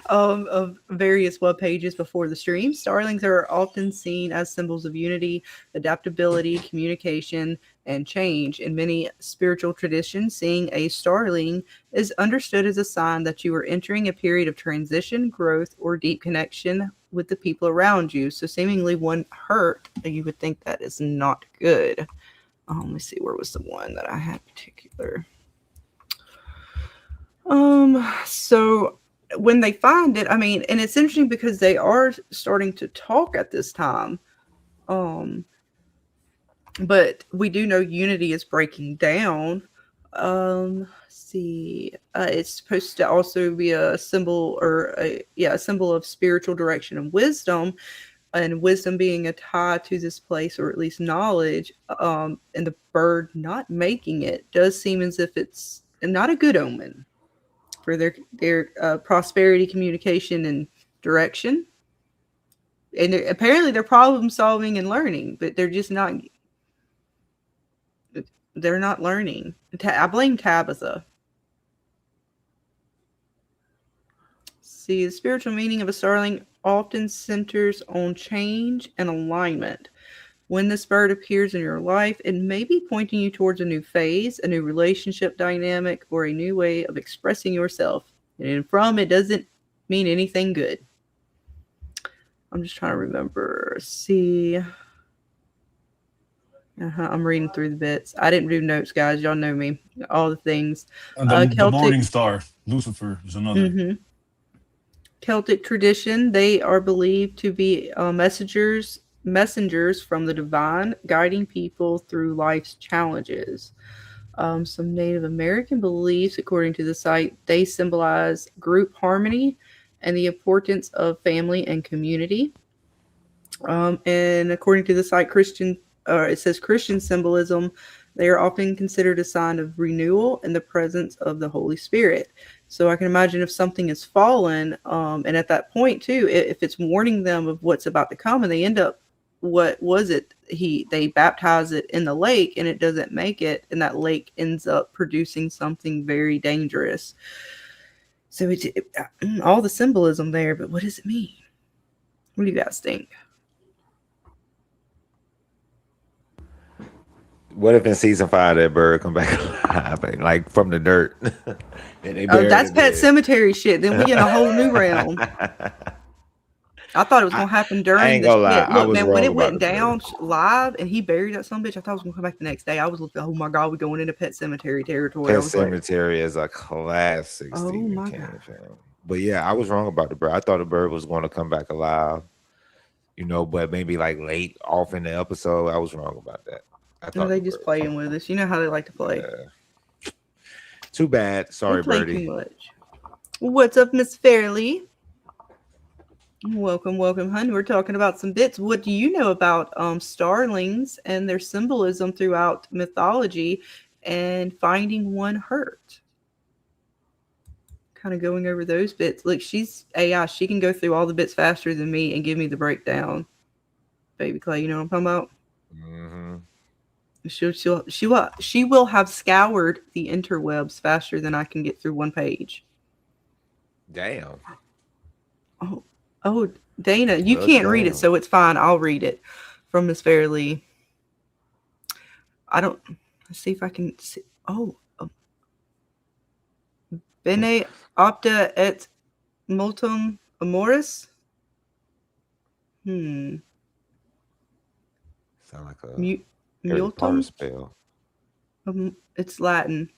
of various web pages before the stream, starlings are often seen as symbols of unity, adaptability, communication, and change. In many spiritual traditions, seeing a starling is understood as a sign that you are entering a period of transition, growth, or deep connection with the people around you. So seemingly one hurt, you would think that is not good. Let me see, where was the one that I had particular? So when they find it, I mean, and it's interesting because they are starting to talk at this time. But we do know unity is breaking down. Let's see, it's supposed to also be a symbol a symbol of spiritual direction and wisdom. And wisdom being a tie to this place, or at least knowledge, and the bird not making it does seem as if it's not a good omen for their prosperity, communication, and direction. And apparently they're problem solving and learning, but they're just not. They're not learning. I blame Tabitha. See, the spiritual meaning of a starling often centers on change and alignment. When this bird appears in your life, it may be pointing you towards a new phase, a new relationship dynamic, or a new way of expressing yourself. And from it doesn't mean anything good. I'm just trying to remember. See. I'm reading through the bits. I didn't do notes, guys. Y'all know me. All the things. And the morning star, Lucifer, is another. Mm-hmm. Celtic tradition, they are believed to be messengers from the divine, guiding people through life's challenges. Some Native American beliefs, according to the site, they symbolize group harmony and the importance of family and community. And according to the site, it says Christian symbolism, They are often considered a sign of renewal and the presence of the Holy Spirit. So I can imagine if something has fallen, and at that point too, if it's warning them of what's about to come, and they end up, what was it? They baptize it in the lake, and it doesn't make it, and that lake ends up producing something very dangerous. So all the symbolism there, but what does it mean? What do you guys think? What if in season 5 that bird come back alive, like from the dirt? And they That's Pet Cemetery shit. Then we in a whole new realm. I thought it was gonna happen during the shit. Look, man, when it went down live and he buried that son of a bitch, I thought it was gonna come back the next day. I was looking, oh my god, we're going into Pet Cemetery territory. Pet Cemetery is a classic Stephen King film. But yeah, I was wrong about the bird. I thought the bird was going to come back alive, but maybe like late off in the episode. I was wrong about that. They just playing with us. You know how they like to play. Yeah. Too bad. Sorry, Birdie. Too much. What's up, Miss Fairley? Welcome, hun. We're talking about some bits. What do you know about starlings and their symbolism throughout mythology and finding one hurt? Kind of going over those bits. Look, she's AI. She can go through all the bits faster than me and give me the breakdown. Baby Clay, you know what I'm talking about? Mm-hmm. She will have scoured the interwebs faster than I can get through one page. Damn. Oh, Dana, you can't read it, so it's fine. I'll read it from Miss Fairley. Let's see if I can see. Bene opta et multum amoris. Sound like a multum spell. It's Latin.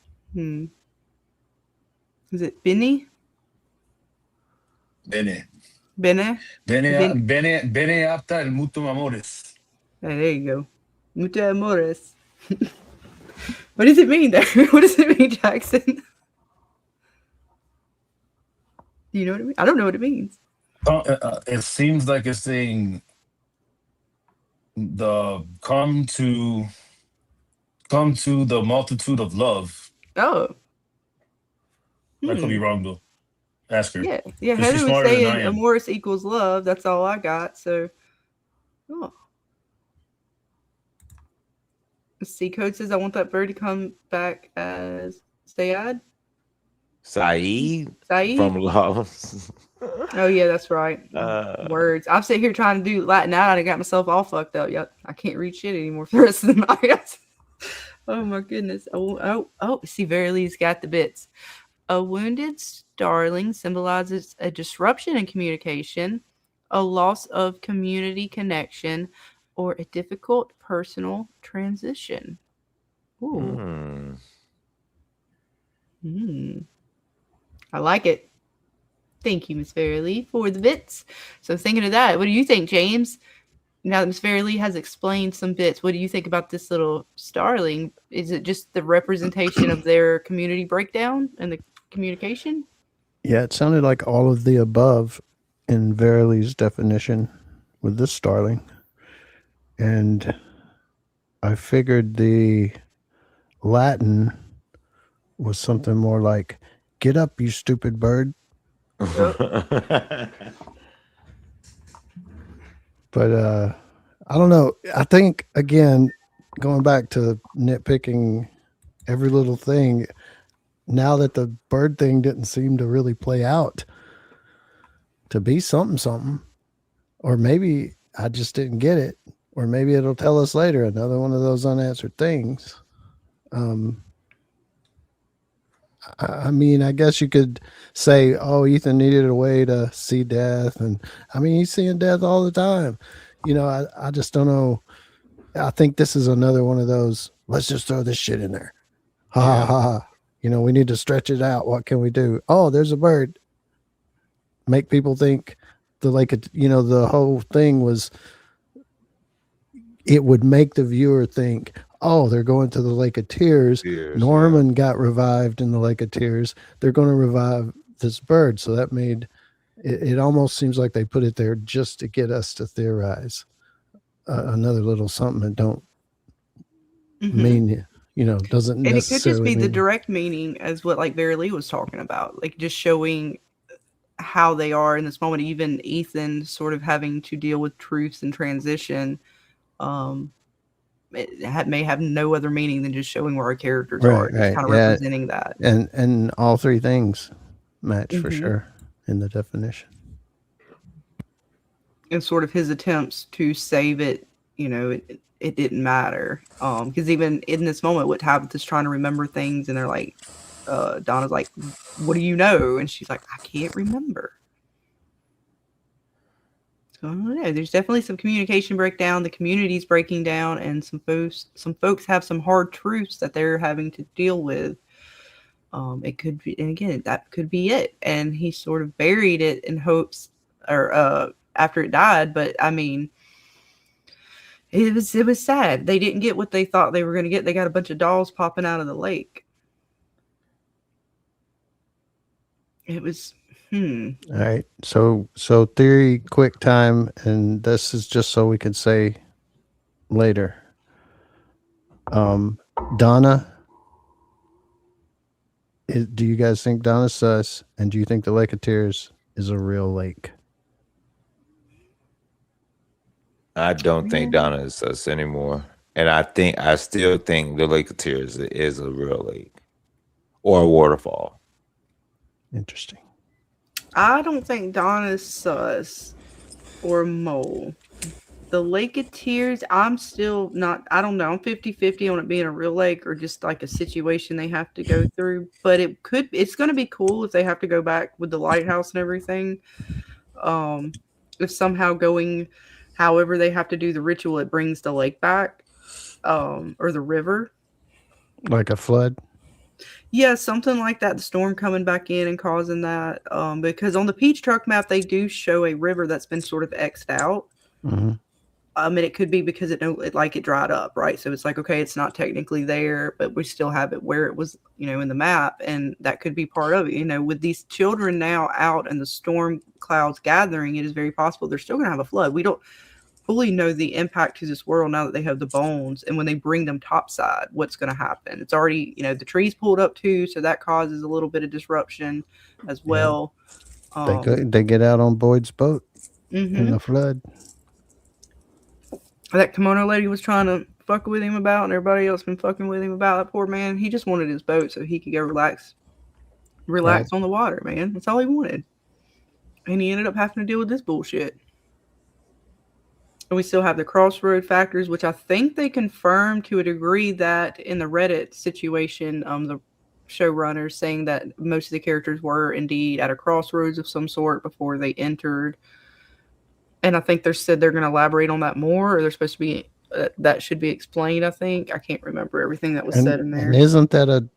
Is it Bene? Bene. Bene apta el mutuum amoris. There you go. Mutuum amoris. What does it mean there? What does it mean, Jackson? Do you know what it means? I don't know what it means. It seems like it's saying come to the multitude of love. Oh. I could be wrong though. Ask her. Yeah. Heather was saying amoris equals love. That's all I got. So, C Code says I want that bird to come back as Sayad. Saeed from Love. Oh yeah, that's right. Words. I'm sitting here trying to do Latin out. I got myself all fucked up. Yep, I can't read shit anymore for the rest of the night. Oh my goodness. Oh. See, Verily's got the bits. A wounded starling symbolizes a disruption in communication, a loss of community connection, or a difficult personal transition. Ooh. I like it. Thank you, Miss Fairley, for the bits. So thinking of that, what do you think, James? Now that Miss Fairley has explained some bits, what do you think about this little starling? Is it just the representation of their community breakdown and the communication? Yeah, it sounded like all of the above in Verily's definition with this starling. And I figured the Latin was something more like, get up, you stupid bird. But I don't know. I think, again, going back to nitpicking every little thing, now that the bird thing didn't seem to really play out to be something, or maybe I just didn't get it, or maybe it'll tell us later, another one of those unanswered things. I mean, I guess you could say, oh, Ethan needed a way to see death. And I mean, he's seeing death all the time. I just don't know. I think this is another one of those, let's just throw this shit in there. Ha ha ha. We need to stretch it out. What can we do? Oh, there's a bird. Make people think the whole thing was, it would make the viewer think, oh, they're going to the Lake of Tears. Norman got revived in the Lake of Tears. They're going to revive this bird. So that made it almost seems like they put it there just to get us to theorize another little something that don't mean doesn't And it could just necessarily be the mean direct meaning as what like Barry Lee was talking about, like just showing how they are in this moment. Even Ethan sort of having to deal with truths and transition. It may have no other meaning than just showing where our characters are, just kind of yeah, representing that. and all three things match for Mhm. sure in the definition. And sort of his attempts to save it, it didn't matter. Because even in this moment, what Tabitha's trying to remember things, and they're like, Donna's like, "What do you know?" And she's like, "I can't remember." So I don't know. There's definitely some communication breakdown. The community's breaking down, and some folks have some hard truths that they're having to deal with. It could be, and again, that could be it. And he sort of buried it in hopes, or after it died. But I mean, it was sad. They didn't get what they thought they were going to get. They got a bunch of dolls popping out of the lake. It was All right. So theory, quick time, and this is just so we can say later. Donna, do you guys think Donna's sus? And do you think the Lake of Tears is a real lake? I don't think Donna is sus anymore. And I still think the Lake of Tears is a real lake or a waterfall. Interesting. I don't think Donna's sus or mole. The Lake of Tears, I'm still not, I don't know. I'm 50-50 on it being a real lake or just like a situation they have to go through. But it's going to be cool if they have to go back with the lighthouse and everything. If somehow however they have to do the ritual, it brings the lake back, or the river. Like a flood? Yeah, something like that. The storm coming back in and causing that. Because on the Peach Truck map, they do show a river that's been sort of X'd out. Mm-hmm. And it could be because it dried up, right? So it's like, okay, it's not technically there, but we still have it where it was, in the map, and that could be part of it. With these children now out and the storm clouds gathering, it is very possible they're still going to have a flood. We don't fully know the impact to this world now that they have the bones, and when they bring them topside, what's going to happen? It's already, the trees pulled up too, so that causes a little bit of disruption as well. Yeah. They get out on Boyd's boat in the flood. That kimono lady was trying to fuck with him about, and everybody else been fucking with him about. That poor man, he just wanted his boat so he could go relax right on the water, man. That's all he wanted. And he ended up having to deal with this bullshit. And we still have the crossroad factors, which I think they confirmed to a degree that in the Reddit situation, the showrunners saying that most of the characters were indeed at a crossroads of some sort before they entered. And I think they said they're going to elaborate on that more, or they're supposed to be, that should be explained, I think. I can't remember everything that was said in there. And isn't that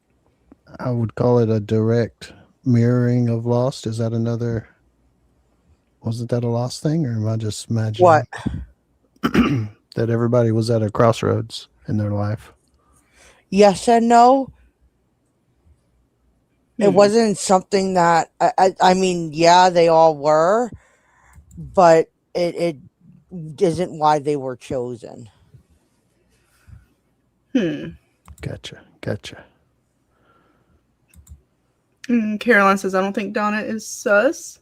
I would call it a direct mirroring of Lost? Is that wasn't that a Lost thing, or am I just imagining? What? That everybody was at a crossroads in their life. Yes and no. It wasn't something that, I mean, yeah, they all were, but it isn't why they were chosen. Gotcha. Caroline says, I don't think Donna is sus.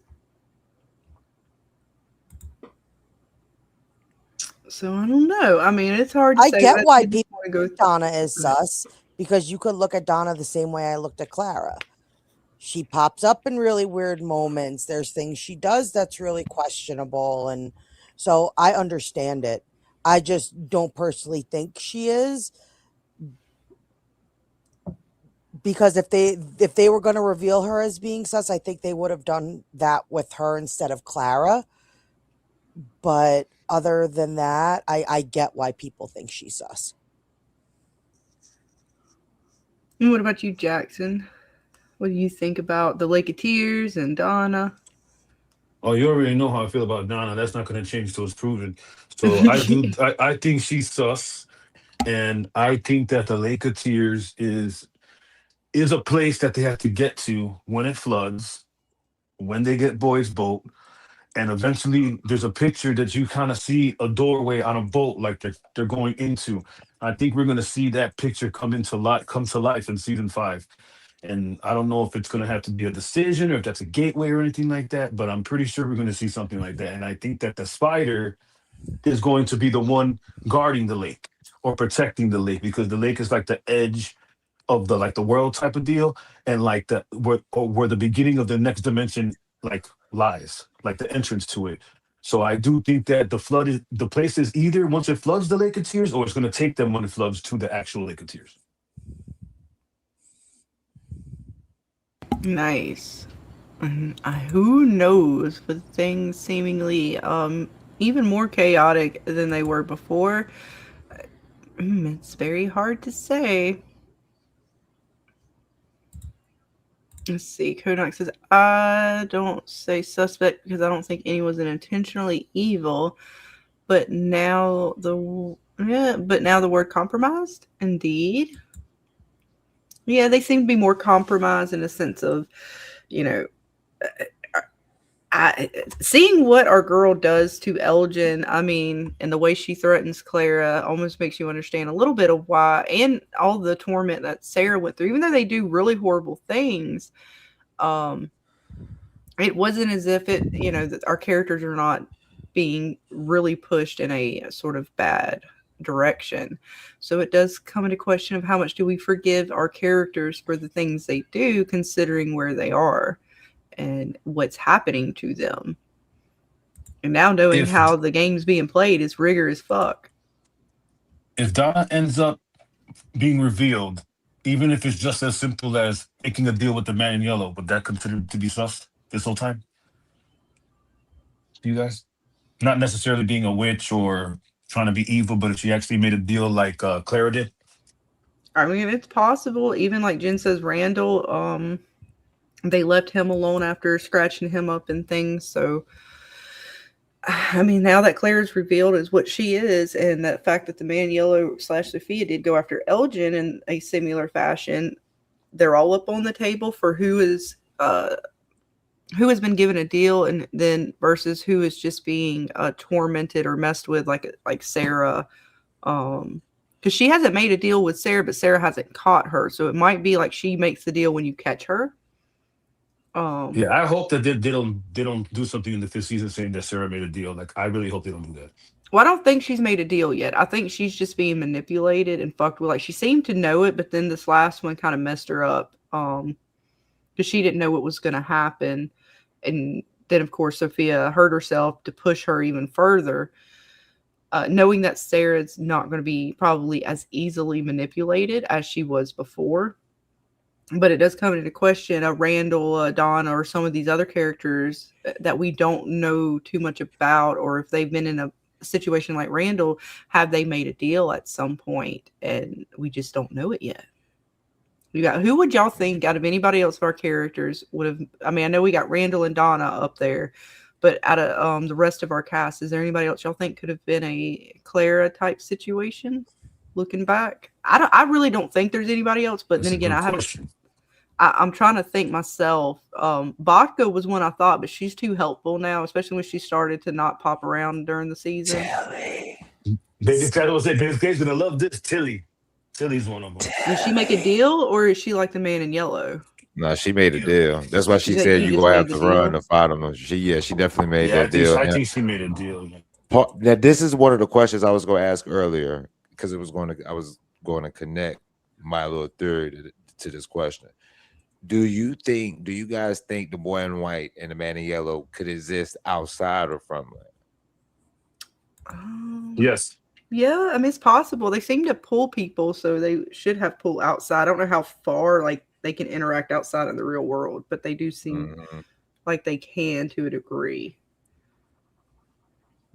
So I don't know. I mean, it's hard to say. I get why people think Donna is sus, because you could look at Donna the same way I looked at Clara. She pops up in really weird moments. There's things she does that's really questionable. And so I understand it. I just don't personally think she is. Because if they were going to reveal her as being sus, I think they would have done that with her instead of Clara. But other than that, I get why people think she's sus. And what about you, Jackson? What do you think about the Lake of Tears and Donna? Oh, you already know how I feel about Donna. That's not going to change till it's proven. So I think she's sus, and I think that the Lake of Tears is a place that they have to get to when it floods, when they get Boyd's boat, and eventually there's a picture that you kind of see a doorway on a boat like they're going into. I think we're gonna see that picture come to life in season 5. And I don't know if it's gonna have to be a decision or if that's a gateway or anything like that, but I'm pretty sure we're gonna see something like that. And I think that the spider is going to be the one guarding the lake or protecting the lake, because the lake is like the edge of the world type of deal, and like where the beginning of the next dimension like lies, like the entrance to it. So I do think that the place is either once it floods the Lake of Tears, or it's going to take them when it floods to the actual Lake of Tears. Nice. Who knows, with things seemingly even more chaotic than they were before. It's very hard to say. Let's see. Kodak says, I don't say suspect because I don't think anyone's intentionally evil. But now the word compromised? Indeed. Yeah, they seem to be more compromised in a sense of, seeing what our girl does to Elgin, I mean, and the way she threatens Clara almost makes you understand a little bit of why, and all the torment that Sarah went through, even though they do really horrible things. It wasn't as if that our characters are not being really pushed in a sort of bad direction. So it does come into question of how much do we forgive our characters for the things they do, considering where they are and what's happening to them. And now knowing how the game's being played is rigor as fuck. If Donna ends up being revealed, even if it's just as simple as making a deal with the man in yellow, would that considered to be sus this whole time? You guys? Not necessarily being a witch or trying to be evil, but if she actually made a deal like Clara did? I mean, it's possible. Even like Jen says, Randall, they left him alone after scratching him up and things. So, I mean, now that Claire's revealed as what she is, and that fact that the man in yellow / Sophia did go after Elgin in a similar fashion, they're all up on the table for who has been given a deal, and then versus who is just being tormented or messed with, like Sarah. Because she hasn't made a deal with Sarah, but Sarah hasn't caught her. So it might be like she makes the deal when you catch her. Yeah, I hope that they don't do something in the 5th season saying that Sarah made a deal. Like, I really hope they don't do that. Well, I don't think she's made a deal yet. I think she's just being manipulated and fucked with. Like, she seemed to know it, but then this last one kind of messed her up. Because she didn't know what was going to happen. And then, of course, Sophia hurt herself to push her even further. Knowing that Sarah's not going to be probably as easily manipulated as she was before. But it does come into question Randall, Donna, or some of these other characters that we don't know too much about, or if they've been in a situation like Randall, have they made a deal at some point and we just don't know it yet? Who would y'all think out of anybody else of our characters would have? I mean, I know we got Randall and Donna up there, but out of the rest of our cast, is there anybody else y'all think could have been a Clara type situation? Looking back, I really don't think there's anybody else. But then again, I'm trying to think myself. Vodka was one I thought, but she's too helpful now, especially when she started to not pop around during the season. Tilly. Baby Cat was it. Baby Cat's gonna love this. Tilly's one of them. Did she make a deal, or is she like the man in yellow? No, she made a deal. That's why she said you're gonna have to run to fight them. She definitely made that deal. I think she made a deal. Now, this is one of the questions I was going to ask earlier, because I was going to connect my little theory to this question. Do you guys think the boy in white and the man in yellow could exist outside of Fromily? Yes. Yeah, I mean, it's possible. They seem to pull people, so they should have pull outside. I don't know how far they can interact outside of the real world, but they do seem like they can to a degree.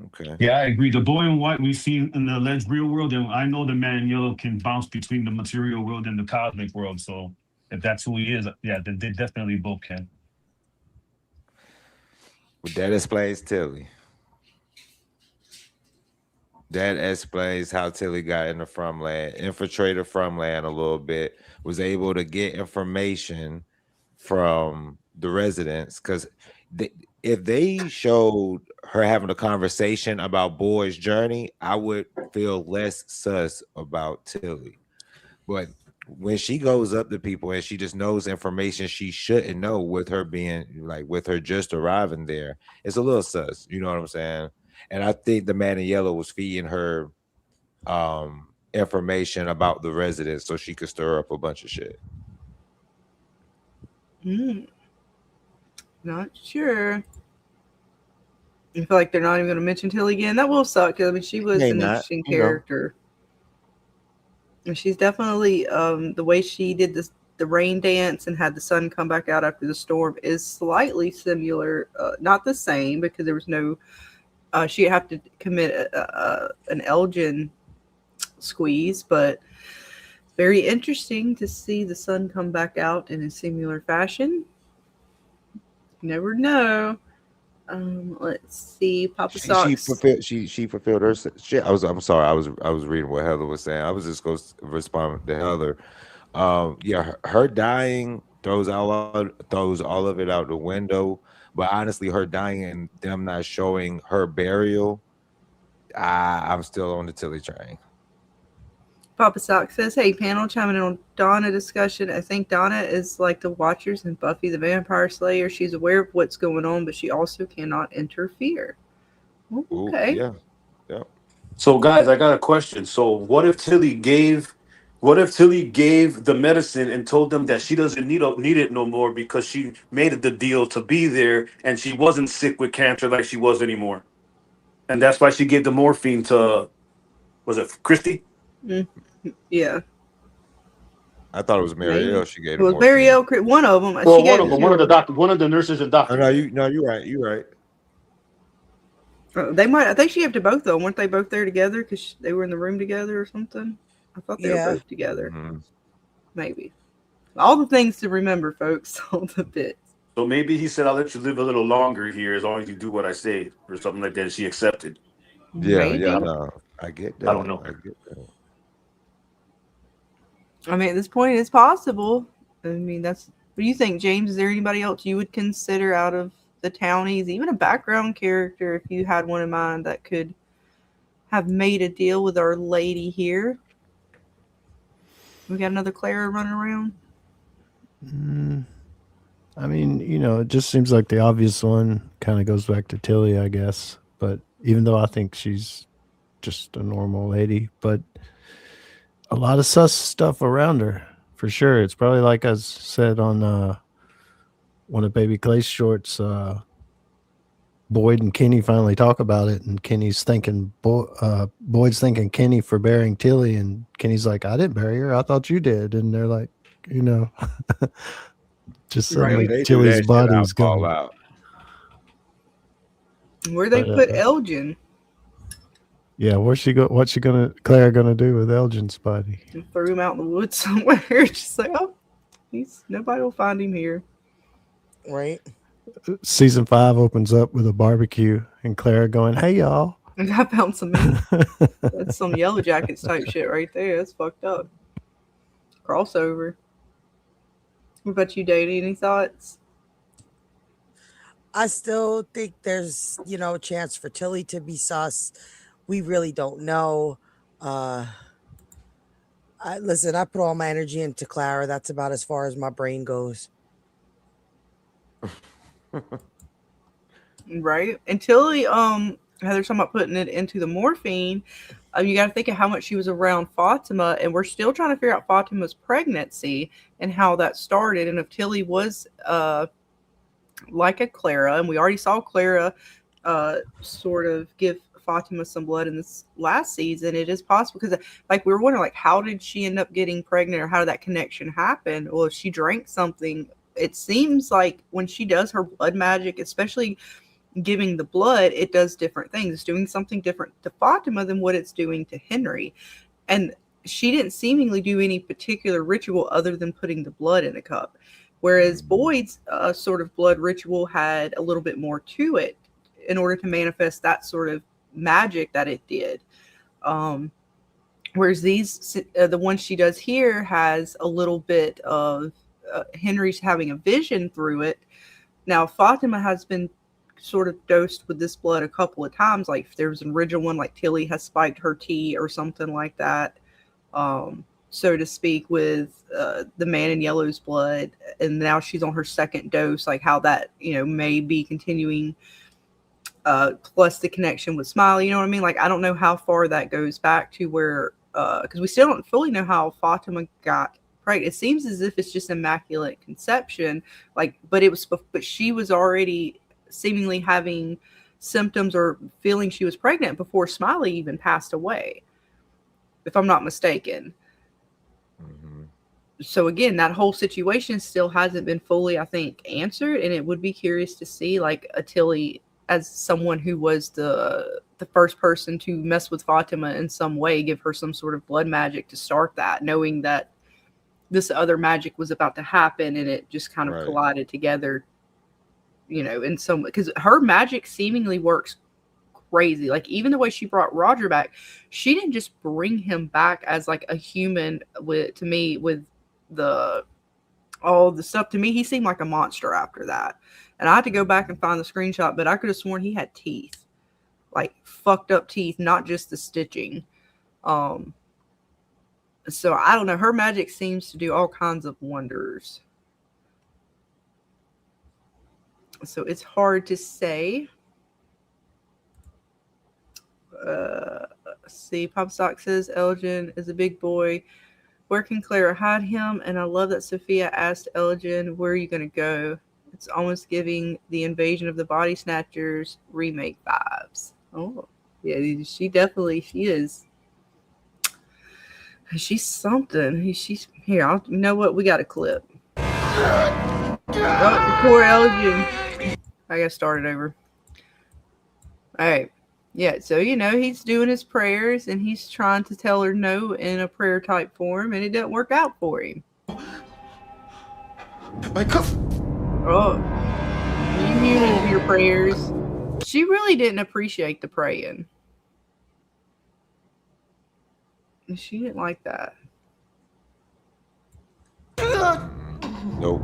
Okay. Yeah, I agree. The boy in white we've seen in the alleged real world, and I know the man in yellow can bounce between the material world and the cosmic world. So if that's who he is, yeah, they definitely both can. But that explains Tilly. That explains how Tilly got into Fromland, infiltrated Fromland a little bit, was able to get information from the residents, because if they showed her having a conversation about Boyd's journey, I would feel less sus about Tilly. But when she goes up to people and she just knows information she shouldn't know with her being like with her just arriving there, it's a little sus. You know what I'm saying? And I think the man in yellow was feeding her information about the residents so she could stir up a bunch of shit. Not sure. I feel like they're not even going to mention Tilly again. That will suck. I mean, she was an interesting character. And she's definitely the way she did the rain dance and had the sun come back out after the storm is slightly similar. Not the same because there was no. She'd have to commit an Elgin squeeze, but very interesting to see the sun come back out in a similar fashion. Never know. Let's see. Papa Socks. She fulfilled her shit. I'm sorry. I was reading what Heather was saying. I was just going to respond to Heather. Yeah, her dying throws all of it out the window. But honestly, her dying and them not showing her burial, I'm still on the Tilly train. Papa Sock says, hey, panel, chiming in on Donna discussion. I think Donna is like the Watchers and Buffy the Vampire Slayer. She's aware of what's going on, but she also cannot interfere. Okay. Ooh, yeah. So, guys, I got a question. So, what if Tilly gave the medicine and told them that she doesn't need it no more because she made it the deal to be there and she wasn't sick with cancer like she was anymore? And that's why she gave the morphine to, was it Christy? Yeah. I thought it was Marielle. She gave it was Marielle. One of them. Well, one of the nurses and doctors. You're right. You're right. They might. I think she gave to both of them. Weren't they both there together because they were in the room together or something? I thought they were both together. Mm-hmm. Maybe. All the things to remember, folks. All the bits. So maybe he said, I'll let you live a little longer here as long as you do what I say or something like that. And she accepted. Yeah, no. I get that. I don't know. I get that. I mean, at this point, it's possible. I mean, what do you think, James? Is there anybody else you would consider out of the townies, even a background character, if you had one in mind that could have made a deal with our lady here? We got another Clara running around? I mean, it just seems like the obvious one kind of goes back to Tilly, I guess. But even though I think she's just a normal lady, but a lot of sus stuff around her, for sure. It's probably like I said on one of Baby Clay's shorts, Boyd and Kenny finally talk about it, and Kenny's thinking, Boyd's thinking Kenny for burying Tilly, and Kenny's like, I didn't bury her, I thought you did. And they're like, just suddenly Tilly's body's gone out. Where they put Elgin? Yeah, what's Claire gonna do with Elgin's body? And threw him out in the woods somewhere. Just like, nobody will find him here. Right. Season 5 opens up with a barbecue and Claire going, hey y'all. And I found some that's some Yellow Jackets type shit right there. That's fucked up. Crossover. What about you, Dana? Any thoughts? I still think there's, a chance for Tilly to be sus. We really don't know. Listen, I put all my energy into Clara. That's about as far as my brain goes. Right. And Tilly, Heather's talking about putting it into the morphine. You got to think of how much she was around Fatima, and we're still trying to figure out Fatima's pregnancy and how that started, and if Tilly was like a Clara, and we already saw Clara sort of give Fatima some blood in this last season. It is possible because, like, we were wondering, like, how did she end up getting pregnant, or how did that connection happen? Well, if she drank something, it seems like when she does her blood magic, especially giving the blood, it does different things. It's doing something different to Fatima than what it's doing to Henry. And she didn't seemingly do any particular ritual other than putting the blood in a cup. Whereas Boyd's sort of blood ritual had a little bit more to it in order to manifest that sort of magic that it did. Whereas the one she does here has a little bit of Henry's having a vision through it. Now, Fatima has been sort of dosed with this blood a couple of times. Like if there was an original one, like Tilly has spiked her tea or something like that, so to speak, with the man in yellow's blood, and now she's on her second dose. Like how that may be continuing. Plus the connection with Smiley, you know what I mean? Like I don't know how far that goes back to where, because we still don't fully know how Fatima got pregnant. It seems as if it's just immaculate conception, like, but she was already seemingly having symptoms or feeling she was pregnant before Smiley even passed away, if I'm not mistaken. So again, that whole situation still hasn't been fully, I think, answered, and it would be curious to see like a Tilly as someone who was the first person to mess with Fatima in some way, give her some sort of blood magic to start that, knowing that this other magic was about to happen, and it just kind of collided together, in some, because her magic seemingly works crazy. Like even the way she brought Roger back, she didn't just bring him back as like a human with all the stuff. To me, he seemed like a monster after that. And I had to go back and find the screenshot, but I could have sworn he had teeth, like fucked up teeth, not just the stitching. So I don't know. Her magic seems to do all kinds of wonders. So it's hard to say. See, Pop Sock says Elgin is a big boy. Where can Clara hide him? And I love that Sophia asked Elgin, where are you going to go? It's almost giving the Invasion of the Body Snatchers remake vibes. Oh, yeah, she is. She's something. She's here. You know what? We got a clip. Oh, poor Elgin. I got started over. All right. Yeah, so he's doing his prayers and he's trying to tell her no in a prayer type form, and it doesn't work out for him. My cuff. Oh, you muted your prayers. She really didn't appreciate the praying. She didn't like that. Nope.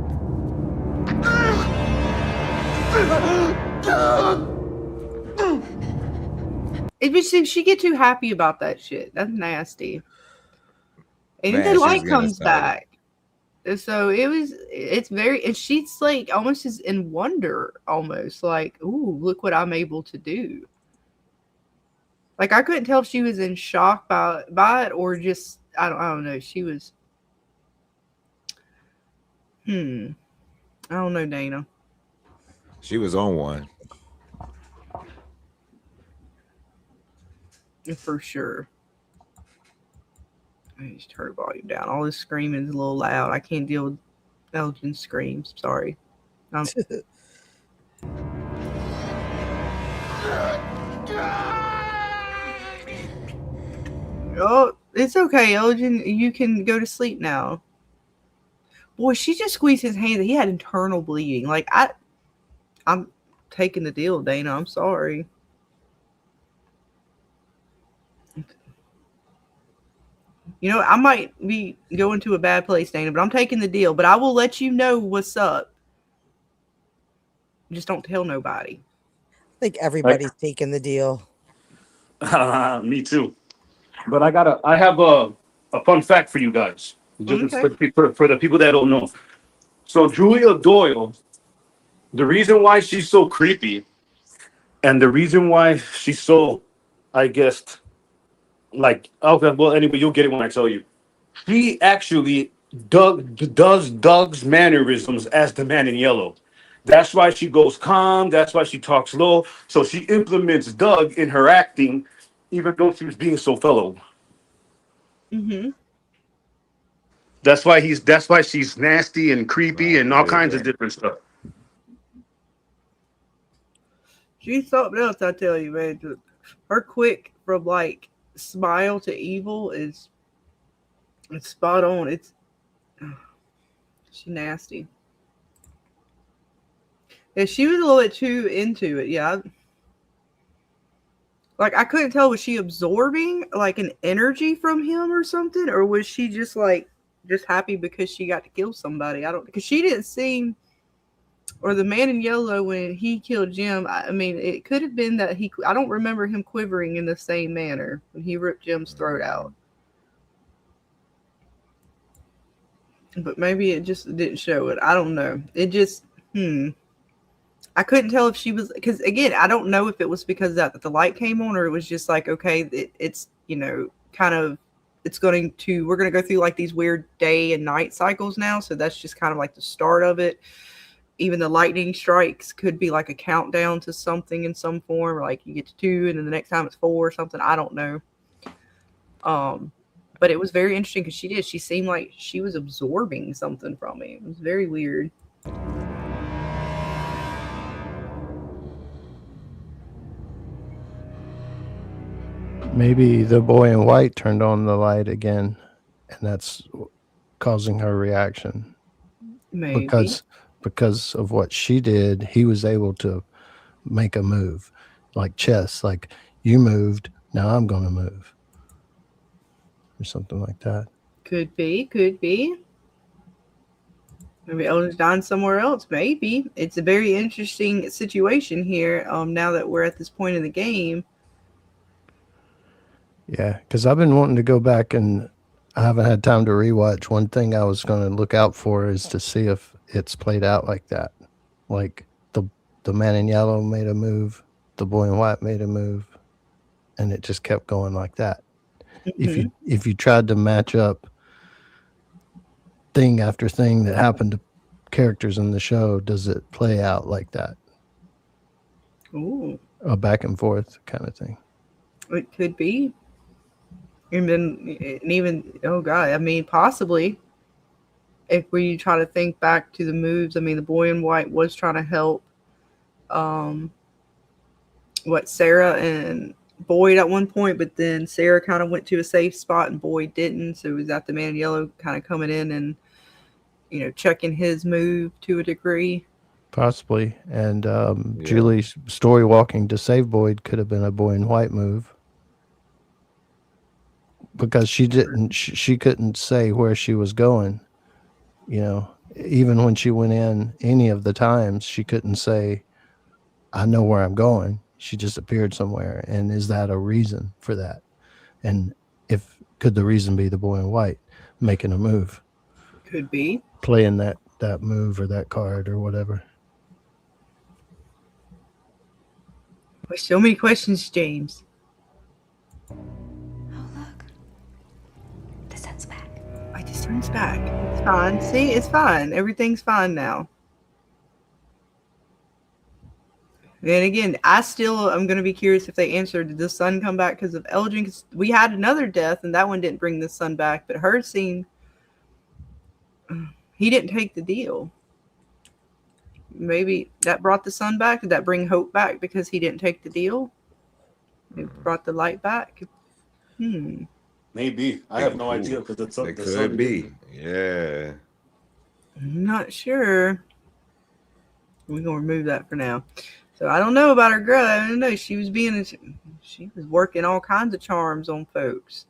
She get too happy about that shit. That's nasty. And then the light comes back. So it's very, and she's like almost is in wonder, almost like, ooh, look what I'm able to do. Like I couldn't tell if she was in shock by it or just I don't know. She was I don't know, Dana. She was on one. For sure. I just turn the volume down. All this screaming is a little loud. I can't deal with Elgin's screams. Sorry. Oh, it's okay, Elgin. You can go to sleep now. Boy, she just squeezed his hand. He had internal bleeding. Like I'm taking the deal, Dana. I'm sorry. I might be going to a bad place, Dana, but I'm taking the deal. But I will let you know what's up. Just don't tell nobody. I think everybody's taking the deal. Me too. But I have a fun fact for you guys. Just for the people that don't know. So Julia Doyle, the reason why she's so creepy and the reason why she's so, I guess, like, okay, well, anyway, you'll get it when I tell you. She actually does Doug's mannerisms as the man in yellow. That's why she goes calm. That's why she talks low. So she implements Doug in her acting, even though she was being so fellow. Mm-hmm. That's why she's nasty and creepy and all kinds of different stuff. She's something else, I tell you, man. Her quick from like smile to evil it's spot on. She's nasty. Yeah, she was a little bit too into it. Yeah. Like I couldn't tell, was she absorbing like an energy from him or something, or was she just happy because she got to kill somebody? Because she didn't seem or the man in yellow when he killed Jim. I mean, it could have been that I don't remember him quivering in the same manner when he ripped Jim's throat out. But maybe it just didn't show it. I don't know. It just, I couldn't tell if she was, because again, I don't know if it was because that the light came on, or it was just like, okay, it's, kind of, we're going to go through like these weird day and night cycles now. So that's just kind of like the start of it. Even the lightning strikes could be like a countdown to something in some form, like you get to 2 and then the next time it's 4 or something. I don't know. But it was very interesting because she seemed like she was absorbing something from me. It was very weird. Maybe the boy in white turned on the light again, and that's causing her reaction. Maybe. Because of what she did, he was able to make a move, like chess, like you moved, now I'm going to move. Or something like that. Could be. Maybe Elden's dying somewhere else. Maybe. It's a very interesting situation here. Now that we're at this point in the game. Yeah, because I've been wanting to go back, and I haven't had time to rewatch. One thing I was going to look out for is to see if it's played out like that. Like the man in yellow made a move, the boy in white made a move, and it just kept going like that. Mm-hmm. If you tried to match up thing after thing that happened to characters in the show, does it play out like that? Ooh. A back and forth kind of thing. It could be. Oh God, I mean, possibly. If we try to think back to the moves, I mean, the boy in white was trying to help Sarah and Boyd at one point, but then Sarah kind of went to a safe spot and Boyd didn't. So was that the man in yellow kind of coming in and, checking his move to a degree? Possibly. And Julie's story walking to save Boyd could have been a boy in white move. Because she couldn't say where she was going. Even when she went in any of the times, she couldn't say, I know where I'm going. She just appeared somewhere. And is that a reason for that? And could the reason be the boy in white making a move? Could be. Playing that move or that card or whatever. There's so many questions, James. Oh, look. The sun's back. The sun's back. It's fine. See, it's fine. Everything's fine now. And again, I'm going to be curious if they answered, did the sun come back because of Elgin? Because we had another death, and that one didn't bring the sun back. But her scene, he didn't take the deal. Maybe that brought the sun back. Did that bring Hope back because he didn't take the deal? It brought the light back. Maybe. I have no idea because the sun could be. Yeah. I'm not sure. We're going to remove that for now. So I don't know about her girl. I don't know. She was working all kinds of charms on folks.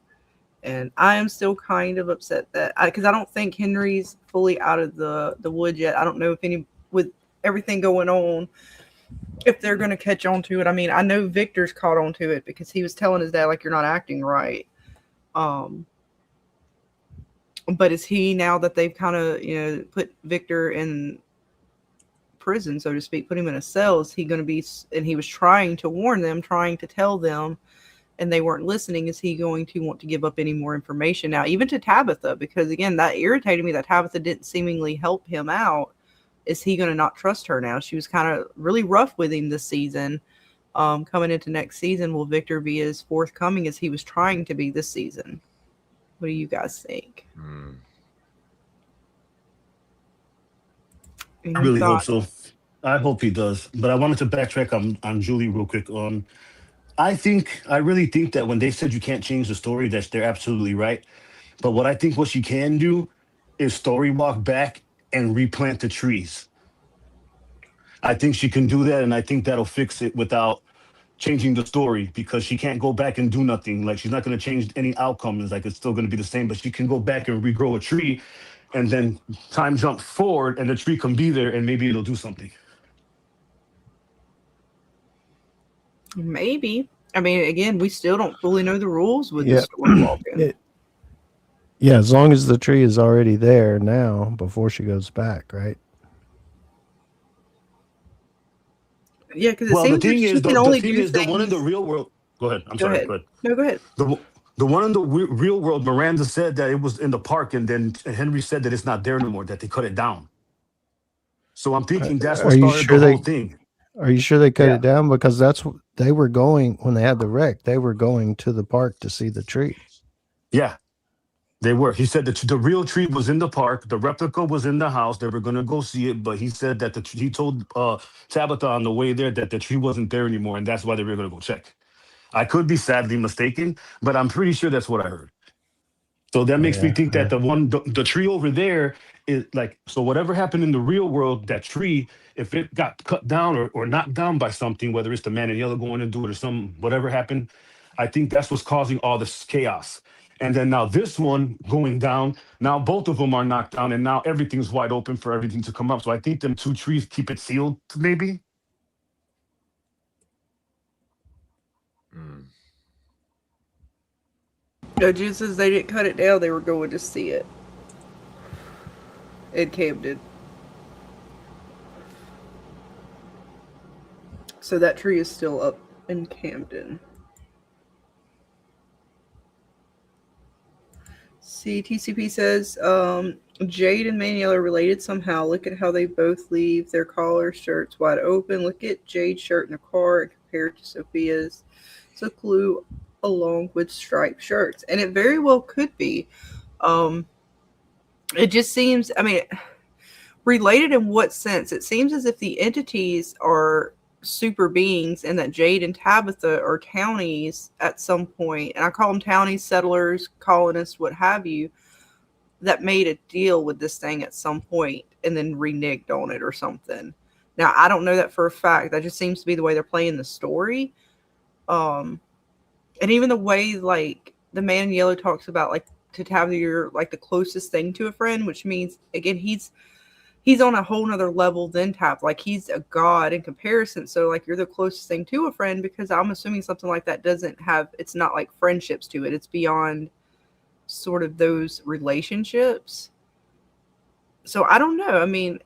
And I am still kind of upset because I don't think Henry's fully out of the woods yet. I don't know if with everything going on, if they're going to catch on to it. I mean, I know Victor's caught on to it because he was telling his dad, like, you're not acting right. But is he, now that they've kind of, put Victor in prison, so to speak, put him in a cell, is he going to be, and he was trying to warn them, trying to tell them, and they weren't listening, is he going to want to give up any more information now, even to Tabitha? Because again, that irritated me that Tabitha didn't seemingly help him out. Is he going to not trust her now? She was kind of really rough with him this season. Coming into next season, will Victor be as forthcoming as he was trying to be this season? What do you guys think? I really hope so. I hope he does. But I wanted to backtrack on Julie real quick. I really think that when they said you can't change the story, that they're absolutely right. But what she can do is story walk back and replant the trees. I think she can do that, and I think that'll fix it without changing the story, because she can't go back and do nothing. Like, she's not going to change any outcome. It's like it's still going to be the same, but she can go back and regrow a tree and then time jump forward, and the tree can be there, and maybe it'll do something. Maybe. I mean, again, we still don't fully know the rules with the story walking. Yeah, as long as the tree is already there now before she goes back, right? Yeah, because it seems like she can only do things. The one in the real world. Go ahead. I'm Go sorry. ahead. Go ahead. No, go ahead. The one in the real world, Miranda said that it was in the park, and then Henry said that it's not there anymore, that they cut it down. So I'm thinking that's what started the whole thing. Are you sure they cut it down? Because they were going, when they had the wreck, they were going to the park to see the tree. Yeah, they were. He said that the real tree was in the park. The replica was in the house. They were going to go see it, but he said that he told Tabitha on the way there that the tree wasn't there anymore, and that's why they were going to go check. I could be sadly mistaken, but I'm pretty sure that's what I heard. So that makes me think that the tree over there is like, so whatever happened in the real world, that tree, if it got cut down or knocked down by something, whether it's the man in yellow going to do it or whatever happened, I think that's what's causing all this chaos. And then now this one going down, now both of them are knocked down, and now everything's wide open for everything to come up. So I think them two trees keep it sealed, maybe. No, just as they didn't cut it down, they were going to see it in Camden. So that tree is still up in Camden. See, TCP says, Jade and Manuel are related somehow. Look at how they both leave their collar shirts wide open. Look at Jade's shirt in the car and compare it to Sophia's. It's a clue along with striped shirts. And it very well could be. It just seems, I mean, related in what sense? It seems as if the entities are super beings and that Jade and Tabitha are townies at some point, and I call them townies, settlers, colonists, what have you, that made a deal with this thing at some point and then reneged on it or something. Now, I don't know that for a fact. That just seems to be the way they're playing the story. And even the way, like, the man in yellow talks about, like, to Tabitha, you're, like, the closest thing to a friend, which means, again, he's on a whole nother level than Tap. Like, he's a god in comparison. So, like, you're the closest thing to a friend, because I'm assuming something like that doesn't have, it's not like friendships to it. It's beyond sort of those relationships. So I don't know. I mean,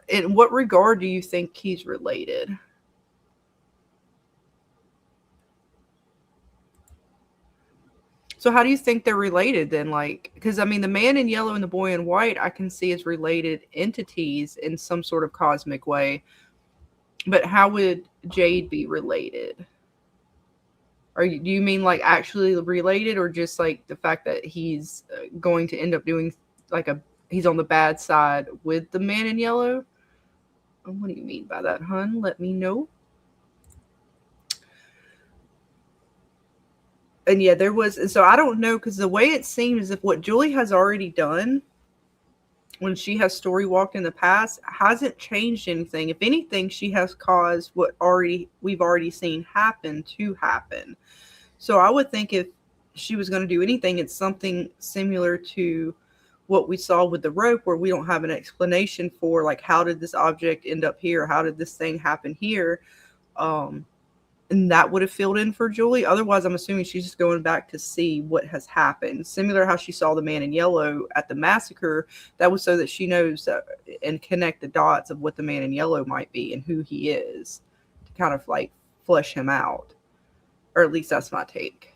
in what regard do you think he's related? So how do you think they're related then? Like, because I mean, the man in yellow and the boy in white, I can see as related entities in some sort of cosmic way. But how would Jade be related? Do you mean like actually related, or just like the fact that he's going to end up doing like he's on the bad side with the man in yellow? What do you mean by that, hun? Let me know. And yeah, there was, and so I don't know, because the way it seems as if what Julie has already done when she has story walked in the past hasn't changed anything. If anything, she has caused what we've already seen happen to happen. So I would think if she was going to do anything, it's something similar to what we saw with the rope, where we don't have an explanation for, like, how did this object end up here? How did this thing happen here? And that would have filled in for Julie. Otherwise, I'm assuming she's just going back to see what has happened. Similar how she saw the man in yellow at the massacre. That was so that she knows and connect the dots of what the man in yellow might be and who he is, to kind of like flesh him out. Or at least that's my take.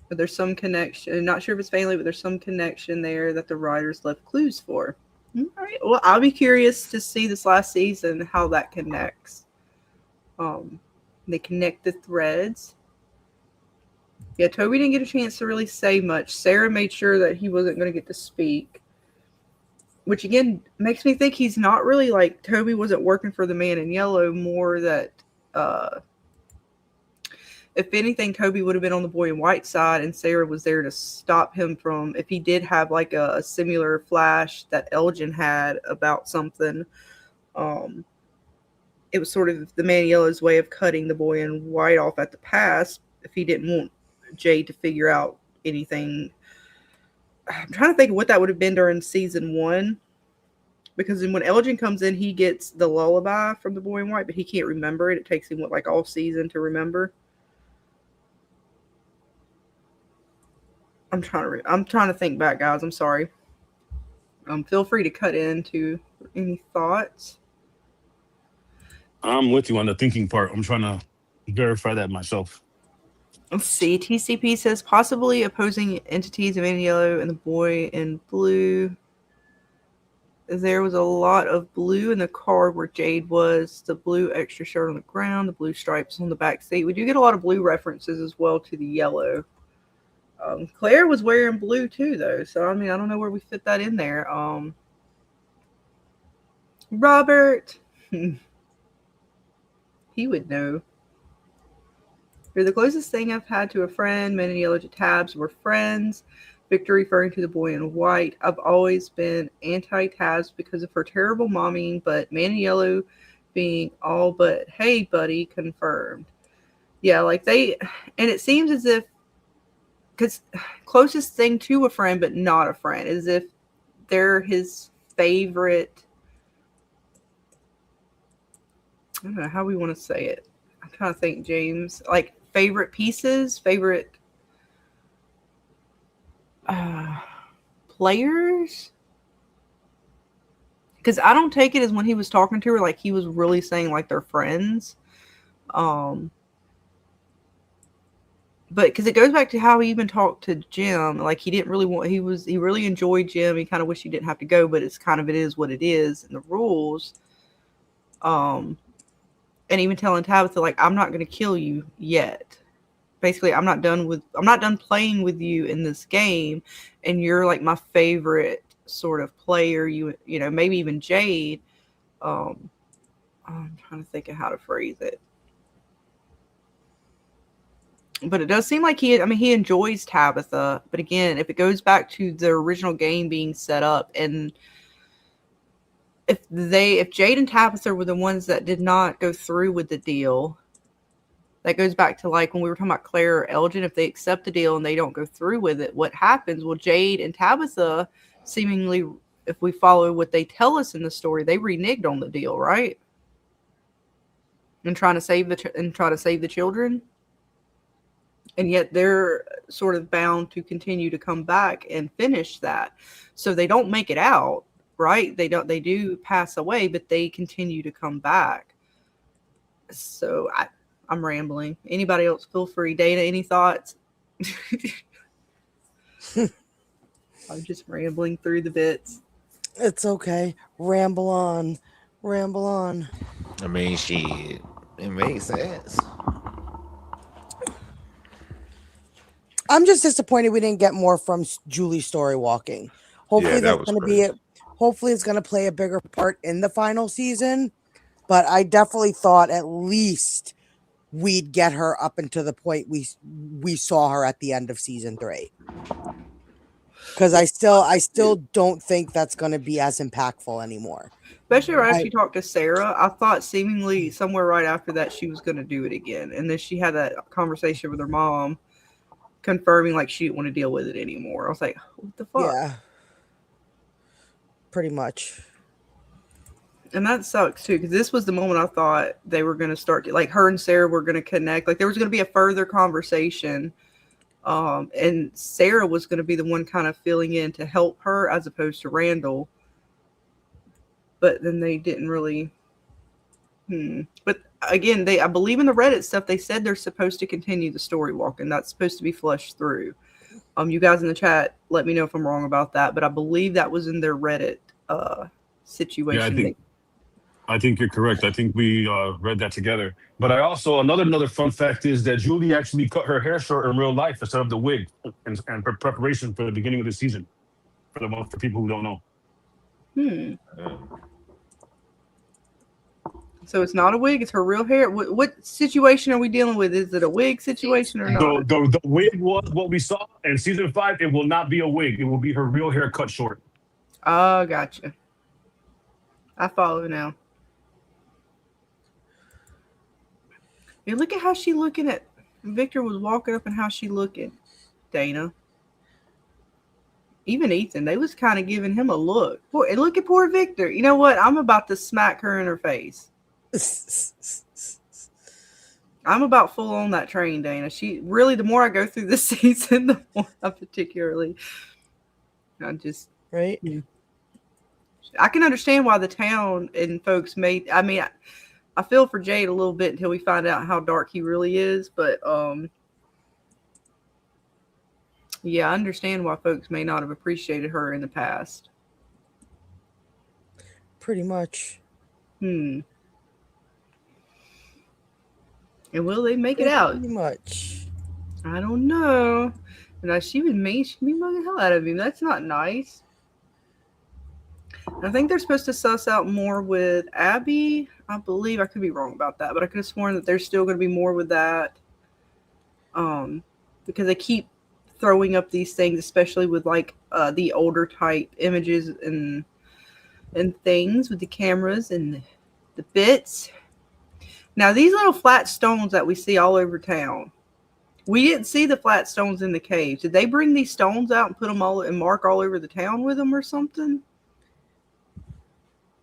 But there's some connection. I'm not sure if it's family, but there's some connection there that the writers left clues for. All right. Well, I'll be curious to see this last season how that connects. They connect the threads. Yeah, Toby didn't get a chance to really say much. Sarah made sure that he wasn't going to get to speak, which again makes me think he's not really, like, Toby wasn't working for the man in yellow, more that if anything, Toby would have been on the boy in white side, and Sarah was there to stop him from, if he did have like a similar flash that Elgin had about something. It was sort of the man in yellow's way of cutting the boy in white off at the pass if he didn't want Jade to figure out anything I'm trying to think of what that would have been during season 1. Because then when Elgin comes in, he gets the lullaby from the boy in white, but he can't remember it. It takes him, like all season to remember. I'm trying to think back, guys. I'm sorry. Feel free to cut into any thoughts. I'm with you on the thinking part. I'm trying to verify that myself. Let's see. TCP says possibly opposing entities of Man in Yellow and the boy in blue. There was a lot of blue in the car where Jade was, the blue extra shirt on the ground, the blue stripes on the back seat. We do get a lot of blue references as well to the yellow. Claire was wearing blue too, though. So, I mean, I don't know where we fit that in there. Robert. He would know. You're the closest thing I've had to a friend. Men in Yellow to Tabs were friends. Victor referring to the boy in white. I've always been anti-Tabs because of her terrible momming, but Man in Yellow being all but, hey, buddy, confirmed. Yeah, like and it seems as if, because closest thing to a friend, but not a friend, as if they're his favorite, I don't know how we want to say it. I'm trying to think, James, like favorite pieces, favorite players, because I don't take it as when he was talking to her like he was really saying like they're friends, but because it goes back to how he even talked to Jim, like he didn't really want, he really enjoyed Jim, he kind of wished he didn't have to go, but it is what it is and the rules, and even telling Tabitha like, I'm not going to kill you yet. Basically, I'm not done playing with you in this game, and you're like my favorite sort of player. You know, maybe even Jade. I'm trying to think of how to phrase it, but it does seem like he enjoys Tabitha. But again, if it goes back to the original game being set up, and if Jade and Tabitha were the ones that did not go through with the deal. That goes back to like when we were talking about Claire or Elgin. If they accept the deal and they don't go through with it, what happens? Well, Jade and Tabitha, seemingly, if we follow what they tell us in the story, they reneged on the deal, right? And try to save the children, and yet they're sort of bound to continue to come back and finish that. So they don't make it out, right? They do pass away, but they continue to come back. So I'm rambling. Anybody else feel free. Dana, any thoughts? I'm just rambling through the bits. It's okay. Ramble on. Ramble on. I mean, shit. It makes sense. I'm just disappointed we didn't get more from Julie's story walking. Hopefully that's going to be it. Hopefully it's going to play a bigger part in the final season. But I definitely thought at least we'd get her up until the point we saw her at the end of season 3. Because I still don't think that's going to be as impactful anymore. Especially right after she talked to Sarah, I thought seemingly somewhere right after that she was going to do it again. And then she had that conversation with her mom confirming like she didn't want to deal with it anymore. I was like, what the fuck? Yeah. Pretty much. And that sucks too, because this was the moment I thought they were going to start, like her and Sarah were going to connect. Like there was going to be a further conversation. And Sarah was going to be the one kind of filling in to help her as opposed to Randall. But then they didn't really. But again, I believe in the Reddit stuff, they said they're supposed to continue the story walk, and that's supposed to be flushed through. You guys in the chat, let me know if I'm wrong about that, but I believe that was in their Reddit situation. Yeah, I think you're correct. I think we read that together. But I also, another fun fact is that Julie actually cut her hair short in real life instead of the wig, and for preparation for the beginning of the season. For people who don't know. So it's not a wig; it's her real hair. What situation are we dealing with? Is it a wig situation or not? The wig was what we saw in season 5. It will not be a wig. It will be her real hair cut short. Oh, gotcha. I follow now. Hey, look at how she looking at Victor was walking up and how she looking, Dana. even Ethan, they was kind of giving him a look. Boy, look at poor Victor. You know what? I'm about to smack her in her face. I'm about full on that train, Dana. She really, the more I go through this season, the more I particularly, I just, right. I can understand why the town and folks made, I mean, I feel for Jade a little bit until we find out how dark he really is, but, yeah, I understand why folks may not have appreciated her in the past. Pretty much. And will they make it out? Pretty much. I don't know. And she was mean. She mean the hell out of him. That's not nice. I think they're supposed to suss out more with Abby. I believe, I could be wrong about that, but I could have sworn that there's still going to be more with that. Because they keep throwing up these things, especially with like the older type images and things with the cameras and the bits. Now these little flat stones that we see all over town, we didn't see the flat stones in the caves. Did they bring these stones out and put them all and mark all over the town with them or something?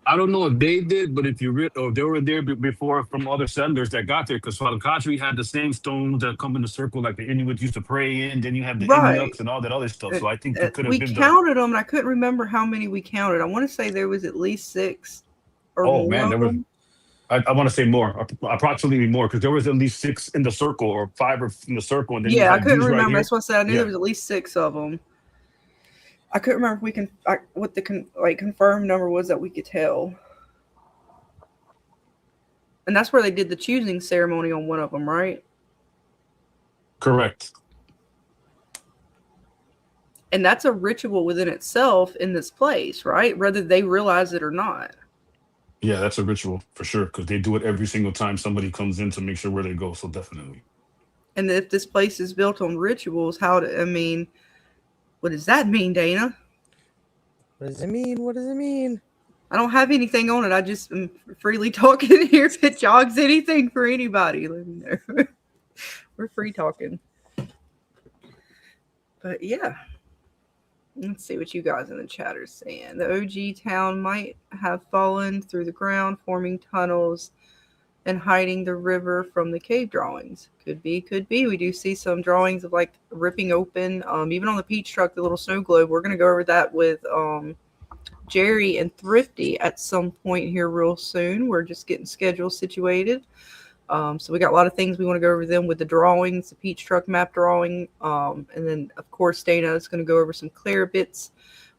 I don't know if they did, but if you or they were there before from other settlers that got there, because Falakatri had the same stones that come in a circle like the Inuits used to pray in. Then you have the Inuks and all that other stuff. So I think it could have been. We counted them, and I couldn't remember how many we counted. I want to say there was at least 6 or more. Oh man, there was. I want to say more, approximately more, because there was at least 6 in the circle or 5 in the circle, and then I couldn't remember. Right, that's what I said. I knew there was at least 6 of them. I couldn't remember if we can what the confirmed number was that we could tell. And that's where they did the choosing ceremony on one of them, right? Correct. And that's a ritual within itself in this place, right? Whether they realize it or not. Yeah, that's a ritual for sure, because they do it every single time somebody comes in to make sure where they go. So definitely. And if this place is built on rituals, what does that mean, Dana? What does it mean? What does it mean? I don't have anything on it. I just am freely talking here. If it jogs anything for anybody, let me know. We're free talking. But yeah. Let's see what you guys in the chat are saying. The OG town might have fallen through the ground, forming tunnels and hiding the river from the cave drawings. Could be. We do see some drawings of like ripping open. Even on the peach truck, the little snow globe. We're going to go over that with Jerry and Thrifty at some point here real soon. We're just getting schedules situated. So we got a lot of things we want to go over them with the drawings, the peach truck map drawing. And then, of course, Dana is going to go over some clear bits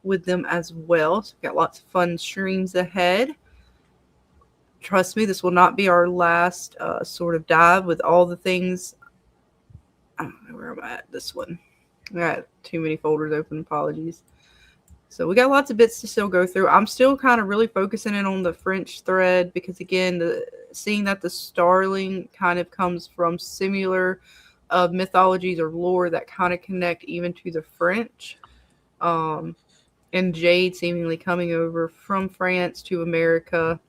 with them as well. So we've got lots of fun streams ahead. Trust me, this will not be our last sort of dive with all the things. I don't know where I'm at. This one. I got too many folders open. Apologies. So we got lots of bits to still go through. I'm still kind of really focusing in on the French thread because, again, seeing that the starling kind of comes from similar mythologies or lore that kind of connect even to the French. And Jade seemingly coming over from France to America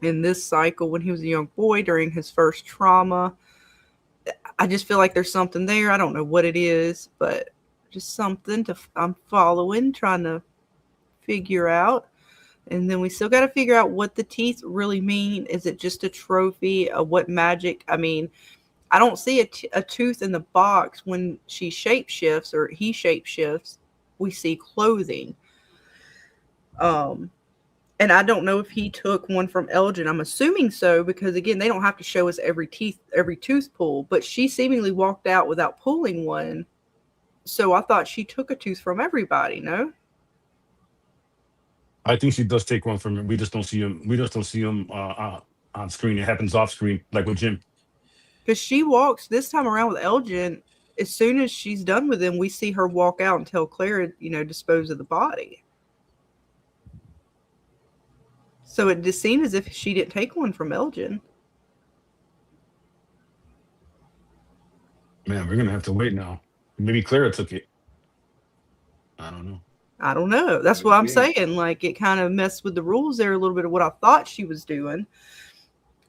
in this cycle when he was a young boy during his first trauma. I just feel like there's something there. I don't know what it is, but just something I'm following, trying to figure out. And then we still got to figure out what the teeth really mean. Is it just a trophy? What magic? I mean, I don't see a tooth in the box when she shapeshifts or he shapeshifts. We see clothing. And I don't know if he took one from Elgin. I'm assuming so because, again, they don't have to show us every tooth pull. But she seemingly walked out without pulling one. So I thought she took a tooth from everybody, no? I think she does take one from him. We just don't see him. We just don't see him on screen. It happens off screen, like with Jim. Because she walks this time around with Elgin. As soon as she's done with him, we see her walk out and tell Clara, dispose of the body. So it just seemed as if she didn't take one from Elgin. Man, we're gonna have to wait now. Maybe Clara took it. I don't know. That's what I'm saying. Like, it kind of messed with the rules there a little bit of what I thought she was doing.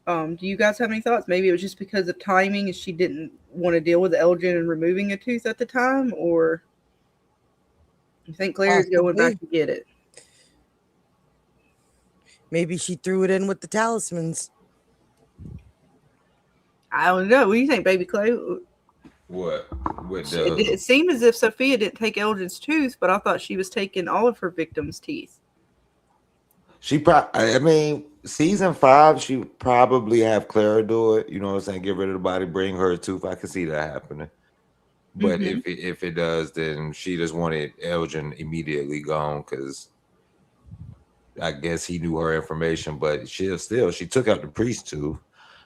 Do you guys have any thoughts? Maybe it was just because of timing and she didn't want to deal with Elgin and removing a tooth at the time, or... You think Claire's going back to get it? Maybe she threw it in with the talismans. I don't know. What do you think, baby Clay? What? It seemed as if Sophia didn't take Elgin's tooth, but I thought she was taking all of her victims' teeth. I mean, season 5, she probably have Clara do it. You know what I'm saying? Get rid of the body, bring her tooth. I can see that happening. But if it does, then she just wanted Elgin immediately gone because I guess he knew her information. But she took out the priest tooth,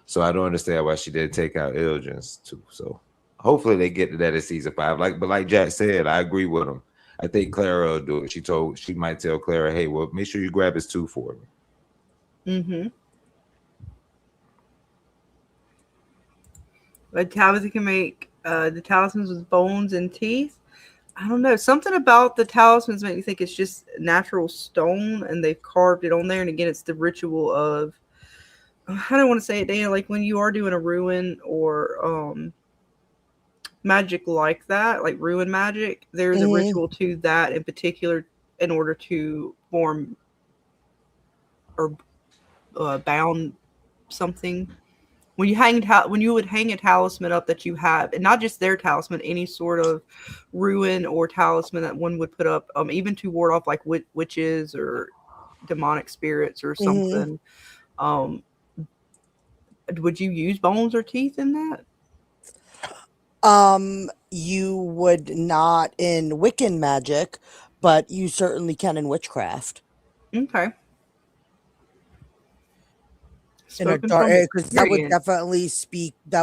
so I don't understand why she didn't take out Elgin's tooth. So hopefully they get to that in season 5. Like Jack said, I agree with him. I think Clara will do it. She might tell Clara, hey, well, make sure you grab his tooth for me. But Tabitha can make the talismans with bones and teeth. I don't know. Something about the talismans make me think it's just natural stone and they've carved it on there. And again, it's the ritual of, I don't want to say it, Dana, like when you are doing a ruin or magic like that, like ruin magic, there's a ritual to that in particular in order to form or bound something. When you would hang a talisman up that you have, and not just their talisman, any sort of ruin or talisman that one would put up, even to ward off like witches or demonic spirits or something. Would you use bones or teeth in that? You would not in Wiccan magic, but you certainly can in witchcraft. Okay. In a dark, because that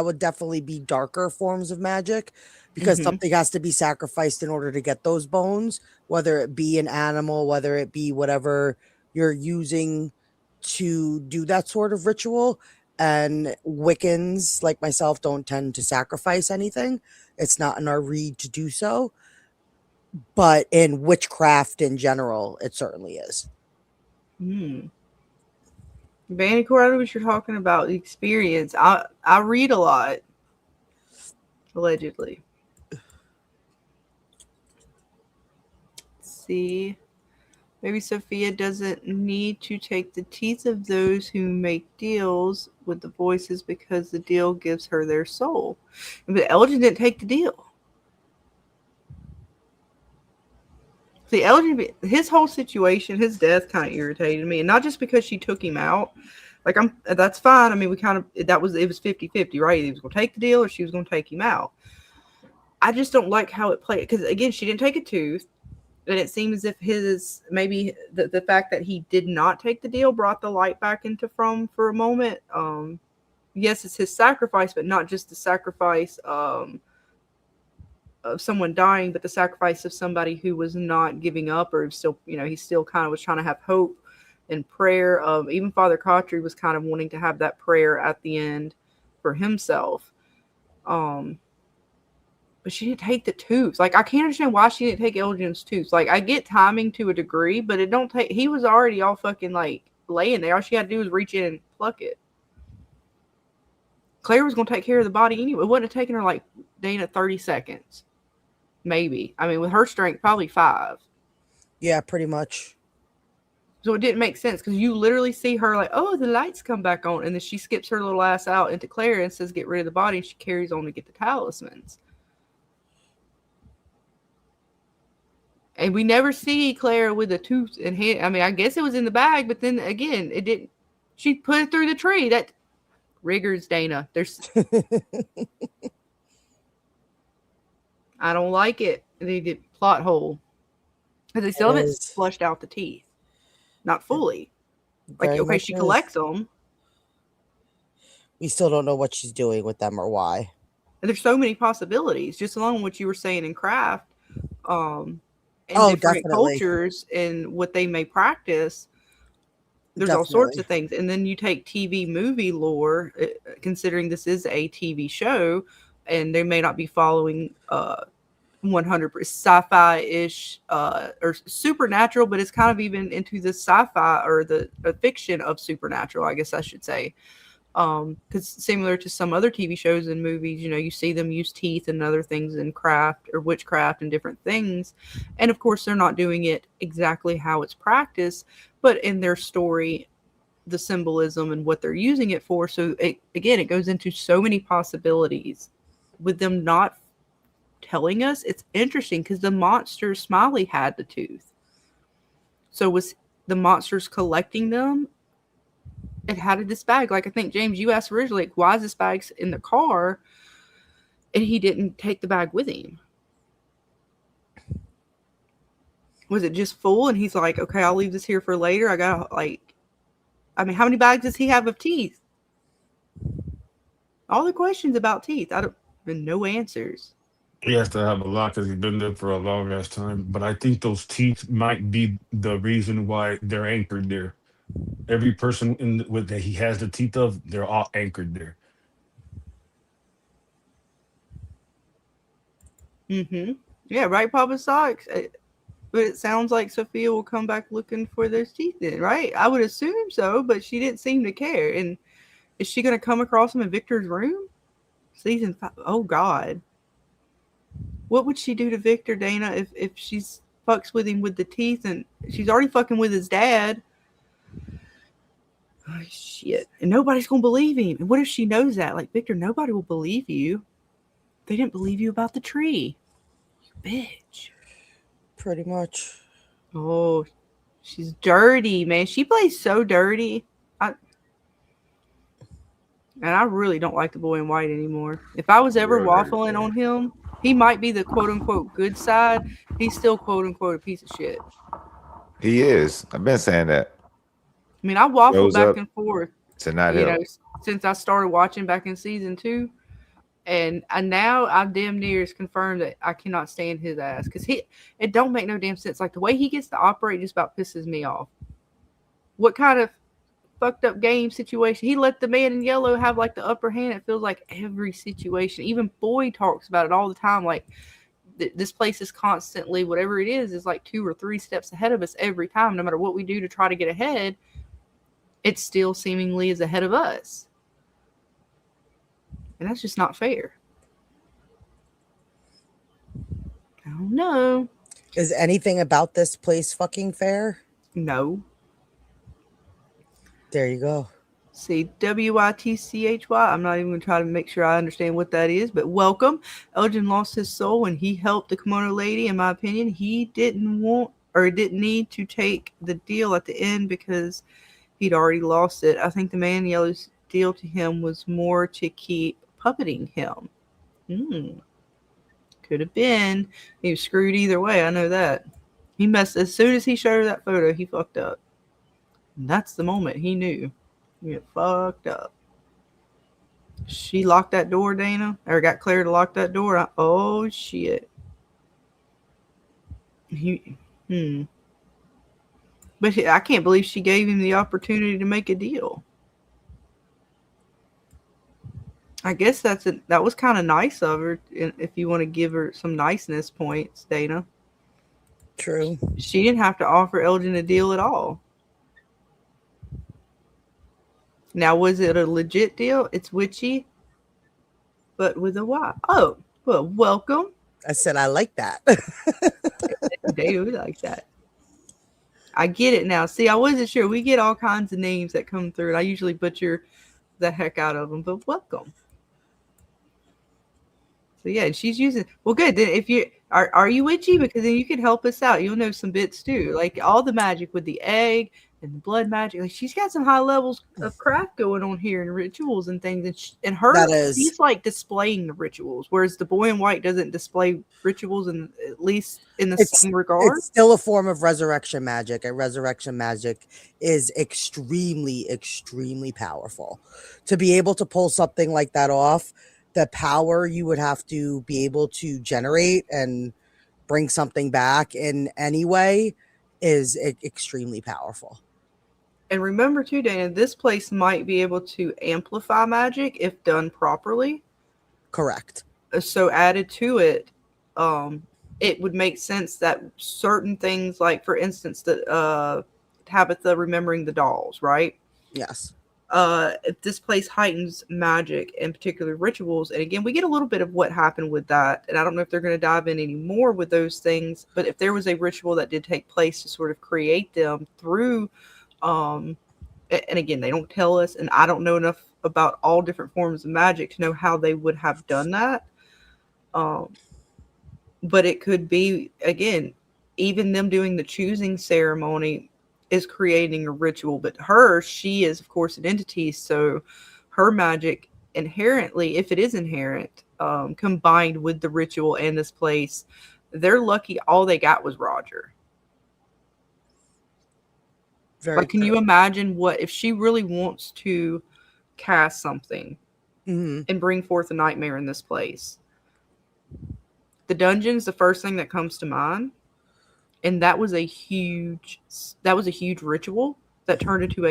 would definitely be darker forms of magic, because something has to be sacrificed in order to get those bones, whether it be an animal, whether it be whatever you're using to do that sort of ritual. And Wiccans like myself don't tend to sacrifice anything. It's not in our read to do so. But in witchcraft in general, it certainly is. Bandicoot, I know what you're talking about, the experience. I read a lot, allegedly. Let's see. Maybe Sophia doesn't need to take the teeth of those who make deals with the voices because the deal gives her their soul. But Elgin didn't take the deal. See, Elgin, his whole situation, his death kind of irritated me. And not just because she took him out. Like, that's fine. I mean, it was 50-50, right? He was going to take the deal or she was going to take him out. I just don't like how it played. Because, again, she didn't take a tooth. And it seems as if maybe the fact that he did not take the deal brought the light back into From for a moment. Yes, it's his sacrifice, but not just the sacrifice of someone dying, but the sacrifice of somebody who was not giving up, or still, he still kind of was trying to have hope and prayer. Even Father Cautry was kind of wanting to have that prayer at the end for himself. But she didn't take the tooth. Like, I can't understand why she didn't take Elgin's tooth. Like, I get timing to a degree, but he was already all fucking, like, laying there. All she had to do was reach in and pluck it. Claire was going to take care of the body anyway. It wouldn't have taken her, like, Dana, 30 seconds. Maybe. I mean, with her strength, probably 5. Yeah, pretty much. So it didn't make sense, because you literally see her like, oh, the lights come back on. And then she skips her little ass out into Claire and says, get rid of the body. And she carries on to get the talismans. And we never see Claire with a tooth in hand. I mean, I guess it was in the bag, but then again, it didn't. She put it through the tree. That riggers, Dana. I don't like it. They did plot hole. Because they still haven't flushed out the teeth. Not fully. Like, okay, she collects them. We still don't know what she's doing with them or why. And there's so many possibilities, just along what you were saying in craft. And different cultures and what they may practice. There's all sorts of things. And then you take TV movie lore, considering this is a TV show, and they may not be following 100% sci-fi-ish or supernatural, but it's kind of even into the sci-fi or the fiction of supernatural, I guess I should say. Because similar to some other TV shows and movies, you know, you see them use teeth and other things in craft or witchcraft and different things. And of course, they're not doing it exactly how it's practiced, but in their story, the symbolism and what they're using it for. So it goes into so many possibilities with them not telling us. It's interesting because the monster Smiley had the tooth. So was the monsters collecting them? And how did this bag? Like I think James, you asked originally, like, why is this bag in the car? And he didn't take the bag with him. Was it just full? And he's like, okay, I'll leave this here for later. I got how many bags does he have of teeth? All the questions about teeth. No answers. He has to have a lot because he's been there for a long ass time. But I think those teeth might be the reason why they're anchored there. Every person that he has the teeth of, they're all anchored there. Mm-hmm. Yeah, right, Papa Socks. But it sounds like Sophia will come back looking for those teeth then, right? I would assume so, but she didn't seem to care. And is she going to come across them in Victor's room? Season 5. Oh, God. What would she do to Victor, Dana, if she's fucks with him with the teeth and she's already fucking with his dad? Oh, shit. And nobody's going to believe him. And what if she knows that? Like, Victor, nobody will believe you. They didn't believe you about the tree. You bitch. Pretty much. Oh, she's dirty, man. She plays so dirty. And I really don't like the boy in white anymore. If I was ever waffling on him, he might be the quote-unquote good side. He's still quote-unquote a piece of shit. He is. I've been saying that. I mean, I waffled back and forth to not help. Since I started watching back in season 2. And now I'm damn near is confirmed that I cannot stand his ass. Because it don't make no damn sense. Like, the way he gets to operate just about pisses me off. What kind of fucked up game situation? He let the man in yellow have like the upper hand. It feels like every situation. Even Boyd talks about it all the time. Like, this place is constantly, whatever it is like 2 or 3 steps ahead of us every time. No matter what we do to try to get ahead, it still seemingly is ahead of us. And that's just not fair. I don't know. Is anything about this place fucking fair? No. There you go. See, WITCHY. I'm not even going to try to make sure I understand what that is, but welcome. Elgin lost his soul when he helped the kimono lady. In my opinion, he didn't need to take the deal at the end because he'd already lost it. I think the man in yellow's deal to him was more to keep puppeting him. Could have been. He was screwed either way. I know that. He messed. As soon as he showed her that photo, he fucked up. And that's the moment he knew. He fucked up. She locked that door, Dana, or got Claire to lock that door. Oh shit. But I can't believe she gave him the opportunity to make a deal. I guess that was kind of nice of her, if you want to give her some niceness points, Dana. True. She didn't have to offer Elgin a deal at all. Now, was it a legit deal? It's witchy, but with a Y. Oh, well, welcome. I said I like that. They do like that. I get it now. See, I wasn't sure. We get all kinds of names that come through, and I usually butcher the heck out of them, but welcome. So yeah, she's using. Well, good. Then if you are you witchy, because then you can help us out. You'll know some bits too, like all the magic with the egg and the blood magic. Like, she's got some high levels of craft going on here and rituals and things. And she's like displaying the rituals, whereas the boy in white doesn't display rituals, at least in the same regard. It's still a form of resurrection magic, and resurrection magic is extremely, extremely powerful. To be able to pull something like that off, the power you would have to be able to generate and bring something back in any way is extremely powerful. And remember too, Dana, this place might be able to amplify magic if done properly. Correct. So added to it, it would make sense that certain things, like for instance, the Tabitha remembering the dolls, right? Yes. if this place heightens magic and particular rituals. And again, we get a little bit of what happened with that. And I don't know if they're going to dive in any more with those things, but if there was a ritual that did take place to sort of create them through, and again, they don't tell us, and I don't know enough about all different forms of magic to know how they would have done that. But it could be, again, even them doing the choosing ceremony is creating a ritual. But she is, of course, an entity. So her magic inherently, if it is inherent, combined with the ritual and this place, they're lucky all they got was Roger. Very Can you imagine what if she really wants to cast something and bring forth a nightmare in this place? The dungeon's the first thing that comes to mind, and that was a huge ritual that turned into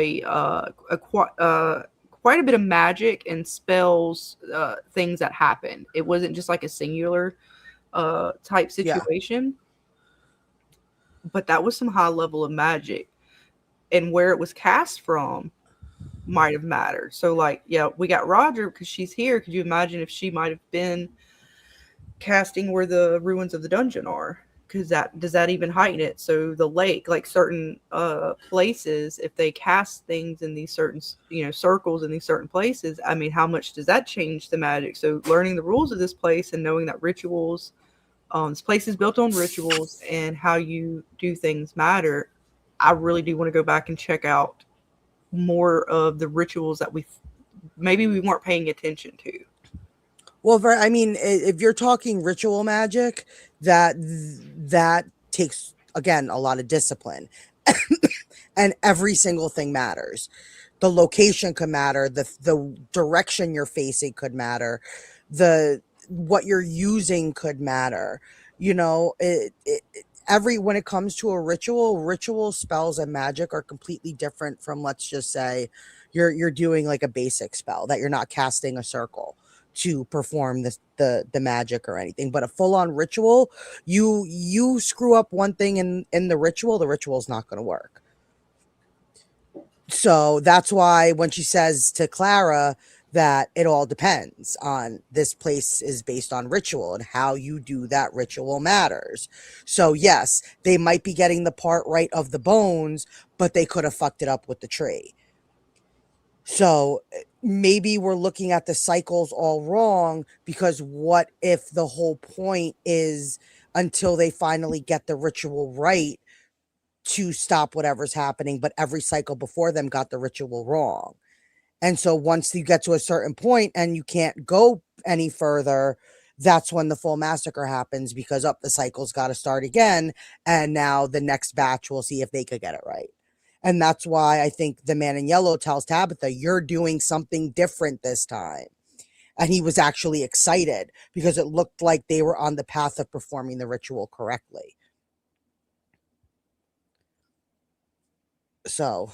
quite a bit of magic and spells, things that happened. It wasn't just like a singular type situation, but that was some high level of magic, and where it was cast from might have mattered. So, like, yeah, we got Roger because she's here. Could you imagine if she might have been casting where the ruins of the dungeon are? Because does that even heighten it? So the lake, like certain places, if they cast things in these certain circles in these certain places, I mean, how much does that change the magic? So learning the rules of this place and knowing that rituals, this place is built on rituals and how you do things matter. I really do want to go back and check out more of the rituals that maybe we weren't paying attention to. Well, I mean, if you're talking ritual magic, that takes, again, a lot of discipline. And every single thing matters. The location could matter. The direction you're facing could matter. What you're using could matter. When it comes to a ritual spells and magic are completely different from, let's just say, you're doing like a basic spell that you're not casting a circle to perform the magic or anything. But a full-on ritual, you screw up one thing in the ritual's not going to work. So that's why when she says to Clara that it all depends on, this place is based on ritual, and how you do that ritual matters. So yes, they might be getting the part right of the bones, but they could have fucked it up with the tree. So maybe we're looking at the cycles all wrong, because what if the whole point is until they finally get the ritual right to stop whatever's happening, but every cycle before them got the ritual wrong. And so once you get to a certain point and you can't go any further, that's when the full massacre happens, because the cycle's got to start again. And now the next batch will see if they could get it right. And that's why I think the man in yellow tells Tabitha, you're doing something different this time. And he was actually excited because it looked like they were on the path of performing the ritual correctly. So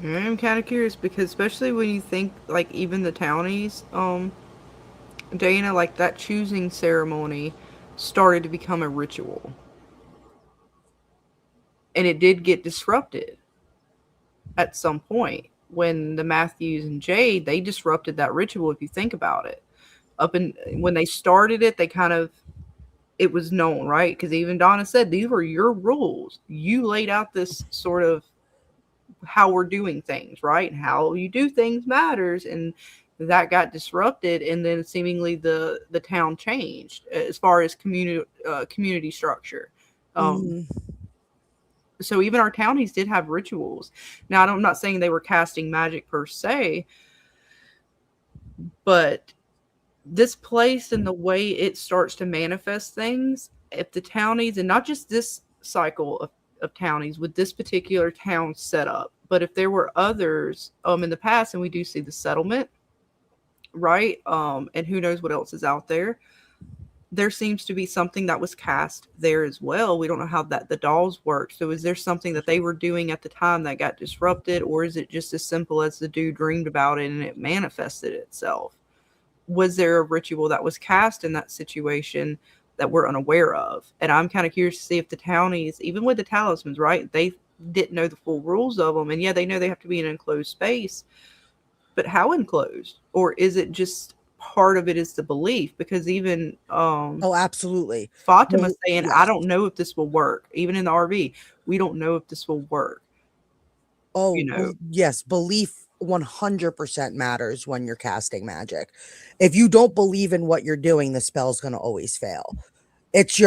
I'm kind of curious, because especially when you think, like, even the townies, Dana, like, that choosing ceremony started to become a ritual. And it did get disrupted at some point when the Matthews and Jade, they disrupted that ritual, if you think about it. When they started it, it was known, right? Because even Donna said, these were your rules. You laid out this sort of how we're doing things, right? And how you do things matters. And that got disrupted, and then seemingly the town changed as far as community structure. So even our townies did have rituals. Now, I'm not saying they were casting magic per se, but this place and the way it starts to manifest things, if the townies, and not just this cycle of townies with this particular town setup, but if there were others in the past, and we do see the settlement, right? And who knows what else is out there. There seems to be something that was cast there as well. We don't know how the dolls work. So is there something that they were doing at the time that got disrupted, or is it just as simple as the dude dreamed about it and it manifested itself? Was there a ritual that was cast in that situation that we're unaware of? And I'm kind of curious to see if the townies, even with the talismans, right? didn't know the full rules of them. And yeah, they know they have to be in an enclosed space, but how enclosed? Or is it just part of it is the belief? Because even Oh, absolutely. Fatima Well, saying, I yes. don't know if this will work. Even in the RV, we don't know if this will work. Oh, You know. yes, belief 100% matters when you're casting magic. If you don't believe in what you're doing, the spell's going to always fail. It's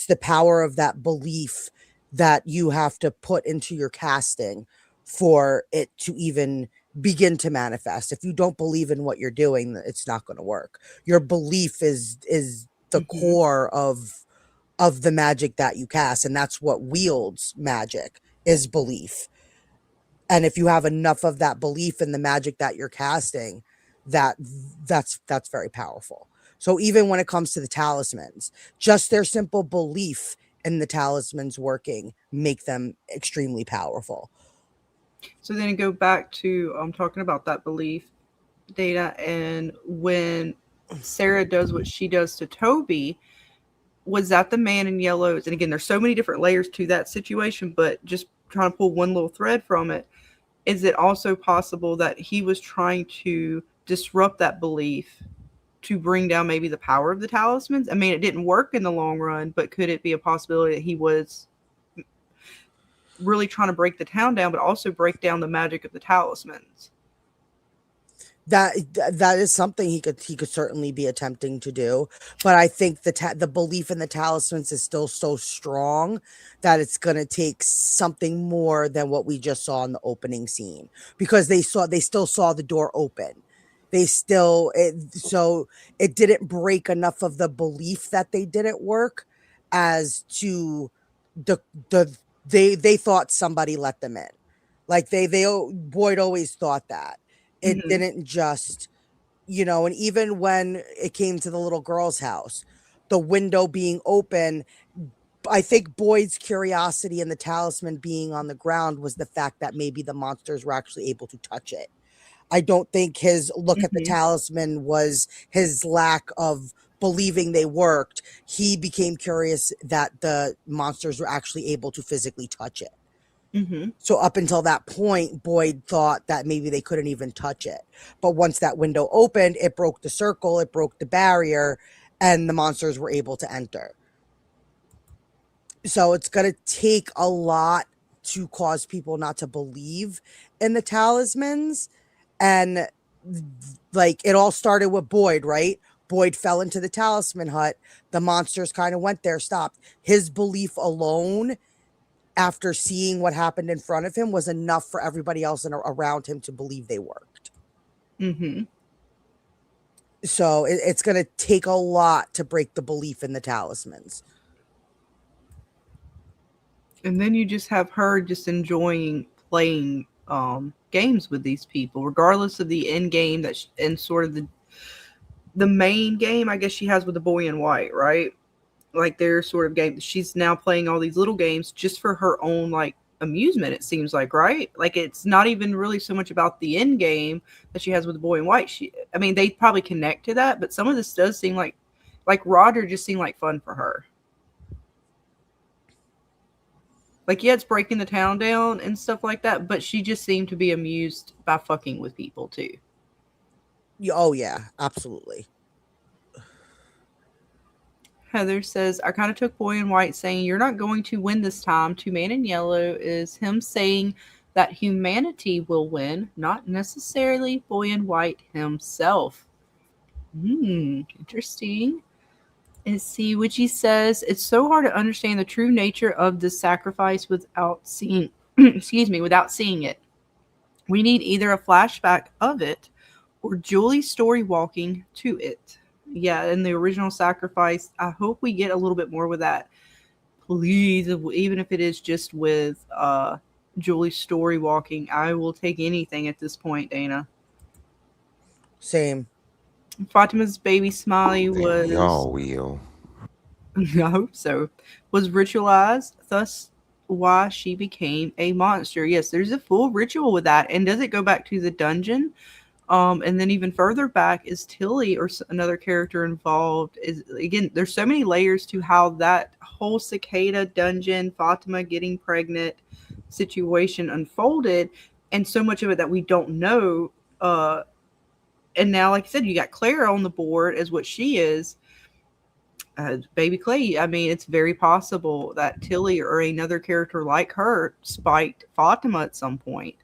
the power of that belief that you have to put into your casting for it to even begin to manifest. If you don't believe in what you're doing, it's not going to work. Your belief is the core of the magic that you cast, and that's what wields magic is belief. And if you have enough of that belief in the magic that you're casting, that's very powerful. So even when it comes to the talismans, just their simple belief in the talismans working make them extremely powerful. So then go back to talking about that belief data, and when Sarah does what she does to Toby, was that the man in yellows? And again, there's so many different layers to that situation, but just trying to pull one little thread from it. Is it also possible that he was trying to disrupt that belief to bring down maybe the power of the talismans? I mean, it didn't work in the long run, but could it be a possibility that he was really trying to break the town down, but also break down the magic of the talismans? That is something he could certainly be attempting to do, but I think the belief in the talismans is still so strong that it's going to take something more than what we just saw in the opening scene, because they still saw the door open. So it didn't break enough of the belief that they didn't work, as to the they thought somebody let them in. Like Boyd always thought that. It didn't just, and even when it came to the little girl's house, the window being open, I think Boyd's curiosity and the talisman being on the ground was the fact that maybe the monsters were actually able to touch it. I don't think his look at the talisman was his lack of believing they worked. He became curious that the monsters were actually able to physically touch it. So up until that point, Boyd thought that maybe they couldn't even touch it. But once that window opened, it broke the circle, it broke the barrier, and the monsters were able to enter. So it's going to take a lot to cause people not to believe in the talismans. And like, it all started with Boyd, right? Boyd fell into the talisman hut. The monsters kind of went there, stopped. His belief alone, after seeing what happened in front of him, was enough for everybody else around him to believe they worked. So it's going to take a lot to break the belief in the talismans. And then you just have her just enjoying playing games with these people, regardless of the end game and sort of the main game, I guess, she has with the boy in white, right? Like their sort of game. She's now playing all these little games just for her own like amusement, it seems like, right? Like it's not even really so much about the end game that she has with the boy in white. I mean, they probably connect to that, but some of this does seem like Roger just seemed like fun for her. Like, yeah, it's breaking the town down and stuff like that, but she just seemed to be amused by fucking with people too. Oh yeah, absolutely. Heather says, I kind of took Boy in White saying, you're not going to win this time, to Man in Yellow is him saying that humanity will win, not necessarily Boy in White himself. Interesting. Let's see what he says. It's so hard to understand the true nature of the sacrifice without seeing, without seeing it. We need either a flashback of it or Julie's story walking to it. Yeah, in the original sacrifice, I hope we get a little bit more with that. Please, even if it is just with Julie's story walking, I will take anything at this point, Dana. Same. Fatima's baby Smiley was... Y'all will. I hope so. Was ritualized, thus why she became a monster. Yes, there's a full ritual with that. And does it go back to the dungeon? And then even further back, is Tilly or another character involved? Again, there's so many layers to how that whole cicada dungeon, Fatima getting pregnant, situation unfolded, and so much of it that we don't know. And now, like I said, you got Clara on the board as what she is. Baby Clay, I mean, it's very possible that Tilly or another character like her spiked Fatima at some point.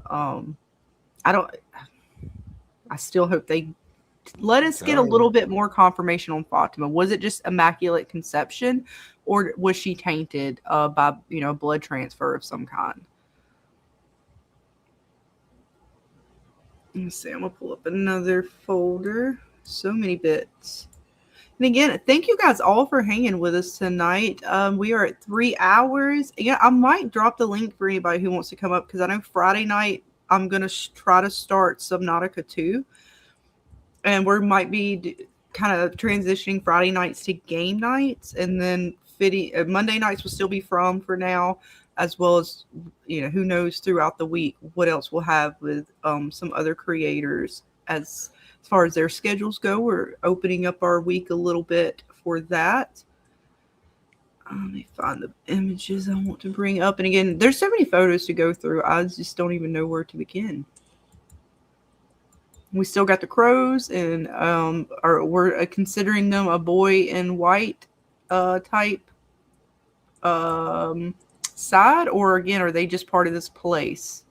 I still hope they let us get a little bit more confirmation on Fatima. Was it just immaculate conception, or was she tainted by blood transfer of some kind? Let's see. I'm gonna pull up another folder. So many bits. And again, thank you guys all for hanging with us tonight. We are at 3 hours. Yeah, I might drop the link for anybody who wants to come up, because I know Friday night I'm going to try to start Subnautica 2. And we might be kind of transitioning Friday nights to game nights. And then Monday nights will still be for now, as well as, who knows throughout the week what else we'll have with some other creators as far as their schedules go. We're opening up our week a little bit for that. Let me find the images I want to bring up. And again, there's so many photos to go through. I just don't even know where to begin. We still got the crows, and we're considering them a boy in white type side, or again, are they just part of this place?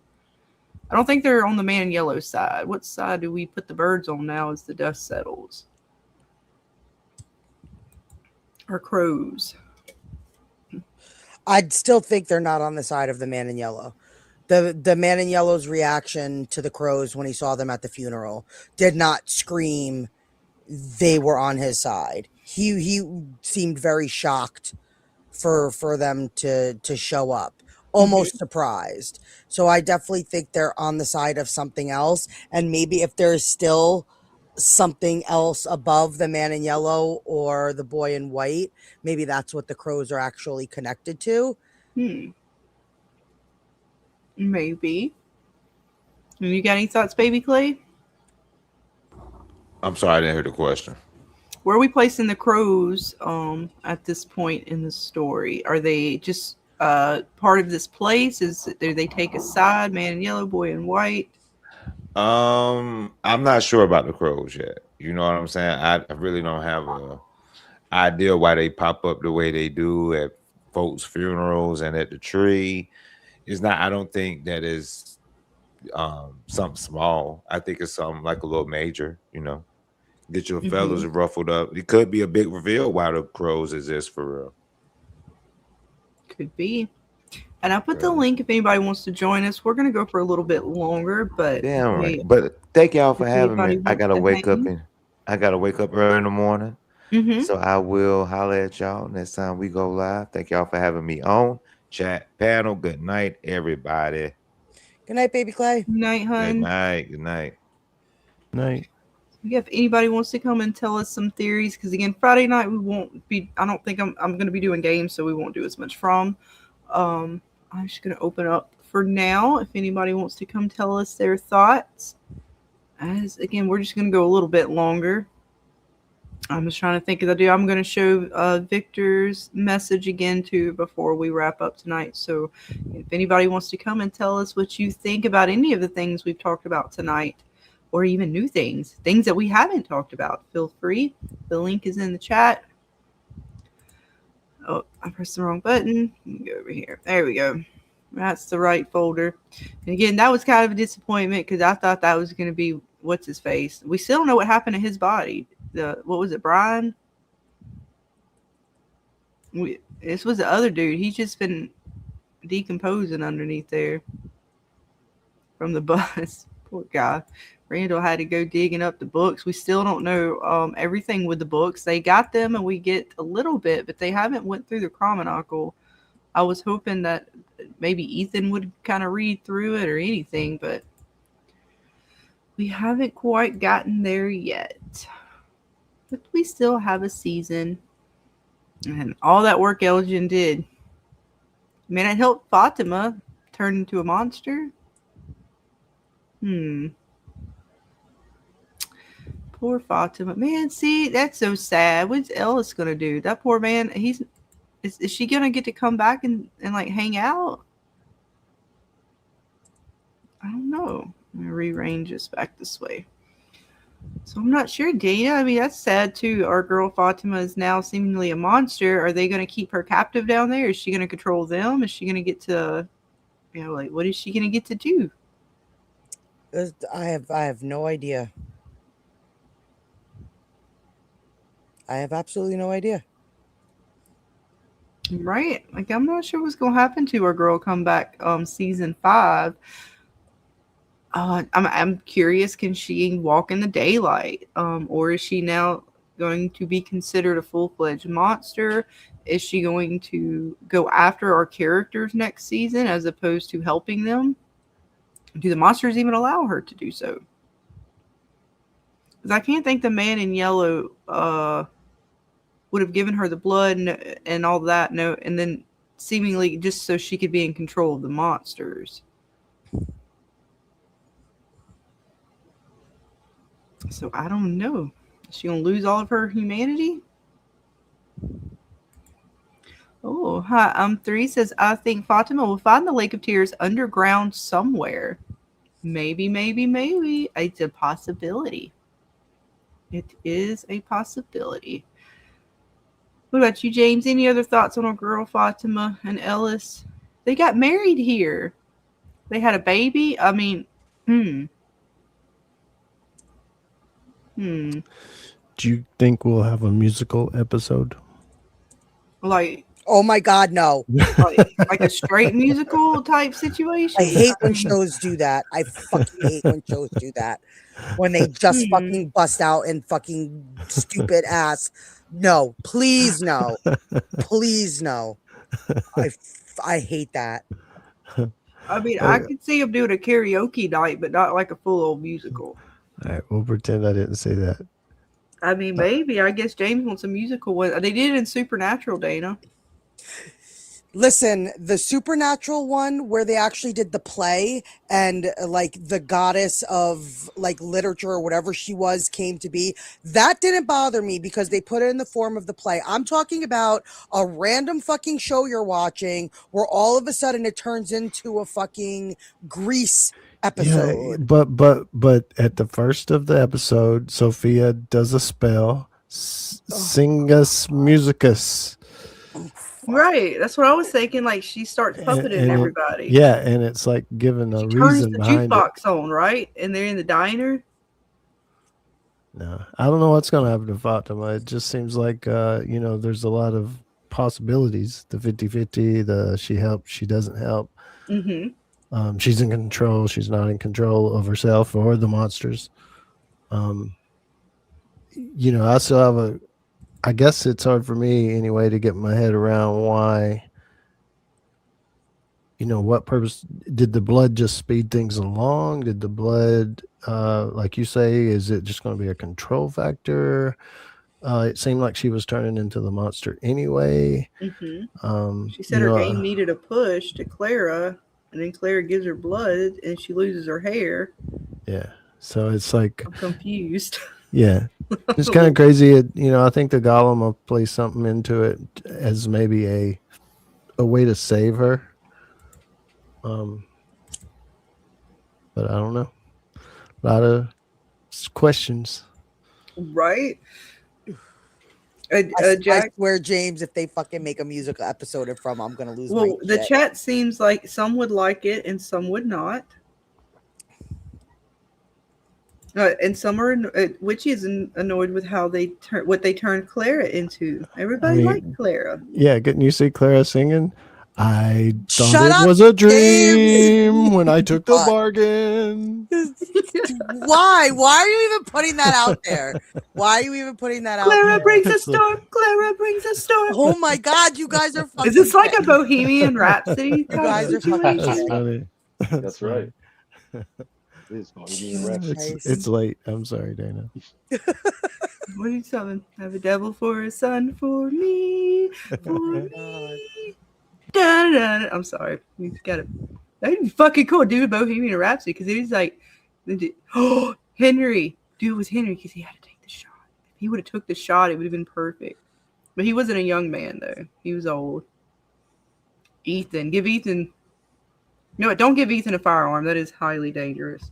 I don't think they're on the man in yellow side. What side do we put the birds on now as the dust settles? Or crows? I'd still think they're not on the side of the man in yellow. The man in yellow's reaction to the crows when he saw them at the funeral did not scream they were on his side. He seemed very shocked for them to show up, almost surprised. So I definitely think they're on the side of something else. And maybe if there's still something else above the man in yellow or the boy in white, maybe that's what the crows are actually connected to. Maybe. You got any thoughts, Baby Clay? I'm sorry, I didn't hear the question. Where are we placing the crows at this point in the story? Are they just part of this place? Do they take a side, man in yellow, boy in white? I'm not sure about the crows yet. You know what I'm saying? I really don't have a idea why they pop up the way they do at folks' funerals and at the tree. It's not. I don't think that is something small. I think it's something like a little major. Get your feathers ruffled up. It could be a big reveal why the crows exist for real. Could be. And I put the link if anybody wants to join us. We're gonna go for a little bit longer, but damn right. But thank y'all for having me. I gotta wake up early in the morning. So I will holler at y'all next time we go live. Thank y'all for having me on chat panel. Good night, everybody. Good night, Baby Clay. Good night, hun. Good night. Good night. Night. Yeah, if anybody wants to come and tell us some theories, because again, Friday night we won't be. I don't think I'm going to be doing games, so we won't do as much from. I'm just going to open up for now. If anybody wants to come tell us their thoughts, as again, we're just going to go a little bit longer. I'm just trying to think as I do. I'm going to show Victor's message again too before we wrap up tonight. So if anybody wants to come and tell us what you think about any of the things we've talked about tonight, or even new things that we haven't talked about, feel free. The link is in the chat. Oh, I pressed the wrong button. Let me go over here. There we go. That's the right folder. And again, that was kind of a disappointment because I thought that was going to be what's his face. We still don't know what happened to his body. What was it, Brian? This was the other dude. He's just been decomposing underneath there from the bus. Poor guy. Randall had to go digging up the books. We still don't know everything with the books. They got them and we get a little bit, but they haven't went through the Chronocle. I was hoping that maybe Ethan would kind of read through it or anything, but we haven't quite gotten there yet. But we still have a season. And all that work Elgin did. Man, it helped Fatima turn into a monster. Poor Fatima. Man, see, that's so sad. What's Ellis going to do? That poor man, is she going to get to come back and like hang out? don't know. Let me rearrange this back this way. So I'm not sure, Dana. I mean, that's sad too. Our girl Fatima is now seemingly a monster. Are they going to keep her captive down there? Is she going to control them? Is she going to get to, like, what is she going to get to do? I have no idea. I have absolutely no idea. Right. Like, I'm not sure what's going to happen to our girl come back season 5. I'm curious, can she walk in the daylight? Or is she now going to be considered a full-fledged monster? Is she going to go after our characters next season as opposed to helping them? Do the monsters even allow her to do so? Because I can't think the man in yellow would have given her the blood and all that, no, and then seemingly just so she could be in control of the monsters. So I don't know. Is she gonna lose all of her humanity? Oh, hi. 3 says, I think Fatima will find the Lake of Tears underground somewhere. Maybe. It's a possibility. It is a possibility. What about you, James? Any other thoughts on our girl Fatima and Ellis? They got married here. They had a baby. I mean, Do you think we'll have a musical episode? Like, oh my God, no. Like a straight musical type situation. I hate when shows do that. I fucking hate when shows do that. When they just fucking bust out and fucking stupid ass. No, please no. Please no. I hate that. I mean, I could see them doing a karaoke night, but not like a full old musical. All right, we'll pretend I didn't say that. I mean, maybe. I guess James wants a musical one. They did it in Supernatural, Dana. Listen, the Supernatural one where they actually did the play and like the goddess of like literature or whatever she was came to be, that didn't bother me because they put it in the form of the play. I'm talking about a random fucking show you're watching where all of a sudden it turns into a fucking Grease episode. Yeah, but at the first of the episode, Sophia does a spell, Singus Musicus. Right, that's what I was thinking. Like she starts puppeting everybody. Yeah, and it's like giving a reason behind it. Turns the jukebox on, right? And they're in the diner. No, I don't know what's going to happen to Fatima. It just seems like there's a lot of possibilities. The 50-50, the she helps, she doesn't help. Mm-hmm. She's in control. She's not in control of herself or the monsters. I still have I guess it's hard for me anyway to get my head around why, what purpose did the blood just speed things along? Did the blood, like you say, is it just going to be a control factor? It seemed like she was turning into the monster anyway. Mm-hmm. She said her game needed a push to Clara, and then Clara gives her blood and she loses her hair. Yeah. So it's like I'm confused. Yeah. It's kind of crazy. I think the Golem will play something into it as maybe a way to save her. But I don't know. A lot of questions. Right? I swear, James, if they fucking make a musical episode of From, I'm gonna lose my shit. The chat seems like some would like it and some would not. And some are, Witchy is annoyed with how what they turned Clara into. Everybody liked Clara. Yeah, couldn't you see Clara singing? I thought it was a dream when I took the bargain. Why? Why are you even putting that out there? Why are you even putting that out there? Clara brings a storm. Clara brings a storm. Oh my God, you guys are fucking. Is this like a Bohemian Rhapsody? You guys are fucking. That's funny. That's right. It's late. I'm sorry, Dana. What are you telling? Have a devil for a son for me. For me. Da, da, da. I'm sorry. We've got to. That'd be fucking cool. Do a Bohemian Rhapsody because he's like, oh, Henry. Do it was Henry because he had to take the shot. If he would have took the shot, it would have been perfect. But he wasn't a young man though. He was old. Ethan, give Ethan You know what? Don't give Ethan a firearm. That is highly dangerous.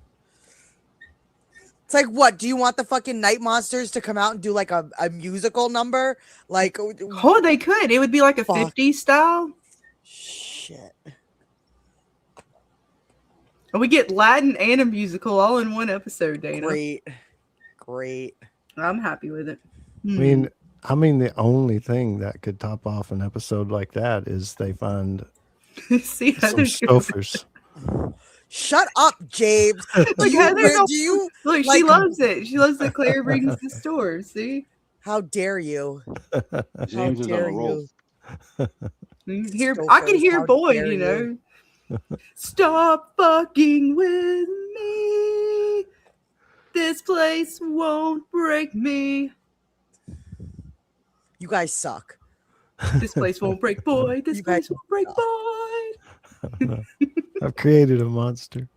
It's like, what? Do you want the fucking Night Monsters to come out and do like a musical number? Like, oh, they could. It would be like a 50s style. Shit. And we get Latin and a musical all in one episode, Dana. Great. I'm happy with it. I mean, the only thing that could top off an episode like that is they find some Stofers. Shut up, James. Look, she loves it. She loves that Claire brings the store. See? How dare you? James is on a roll. I can hear Boyd, you know. Stop fucking with me. This place won't break me. You guys suck. This place won't break Boyd. This place won't break Boyd. I've created a monster.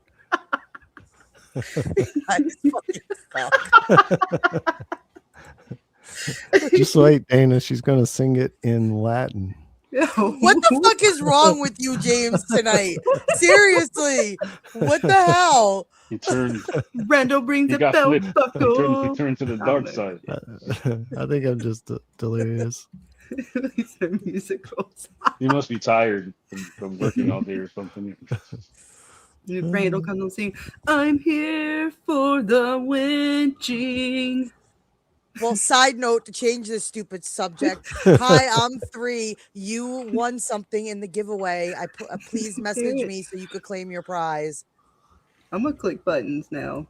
Just wait, Dana. She's going to sing it in Latin. What the fuck is wrong with you, James, tonight? Seriously. What the hell? He turned. Randall brings He a got belt flipped. buckle. He turned to the dark side. I think I'm just delirious. These are musicals. He must be tired from working all day or something. Randall comes on scene. I'm here for the winching. Well, side note to change this stupid subject. Hi, I'm 3. You won something in the giveaway. Please message me so you could claim your prize. I'm gonna click buttons now.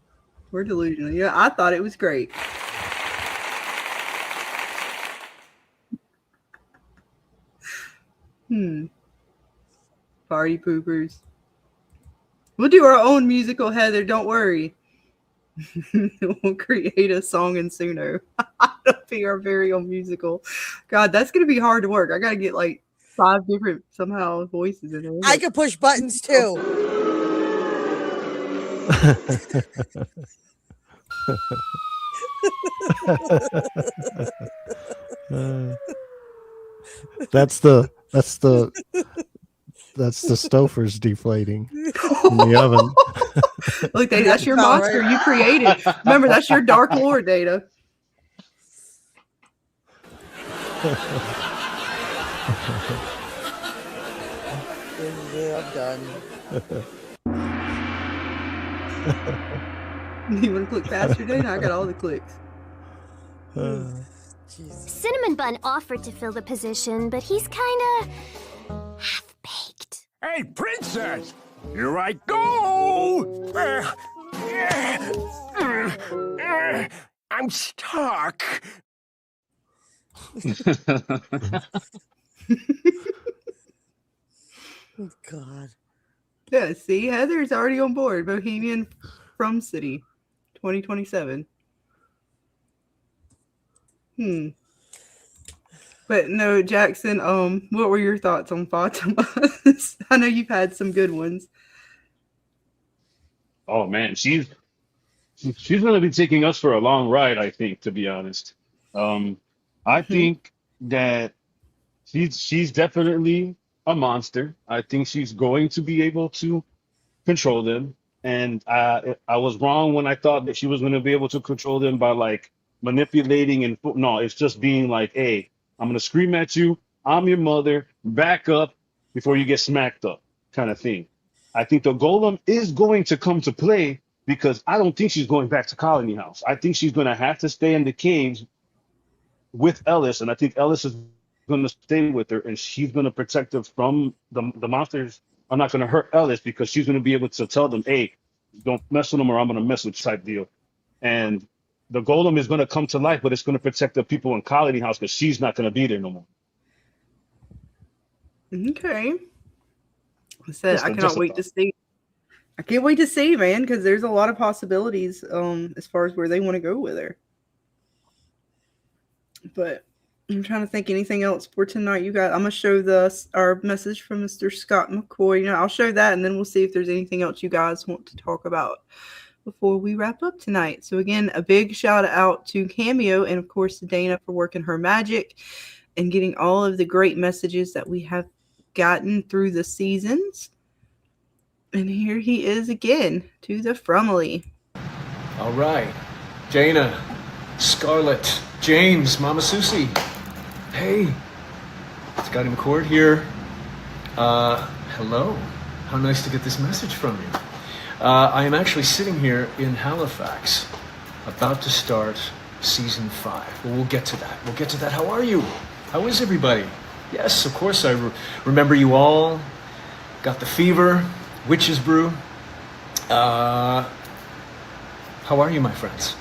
We're delusional. Yeah, I thought it was great. Party poopers. We'll do our own musical, Heather. Don't worry. We'll create a song in Suno. It'll be our very own musical. God, that's gonna be hard to work. I gotta get like 5 different somehow voices in there. I can push buttons too. That's the Stofers deflating in the oven. Look, Data, that's your monster you created. Remember, that's your Dark Lord, Data. I'm done. You want to click faster, Dana? I got all the clicks. Cinnamon Bun offered to fill the position, but he's kind of half-baked. Hey, princess! Here I go! I'm stuck. Oh, God. Yeah, see, Heather's already on board. Bohemian from City, 2027. But no, Jackson, what were your thoughts on Fatima? I know you've had some good ones. Oh man, she's going to be taking us for a long ride, I think, to be honest. I think that she's definitely a monster. I think she's going to be able to control them. And I was wrong when I thought that she was going to be able to control them by like manipulating and no, it's just being like, hey, I'm going to scream at you. I'm your mother. Back up before you get smacked up kind of thing. I think the golem is going to come to play because I don't think she's going back to Colony House. I think she's going to have to stay in the caves with Ellis. And I think Ellis is going to stay with her and she's going to protect her from the monsters. Are not going to hurt Ellis because she's going to be able to tell them, hey, don't mess with them or I'm going to mess with you type deal. And the golem is going to come to life, but it's going to protect the people in Colony House because she's not going to be there no more. Okay. I said I cannot wait to see. I can't wait to see, man, because there's a lot of possibilities as far as where they want to go with her. But I'm trying to think anything else for tonight. You got. I'm gonna show our message from Mr. Scott McCoy. I'll show that, and then we'll see if there's anything else you guys want to talk about before we wrap up tonight. So again, a big shout out to Cameo and of course to Dana for working her magic and getting all of the great messages that we have gotten through the seasons. And here he is again to the Fromily. All right. Dana, Scarlett, James, Mama Susie. Hey, Scotty McCord here. Hello. How nice to get this message from you. I am actually sitting here in Halifax, about to start season 5. Well, we'll get to that. We'll get to that. How are you? How is everybody? Yes, of course, I remember you all. Got the fever, witch's brew. How are you, my friends?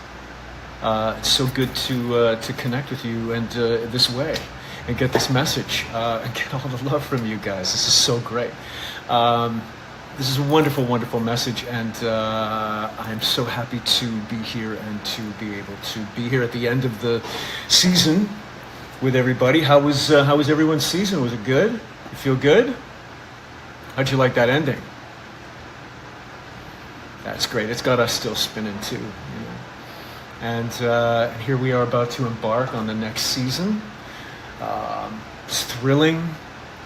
It's so good to connect with you and this way and get this message and get all the love from you guys. This is so great. This is a wonderful, wonderful message, and I'm so happy to be here and to be able to be here at the end of the season with everybody. How was everyone's season? Was it good? You feel good? How'd you like that ending? That's great. It's got us still spinning too, you know. And here we are about to embark on the next season. It's thrilling.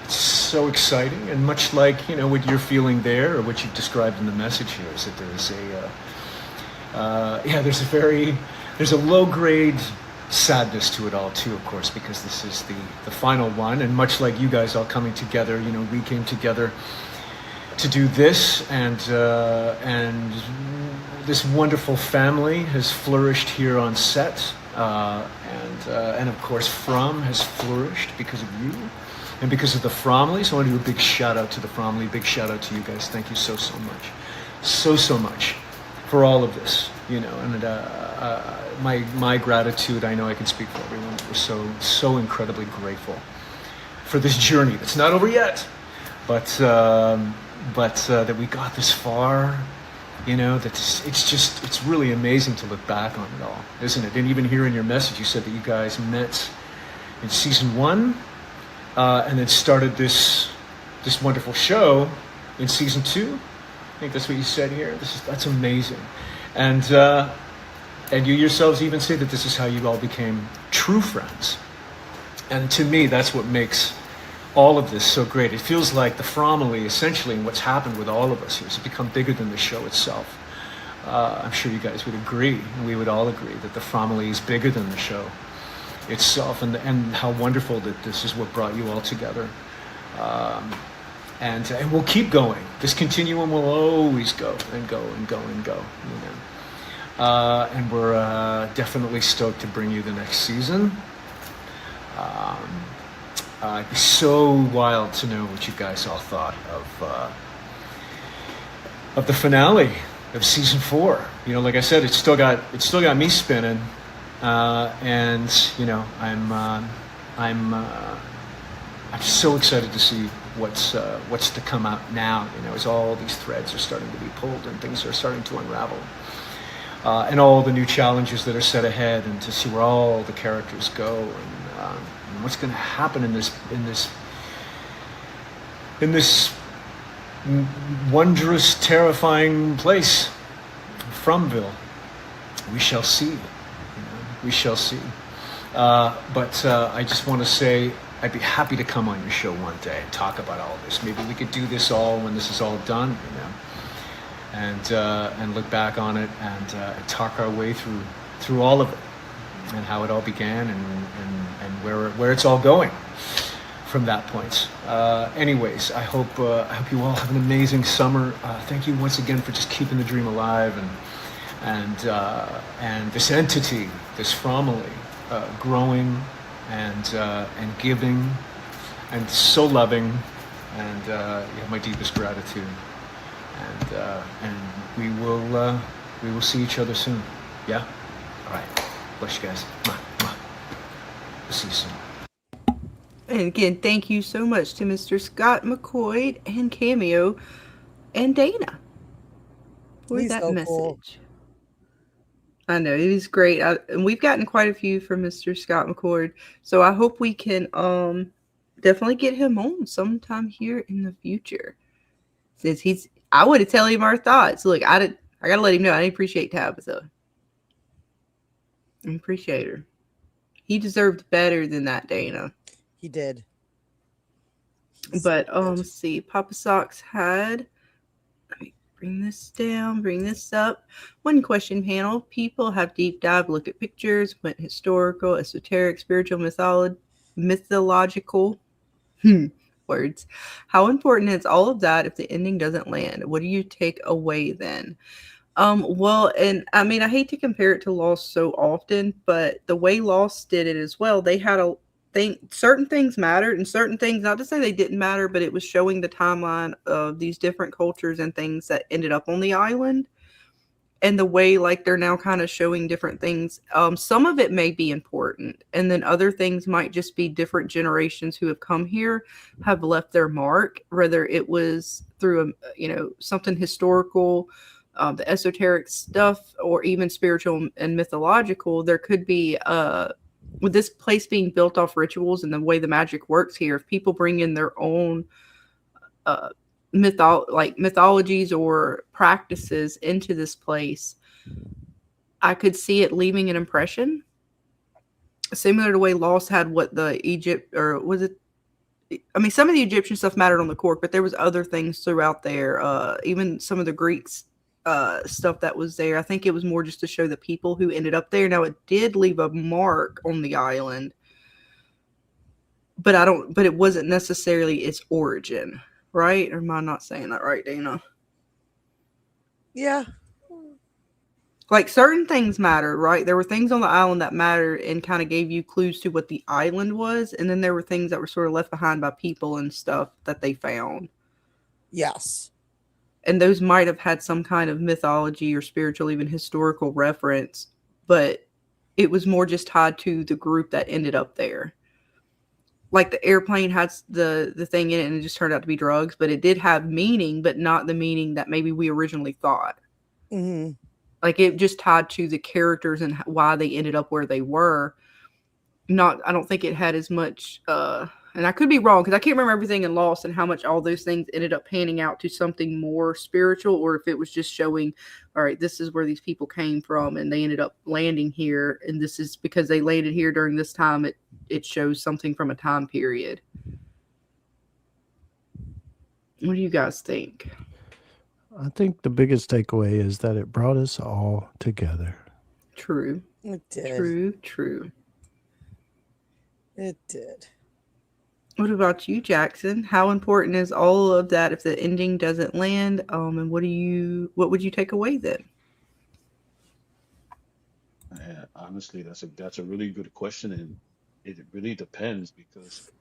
It's so exciting, and much like, you know, what you're feeling there, or what you've described in the message here, is that there's a low-grade sadness to it all too, of course, because this is the final one, and much like you guys all coming together, you know, we came together to do this, and this wonderful family has flourished here on set, and of course From has flourished because of you. And because of the Fromily. So I want to do a big shout out to the Fromily, big shout out to you guys. Thank you so much. So much for all of this, you know, and my gratitude, I know I can speak for everyone. We're so incredibly grateful for this journey that's not over yet, but that we got this far, you know, it's really amazing to look back on it all, isn't it? And even here in your message, you said that you guys met in season 1, and then started this wonderful show in season 2. I think that's what you said here. That's amazing, and you yourselves even say that this is how you all became true friends. And to me, that's what makes all of this so great. It feels like the Fromily, essentially, and what's happened with all of us here, has become bigger than the show itself. I'm sure you guys would agree, and we would all agree, that the Fromily is bigger than the show itself, and how wonderful that this is what brought you all together, and we'll keep going. This continuum will always go and go and go and go, you know. And we're definitely stoked to bring you the next season. It'd be so wild to know what you guys all thought of the finale of season 4. You know, like I said, it's still got me spinning. And you know, I'm so excited to see what's to come out now. You know, as all these threads are starting to be pulled and things are starting to unravel, and all the new challenges that are set ahead, and to see where all the characters go, and what's going to happen in this wondrous, terrifying place, Fromville. We shall see. We shall see. But I just want to say I'd be happy to come on your show one day and talk about all this. Maybe we could do this all when this is all done, you know, and look back on it and talk our way through all of it, and how it all began, and where it's all going from that point. Anyways, I hope you all have an amazing summer. Thank you once again for just keeping the dream alive, and this entity, this Fromily, growing and giving and so loving, and you have my deepest gratitude. And we will see each other soon. Yeah. All right. Bless you guys. Mwah, mwah. We'll see you soon. And again, thank you so much to Mr. Scott McCoy and Cameo and Dana for He's that so message. cool. I know, it was great. And we've gotten quite a few from Mr. Scott McCord, so I hope we can definitely get him on sometime here in the future. Since I would have tell him our thoughts. Look, I gotta let him know I appreciate Tabitha. I appreciate her. He deserved better than that, Dana. He did. But let's see. Papa Socks had. Let bring this down, bring this up. One question panel. People have deep dive, looked at pictures, went historical, esoteric, spiritual, mythological. Words. How important is all of that if the ending doesn't land? What do you take away then? Well, and I mean, I hate to compare it to Lost so often, but the way Lost did it as well, they had a certain things mattered and certain things, not to say they didn't matter, but it was showing the timeline of these different cultures and things that ended up on the island, and the way like they're now kind of showing different things. Some of it may be important, and then other things might just be different generations who have come here have left their mark, whether it was through something historical, the esoteric stuff, or even spiritual and mythological. There could be with this place being built off rituals and the way the magic works here, if people bring in their own mythologies or practices into this place, I could see it leaving an impression similar to the way Lost had what the Egypt, or was it, I mean, some of the Egyptian stuff mattered on the cork, but there was other things throughout there, even some of the Greeks stuff that was there. I think it was more just to show the people who ended up there. Now, it did leave a mark on the island, but it wasn't necessarily its origin, right? Or am I not saying that right, Dana? Yeah. Like, certain things mattered, right? There were things on the island that mattered and kind of gave you clues to what the island was, and then there were things that were sort of left behind by people and stuff that they found. Yes. And those might have had some kind of mythology or spiritual, even historical reference, but it was more just tied to the group that ended up there. Like the airplane had the thing in it and it just turned out to be drugs, but it did have meaning, but not the meaning that maybe we originally thought. Mm-hmm. Like, it just tied to the characters and why they ended up where they were. I don't think it had as much, and I could be wrong because I can't remember everything in Lost and how much all those things ended up panning out to something more spiritual, or if it was just showing, all right, this is where these people came from and they ended up landing here, and this is because they landed here during this time. It shows something from a time period. What do you guys think? I think the biggest takeaway is that it brought us all together. True. It did. True. It did. What about you, Jackson? How important is all of that if the ending doesn't land? And what would you take away then? Yeah, honestly, that's a really good question, and it really depends, because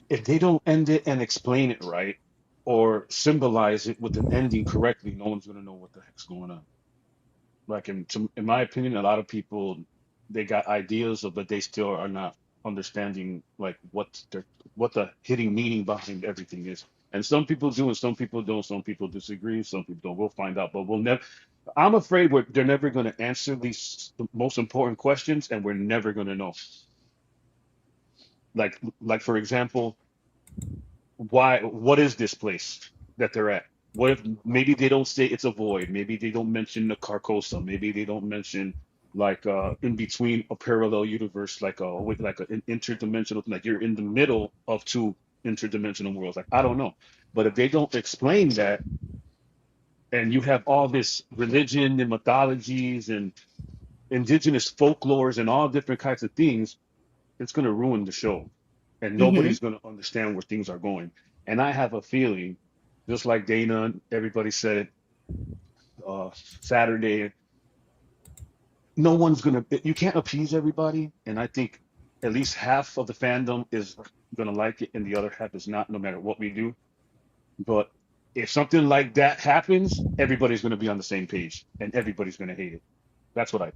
if they don't end it and explain it right, or symbolize it with an ending correctly, no one's gonna know what the heck's going on. Like in my opinion, a lot of people, they got ideas of, but they still are not understanding like what the hidden meaning behind everything is. And some people do, and some people don't. Some people disagree. Some people don't. We'll find out, but we'll never. I'm afraid they're never going to answer these the most important questions, and we're never going to know. Like for example, what is this place that they're at? What if maybe they don't say it's a void? Maybe they don't mention the Carcosa. Maybe they don't mention like in between a parallel universe, like an interdimensional, like you're in the middle of two interdimensional worlds. Like, I don't know. But if they don't explain that, and you have all this religion and mythologies and indigenous folklores and all different kinds of things, it's going to ruin the show, and nobody's going to understand where things are going. And I have a feeling, just like Dana, everybody said Saturday, no one's going to, you can't appease everybody. And I think at least half of the fandom is going to like it and the other half is not, no matter what we do. But if something like that happens, everybody's going to be on the same page and everybody's going to hate it. That's what I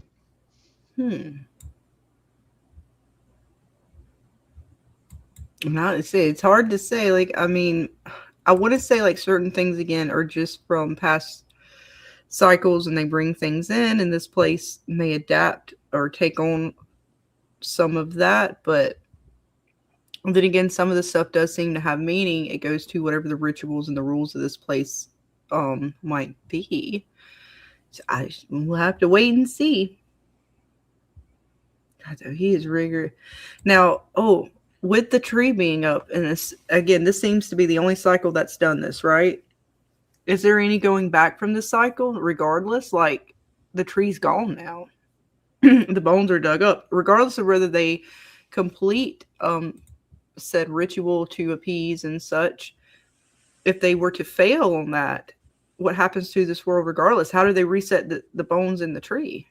think. It's hard to say. Like, I mean, I want to say like certain things again are just from past cycles and they bring things in, and this place may adapt or take on some of that. But then again, some of the stuff does seem to have meaning. It goes to whatever the rituals and the rules of this place might be. So we'll have to wait and see. God, he is rigorous. Now, with the tree being up, and this seems to be the only cycle that's done this, right? Is there any going back from this cycle? Regardless, like the tree's gone now. The bones are dug up. Regardless of whether they complete said ritual to appease and such, if they were to fail on that, what happens to this world regardless? How do they reset the bones in the tree?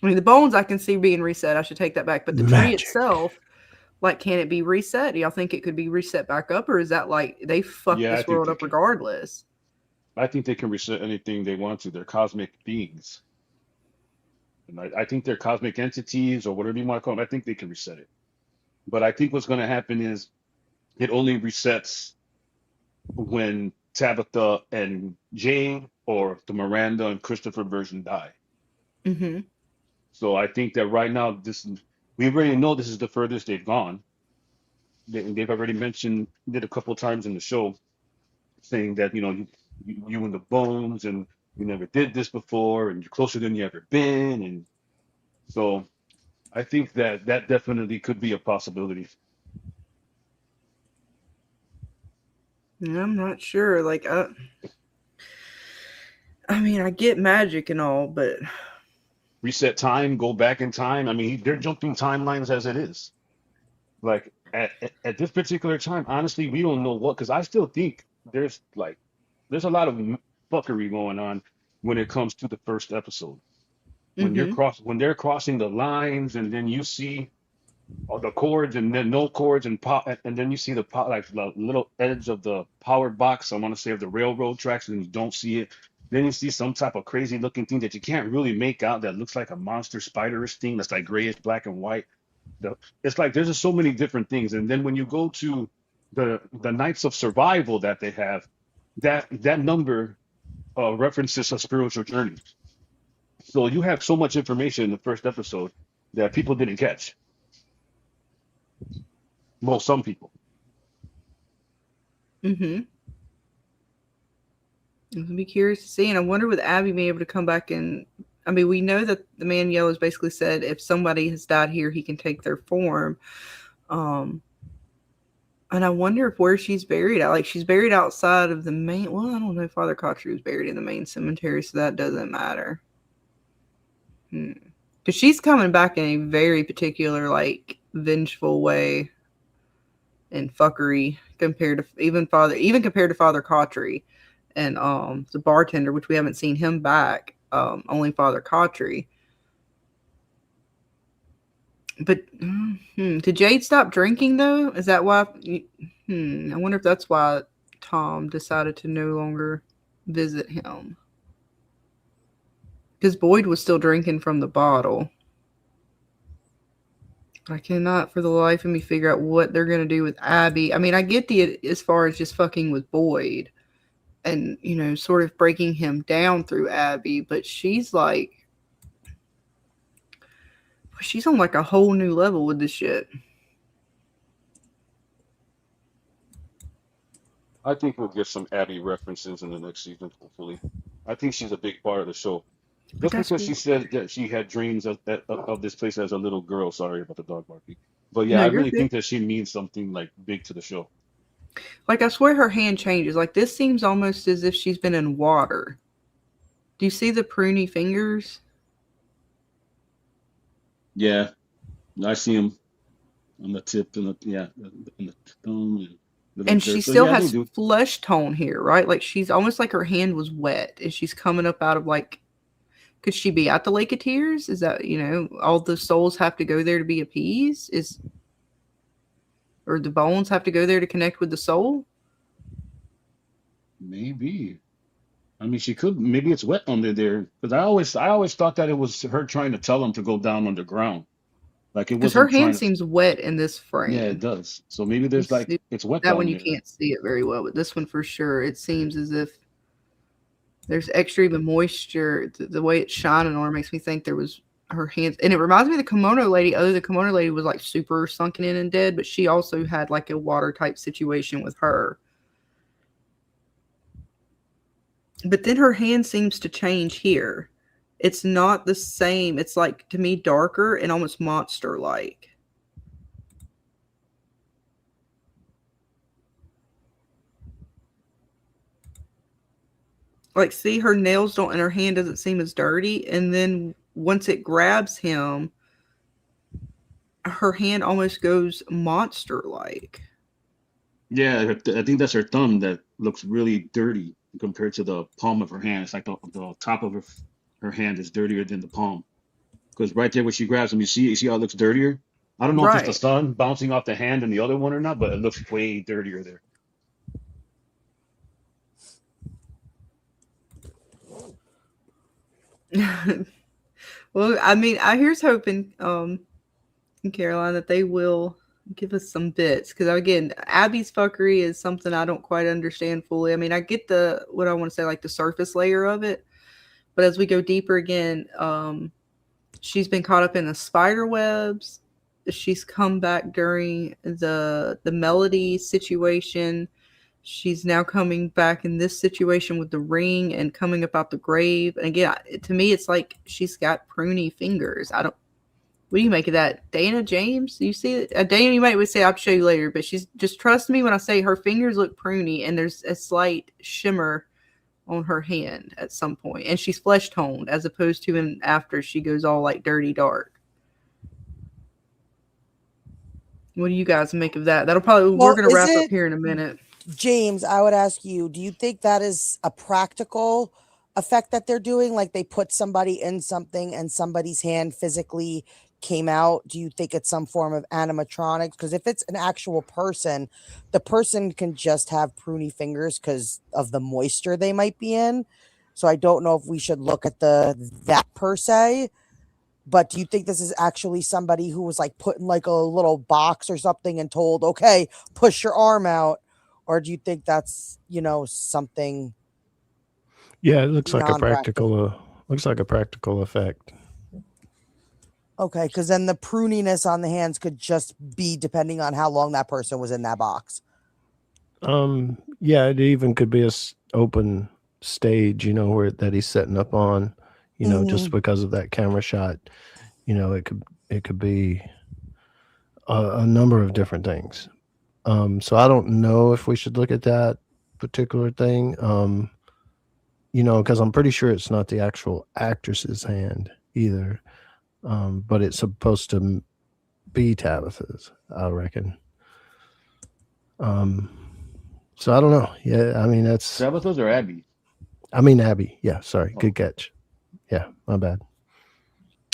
I mean, the bones I can see being reset. I should take that back. But the tree itself, like, can it be reset? Do y'all think it could be reset back up? Or is that like they fucked Yeah, I this think world they up can. regardless? I think they can reset anything they want to. They're cosmic beings. And I think they're cosmic entities or whatever you want to call them. I think they can reset it. But I think what's going to happen is it only resets when Tabitha and Jane or the Miranda and Christopher version die. Mm-hmm. So I think that right now, we already know this is the furthest they've gone. They've already mentioned it a couple of times in the show, saying that, you and the bones, and you never did this before, and you're closer than you ever been. And so I think that that definitely could be a possibility. Yeah, I'm not sure. Like, I mean, I get magic and all, but Reset time, go back in time. I mean, they're jumping timelines as it is. Like at this particular time, honestly, we don't know what, because I still think there's a lot of fuckery going on when it comes to the first episode. mm-hmm. When they're crossing the lines, and then you see all the chords, and then no chords, and and then you see like the little edge of the power box. I want to say of the railroad tracks, and you don't see it. Then you see some type of crazy looking thing that you can't really make out, that looks like a monster spiderish thing that's like grayish black and white. It's like there's just so many different things. And then when you go to the nights of survival that they have, that number references a spiritual journey. So you have so much information in the first episode that people didn't catch. Well, some people. Mm-hmm. I'm gonna be curious to see, and I wonder with Abby being able to come back and. I mean, we know that the man in yellow has basically said if somebody has died here, he can take their form. And I wonder if where she's buried at, like she's buried outside of the main. Well, I don't know. Father Kotru was buried in the main cemetery, so that doesn't matter. Because she's coming back in a very particular, like, vengeful way and fuckery compared to even compared to Father Kotru and the bartender, which we haven't seen him back. Only Father Kotru. But did Jade stop drinking though? Is that why? I wonder if that's why Tom decided to no longer visit him. Because Boyd was still drinking from the bottle. I cannot for the life of me figure out what they're going to do with Abby. I mean, I get as far as just fucking with Boyd and, sort of breaking him down through Abby, but she's like, she's on like a whole new level with this shit. I think we'll get some Abby references in the next season, hopefully. I think she's a big part of the show. Just because she said that she had dreams of this place as a little girl. Sorry about the dog barking. But yeah, No, I you're really good. think that she means something like big to the show. Like, I swear her hand changes. Like, this seems almost as if she's been in water. Do you see the pruny fingers? Yeah, I see them on the tip and the thumb And she still has flesh tone here, right? Like, she's almost like her hand was wet and she's coming up out of, like, could she be at the Lake of Tears? Is that, all the souls have to go there to be appeased? Or the bones have to go there to connect with the soul? Maybe. I mean, she could. Maybe it's wet under there. Because I always thought that it was her trying to tell them to go down underground. Like it Because her wasn't hand trying. seems wet in this frame. Yeah, it does. So maybe there's like it's wet That down one you there. can't see it very well, but this one for sure, it seems as if there's extra even moisture. The way it's shining on her makes me think there was her hands. And it reminds me of the kimono lady, although the kimono lady was like super sunken in and dead, but she also had like a water type situation with her. But then her hand seems to change here. It's not the same. It's like, to me, darker and almost monster-like. Like, see, her nails don't, and her hand doesn't seem as dirty. And then once it grabs him, her hand almost goes monster-like. Yeah, I think that's her thumb that looks really dirty compared to the palm of her hand. It's like the top of her hand is dirtier than the palm. Because right there where she grabs him, you see how it looks dirtier? I don't know if it's the Right. sun bouncing off the hand and the other one or not, but it looks way dirtier there. Well, I mean, here's hoping, in Caroline, that they will give us some bits. Because again, Abby's fuckery is something I don't quite understand fully. I mean, I get what I want to say, like the surface layer of it. But as we go deeper again, she's been caught up in the spider webs. She's come back during the Melody situation. She's now coming back in this situation with the ring and coming up out the grave. And again, to me, it's like she's got pruny fingers. I don't. What do you make of that, Dana James? You see it, Dana? You might would say I'll show you later, but she's just trust me when I say her fingers look pruny, and there's a slight shimmer on her hand at some point, and she's flesh toned as opposed to in after she goes all like dirty dark. What do you guys make of that? That'll probably we're gonna wrap up here in a minute. James, I would ask you, do you think that is a practical effect that they're doing? Like they put somebody in something and somebody's hand physically came out? Do you think it's some form of animatronics? Because if it's an actual person, the person can just have pruny fingers because of the moisture they might be in. So I don't know if we should look at that per se. But do you think this is actually somebody who was like put in like a little box or something and told, okay, push your arm out? Or do you think that's, something? Yeah, it looks like a practical effect. Okay, because then the pruniness on the hands could just be depending on how long that person was in that box. Yeah, it even could be a open stage, where that he's setting up on, just because of that camera shot. It could be a number of different things. So I don't know if we should look at that particular thing. Because I'm pretty sure it's not the actual actress's hand either. But it's supposed to be Tabitha's, I reckon. So I don't know. Yeah, I mean that's Tabitha's or Abby? I mean Abby. Yeah, sorry. Good catch. Yeah, my bad.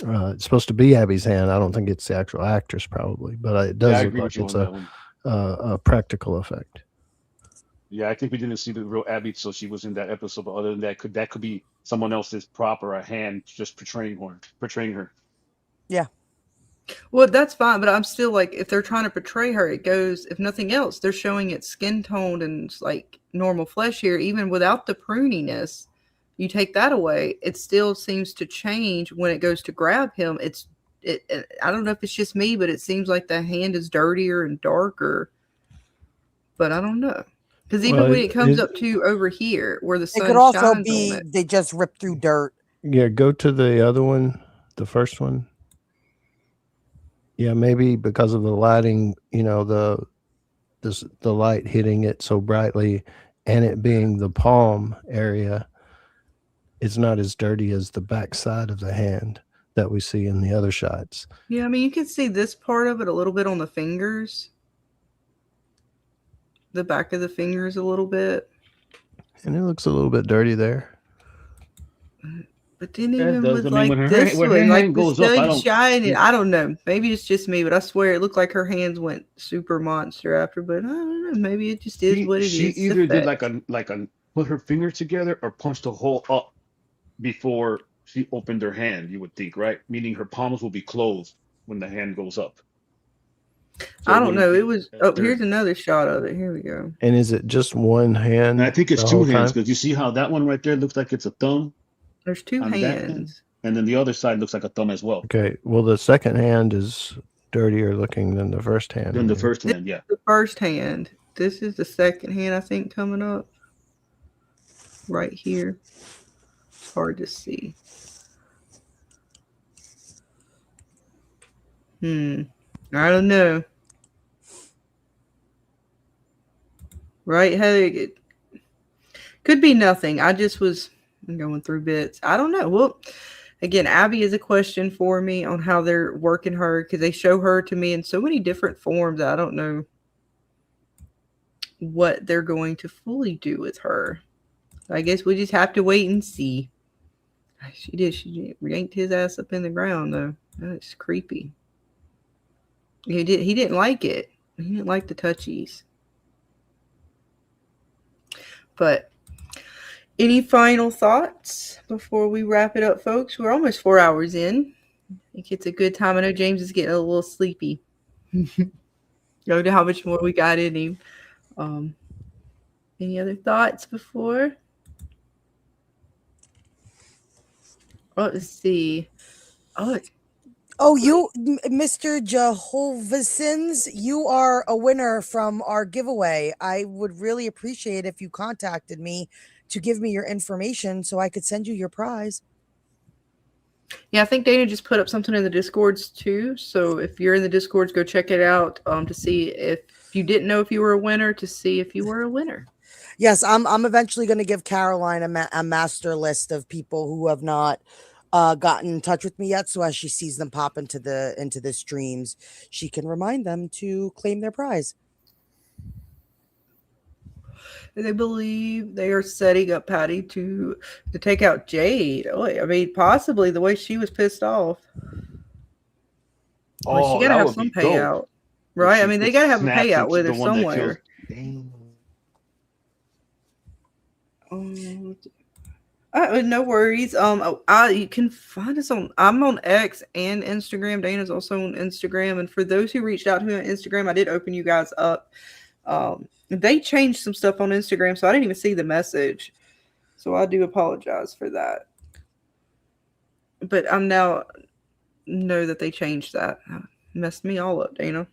It's supposed to be Abby's hand. I don't think it's the actual actress, probably, but it does look like it's a practical effect. Yeah, I think we didn't see the real Abby, so she was in that episode. But other than that, could be someone else's prop or a hand just portraying her. Yeah. Well, that's fine, but I'm still like, if they're trying to portray her, it goes, if nothing else, they're showing it skin toned and like normal flesh here, even without the pruniness. You take that away, it still seems to change when it goes to grab him. I don't know if it's just me, but it seems like the hand is dirtier and darker. But I don't know. Because even when it comes up to over here where the sun it could also shines be on it, they just ripped through dirt. Yeah, go to the other one, the first one. Yeah, maybe because of the lighting, the light hitting it so brightly and it being the palm area, it's not as dirty as the back side of the hand that we see in the other shots. Yeah, I mean, you can see this part of it a little bit on the fingers. The back of the fingers a little bit. And it looks a little bit dirty there. But then even with like this one, like the sun shining, I don't know. Maybe it's just me, but I swear it looked like her hands went super monster after. But I don't know. Maybe it just is what it is. She either did like a put her fingers together or punched a hole up before she opened her hand. You would think, right? Meaning her palms will be closed when the hand goes up. So I don't know. It was. Oh, here's another shot of it. Here we go. And is it just one hand? And I think it's two hands because you see how that one right there looks like it's a thumb. There's two hands. And then the other side looks like a thumb as well. Okay. Well, the second hand is dirtier looking than the first hand. Than the first hand, yeah. The first hand. This is the second hand, I think, coming up. Right here. It's hard to see. I don't know. Right, Heather? Could be nothing. I just was going through bits. I don't know. Well, again, Abby is a question for me on how they're working her because they show her to me in so many different forms. I don't know what they're going to fully do with her. I guess we just have to wait and see. She did. She yanked his ass up in the ground, though. That's creepy. He didn't like it. He didn't like the touchies. But any final thoughts before we wrap it up, folks? We're almost 4 hours in. I think it's a good time. I know James is getting a little sleepy. You know how much more we got in him. Any other thoughts before? Let's see. Oh, you, Mr. Jehovahsins, you are a winner from our giveaway. I would really appreciate if you contacted me to give me your information so I could send you your prize. Yeah, I think Dana just put up something in the Discords too. So if you're in the Discords, go check it out to see if you didn't know if you were a winner, to see if you were a winner. Yes, I'm eventually going to give Caroline a master list of people who have not gotten in touch with me yet. So as she sees them pop into the streams, she can remind them to claim their prize. They believe they are setting up Patty to take out Jade. Oh, I mean, possibly the way she was pissed off. Well, she got to have some payout, right? I mean, they got to have a payout with her somewhere. No worries. You can find us on. I'm on X and Instagram. Dana's also on Instagram. And for those who reached out to me on Instagram, I did open you guys up. They changed some stuff on Instagram, so I didn't even see the message. So I do apologize for that. But I'm now know that they changed that. Messed me all up, Dana.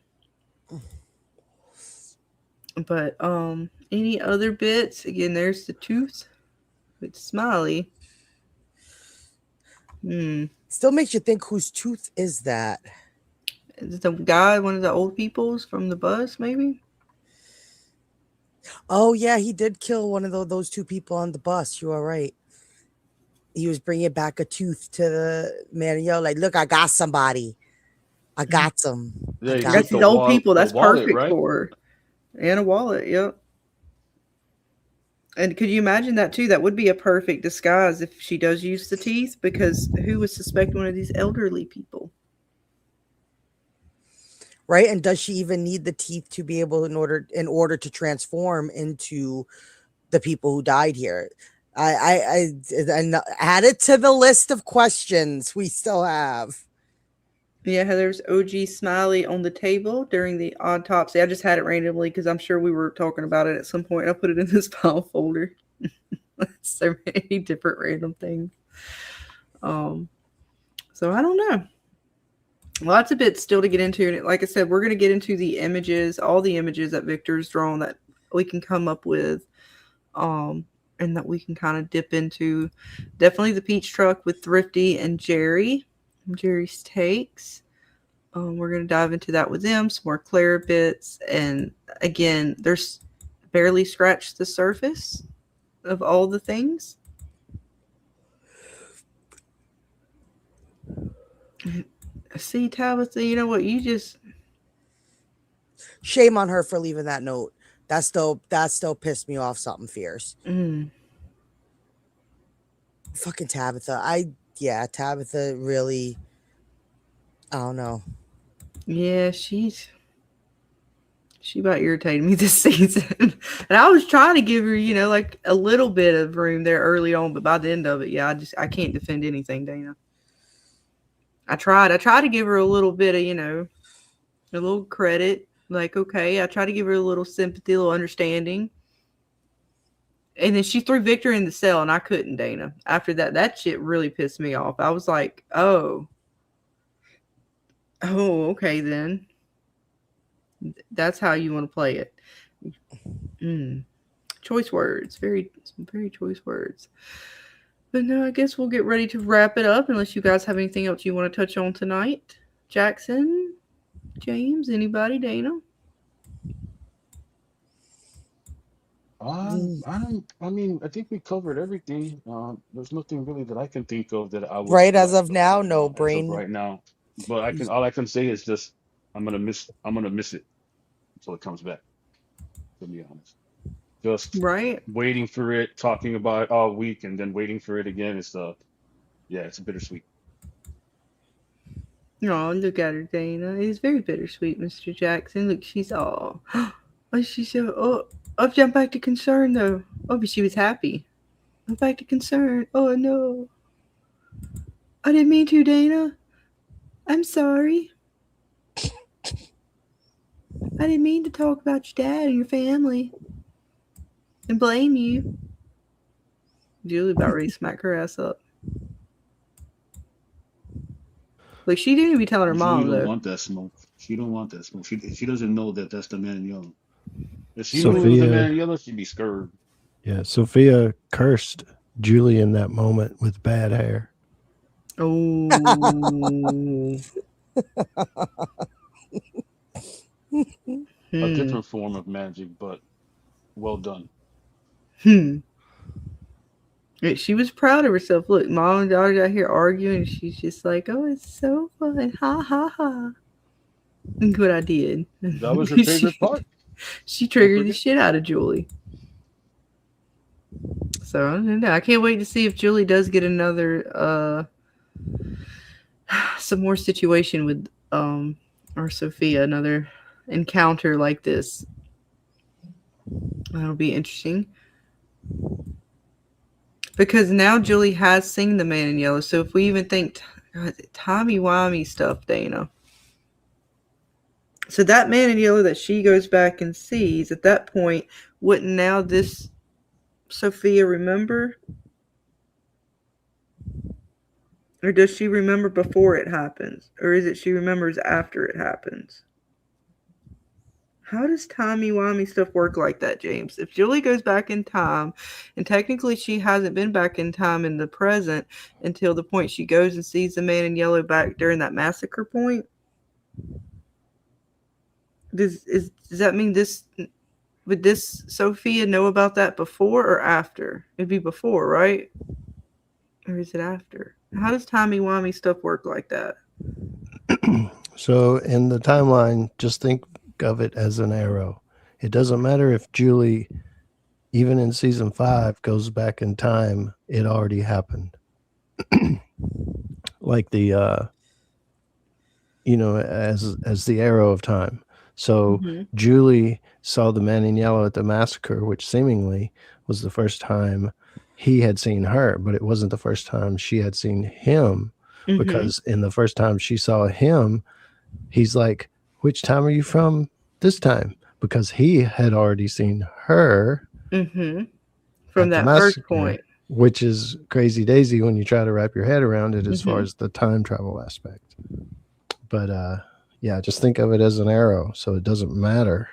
But any other bits? Again, there's the tooth with Smiley. Still makes you think, whose tooth is that? Is it the guy, one of the old peoples from the bus, maybe? Oh yeah, he did kill one of those two people on the bus. You are right. He was bringing back a tooth to the man. Yo, like, look, I got somebody. I got some. Yeah, I That's these old people. That's wallet, perfect, right? For her. And a wallet, yep. And could you imagine that too? That would be a perfect disguise if she does use the teeth, because who would suspect one of these elderly people? Right? And does she even need the teeth to be able in order to transform into the people who died here? I add it to the list of questions we still have. Yeah, there's OG Smiley on the table during the autopsy. I just had it randomly because I'm sure we were talking about it at some point. I put it in this file folder. So many different random things. So I don't know. Lots of bits still to get into. And like I said, we're going to get into the images, all the images that Victor's drawn that we can come up with. And that we can kind of dip into. Definitely the peach truck with Thrifty and Jerry. Jerry's takes. We're going to dive into that with them. Some more Clara bits. And again, there's barely scratched the surface of all the things. See, Tabitha, you know what? You just... Shame on her for leaving that note. That still pissed me off something fierce. Fucking Tabitha. Tabitha really, I don't know. Yeah, she about irritated me this season. And I was trying to give her, like a little bit of room there early on, but by the end of it, I can't defend anything, Dana. I tried to give her a little bit of, a little credit. Like, okay, I tried to give her a little sympathy, a little understanding. And then she threw Victor in the cell, and I couldn't, Dana. After that shit really pissed me off. I was like, oh, okay, then. That's how you want to play it. Choice words. Very, very choice words. But no, I guess we'll get ready to wrap it up, unless you guys have anything else you want to touch on tonight. Jackson, James, anybody, Dana? I mean, I think we covered everything. There's nothing really that I can think of that I would Right as like of now, no as of brain. right now. But all I can say is just I'm gonna miss it until it comes back, to be honest. Just Right? waiting for it, talking about it all week, and then waiting for it again. Yeah, it's bittersweet. Oh, look at her, Dana. It's very bittersweet, Mr. Jackson. Look, she's all. Oh, she's so. Oh, jump back to concern, though. Oh, but she was happy. Oh, back to concern. Oh, no. I didn't mean to, Dana. I'm sorry. I didn't mean to talk about your dad and your family and blame you. Julie about ready to smack her ass up. Like, she didn't be telling her Julie mom, don't though. want that smoke. She don't want that smoke. She doesn't know that that's the man in yellow. If she knew it was the man in yellow, she'd be scared. Yeah, Sophia cursed Julie in that moment with bad hair. Oh. A different form of magic, but well done. She was proud of herself. Look, mom and daughter out here arguing, and she's just like, "Oh, it's so fun, ha ha ha." Look what I did. That was her favorite part. She triggered the shit out of Julie. So I don't know. I can't wait to see if Julie does get another some more situation with or Sophia, another encounter like this. That'll be interesting. Because now Julie has seen the man in yellow. So if we even think timey-wimey stuff, Dana. So that man in yellow that she goes back and sees, at that point, wouldn't now this Sophia remember? Or does she remember before it happens? Or is it she remembers after it happens? How does timey-wimey stuff work like that, James? If Julie goes back in time, and technically she hasn't been back in time in the present until the point she goes and sees the man in yellow back during that massacre point, does that mean would this Sophia know about that before or after? It'd be before, right? Or is it after? How does timey-wimey stuff work like that? So in the timeline, just think of it as an arrow. It doesn't matter if Julie, even in season 5, goes back in time, it already happened. Like the as the arrow of time. So Julie saw the man in yellow at the massacre, which seemingly was the first time he had seen her, but it wasn't the first time she had seen him, because in the first time she saw him, he's like, which time are you from this time? Because he had already seen her from that first point. Which is crazy daisy when you try to wrap your head around it as far as the time travel aspect. But yeah, just think of it as an arrow. So it doesn't matter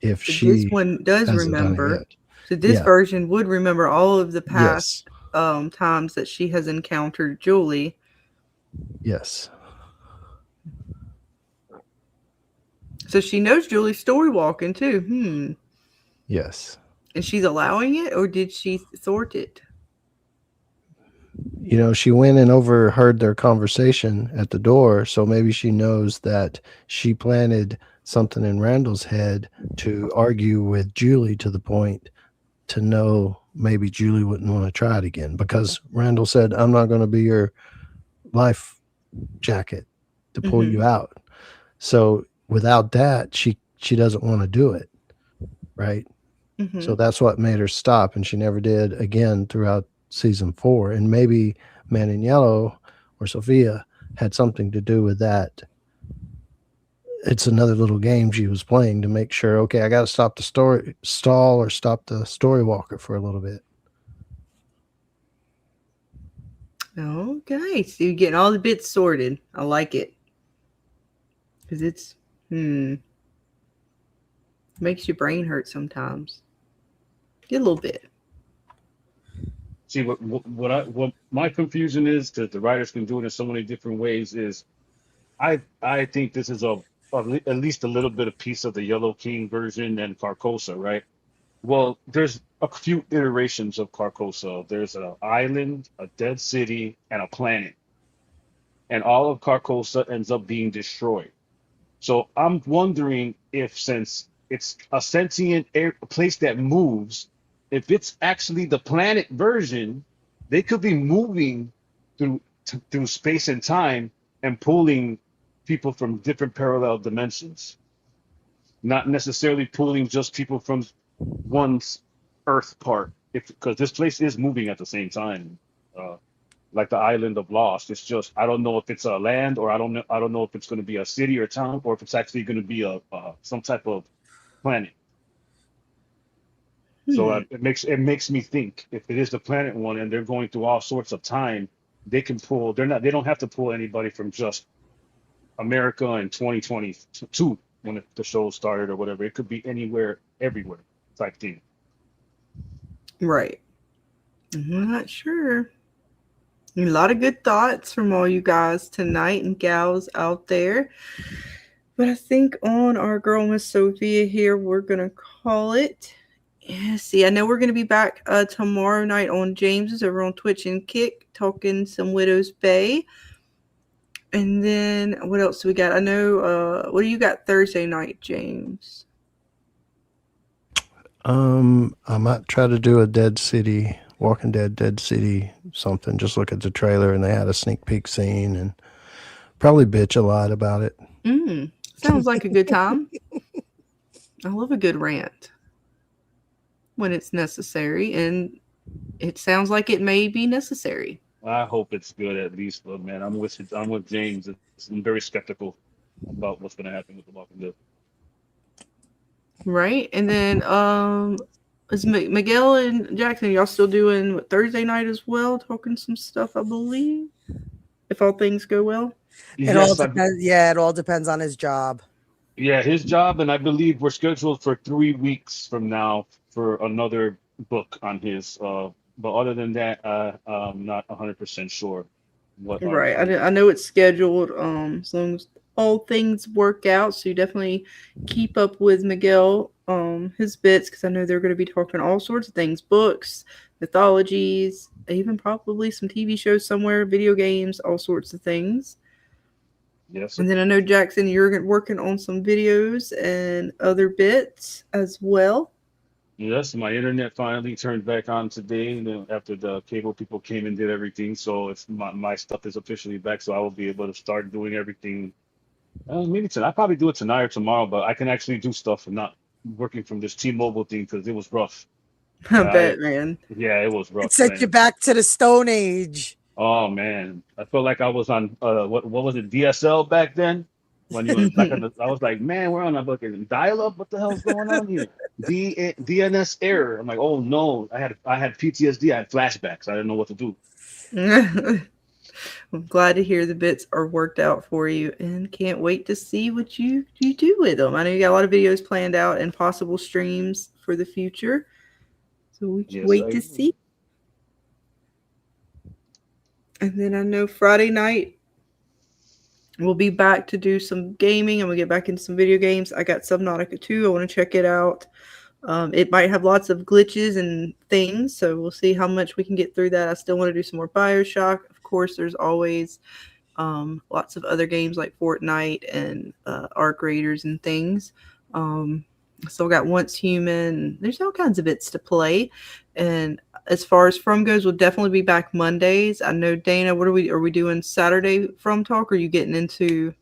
if this one does remember. So this version would remember all of the past times that she has encountered Julie. Yes. So she knows Julie's story walking too. Yes. And she's allowing it, or did she thwart it? You know, she went and overheard their conversation at the door, so maybe she knows that she planted something in Randall's head to argue with Julie to the point to know maybe Julie wouldn't want to try it again, because Randall said, I'm not going to be your life jacket to pull you out. So without that, she doesn't want to do it, right? So that's what made her stop, and she never did again throughout season 4. And maybe Man in Yellow or Sophia had something to do with that. It's another little game she was playing to make sure, okay, I got to stop the stall or stop the story walker for a little bit. Okay, so you're getting all the bits sorted. I like it. Because it's, makes your brain hurt sometimes. A little bit. See, what my confusion is, because the writers can do it in so many different ways, is I think this is at least a little bit of piece of the Yellow King version and Carcosa, right? Well, there's a few iterations of Carcosa. There's an island, a dead city, and a planet. And all of Carcosa ends up being destroyed. So I'm wondering if, since it's a sentient place that moves, if it's actually the planet version, they could be moving through space and time and pulling people from different parallel dimensions, not necessarily pulling just people from one's Earth part. If because this place is moving at the same time. Like the island of Lost. It's just I don't know if it's a land or I don't know if it's going to be a city or town or if it's actually going to be a some type of planet. So it makes me think if it is the planet one and they're going through all sorts of time, they can pull. They don't have to pull anybody from just America in 2022 when the show started or whatever. It could be anywhere, everywhere type thing. Right. I'm not sure. A lot of good thoughts from all you guys tonight and gals out there. But I think on our girl Miss Sophia here, we're gonna call it. Yeah, see, I know we're gonna be back tomorrow night on James's over on Twitch and Kick, talking some Widow's Bay. And then what else do we got? I know what do you got Thursday night, James? I might try to do a Dead City, Walking Dead City, something. Just look at the trailer and they had a sneak peek scene and probably bitch a lot about it. Sounds like a good time. I love a good rant when it's necessary, and it sounds like it may be necessary. I hope it's good at least, but man, I'm with James. I'm very skeptical about what's going to happen with the Walking Dead. Right, and then is Miguel and Jackson, y'all still doing Thursday night as well, talking some stuff, I believe, if all things go well. It all depends. Yeah, it all depends on his job. Yeah, his job, and I believe we're scheduled for 3 weeks from now for another book on his. But other than that, I'm not 100% sure what. Right, I know it's scheduled. As long as all things work out, so you definitely keep up with Miguel, his bits, because I know they're going to be talking all sorts of things: books, mythologies, even probably some TV shows somewhere, video games, all sorts of things. Yes. And then I know, Jackson, you're working on some videos and other bits as well. Yes, my internet finally turned back on today after the cable people came and did everything. So it's my stuff is officially back. So I will be able to start doing everything. Maybe tonight. I'll probably do it tonight or tomorrow, but I can actually do stuff and not working from this T-Mobile thing because it was rough. I bet, man. Yeah, it was rough. It sent you back to the Stone Age. Oh man, I felt like I was on what was it, DSL back then? When you was like I was like, man, we're on a fucking dial-up. What the hell's going on here? DNS error. I'm like, oh no, I had PTSD. I had flashbacks. I didn't know what to do. I'm glad to hear the bits are worked out for you, and can't wait to see what you do with them. I know you got a lot of videos planned out and possible streams for the future, so we can wait to see. And then I know Friday night we'll be back to do some gaming, and we'll get back into some video games. I got Subnautica 2. I want to check it out. It might have lots of glitches and things, so we'll see how much we can get through that. I still want to do some more BioShock. Of course, there's always lots of other games like Fortnite and Arc Raiders and things. Still got Once Human. There's all kinds of bits to play. And as far as From goes, we'll definitely be back Mondays. I know, Dana, are we doing Saturday From Talk, or are you getting into?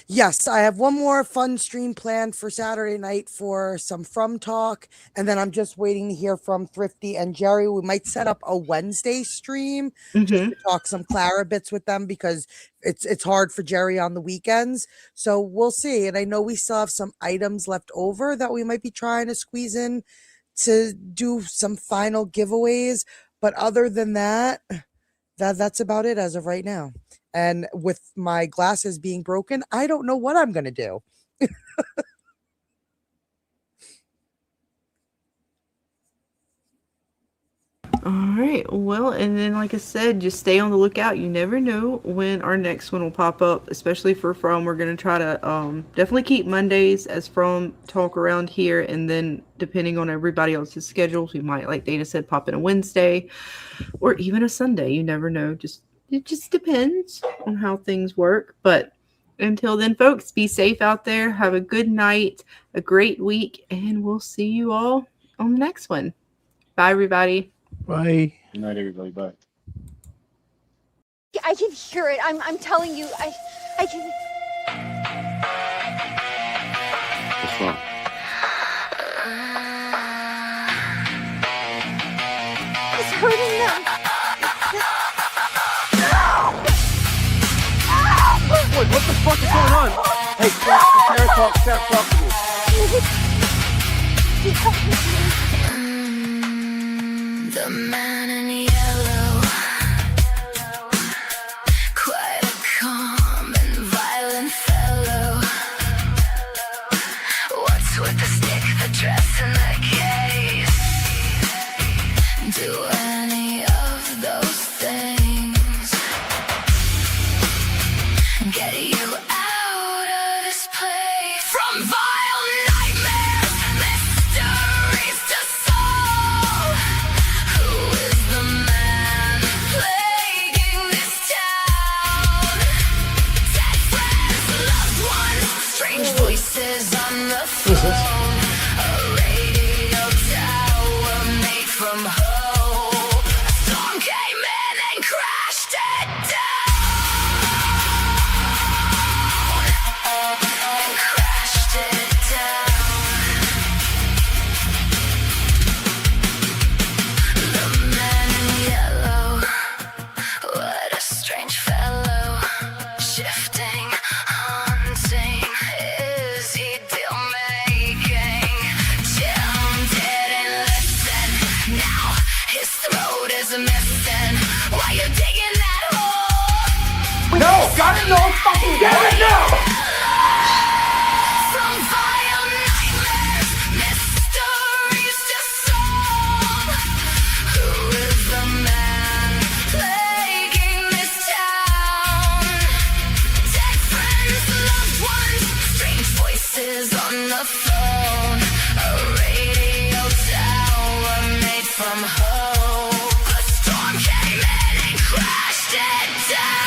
Yes, I have one more fun stream planned for Saturday night for some From Talk, and then I'm just waiting to hear from Thrifty and Jerry. We might set up a Wednesday stream just to talk some Clara bits with them because it's hard for Jerry on the weekends. So we'll see. And I know we still have some items left over that we might be trying to squeeze in to do some final giveaways. But other than that, that's about it as of right now. And with my glasses being broken, I don't know what I'm going to do. All right. Well, and then like I said, just stay on the lookout. You never know when our next one will pop up, especially for From. We're going to try to definitely keep Mondays as From talk around here. And then depending on everybody else's schedules, we might, like Dana said, pop in a Wednesday or even a Sunday. You never know. It just depends on how things work. But until then, folks, be safe out there. Have a good night, a great week, and we'll see you all on the next one. Bye, everybody. Bye. Good night, everybody. Bye. I can hear it. I'm telling you. I can. What's wrong? It's hurting them. Wait, what the fuck is going on? Hey, Sarah, talk to me. The man in yellow, quite a calm and violent fellow. What's with the stick, the dress, and the case? Do any of those things get you out of this place? From vile nightmares, mysteries to solve. Who is the man plaguing this town? Dead friends, loved ones, strange voices on the phone. A radio tower made from hope. A storm came in and crashed it down. And crashed it down. The man in yellow, what a strange fellow. Shifting, haunting, is he deal making? Jim didn't listen, now his throat is missing. Why you digging that hole? No, gotta know, fucking damn it now! From vile nightmares, mysteries to solve. Who is the man plaguing this town? Dead friends, loved ones, strange voices on the phone. A radio tower made from hope. A storm came in and crashed it down.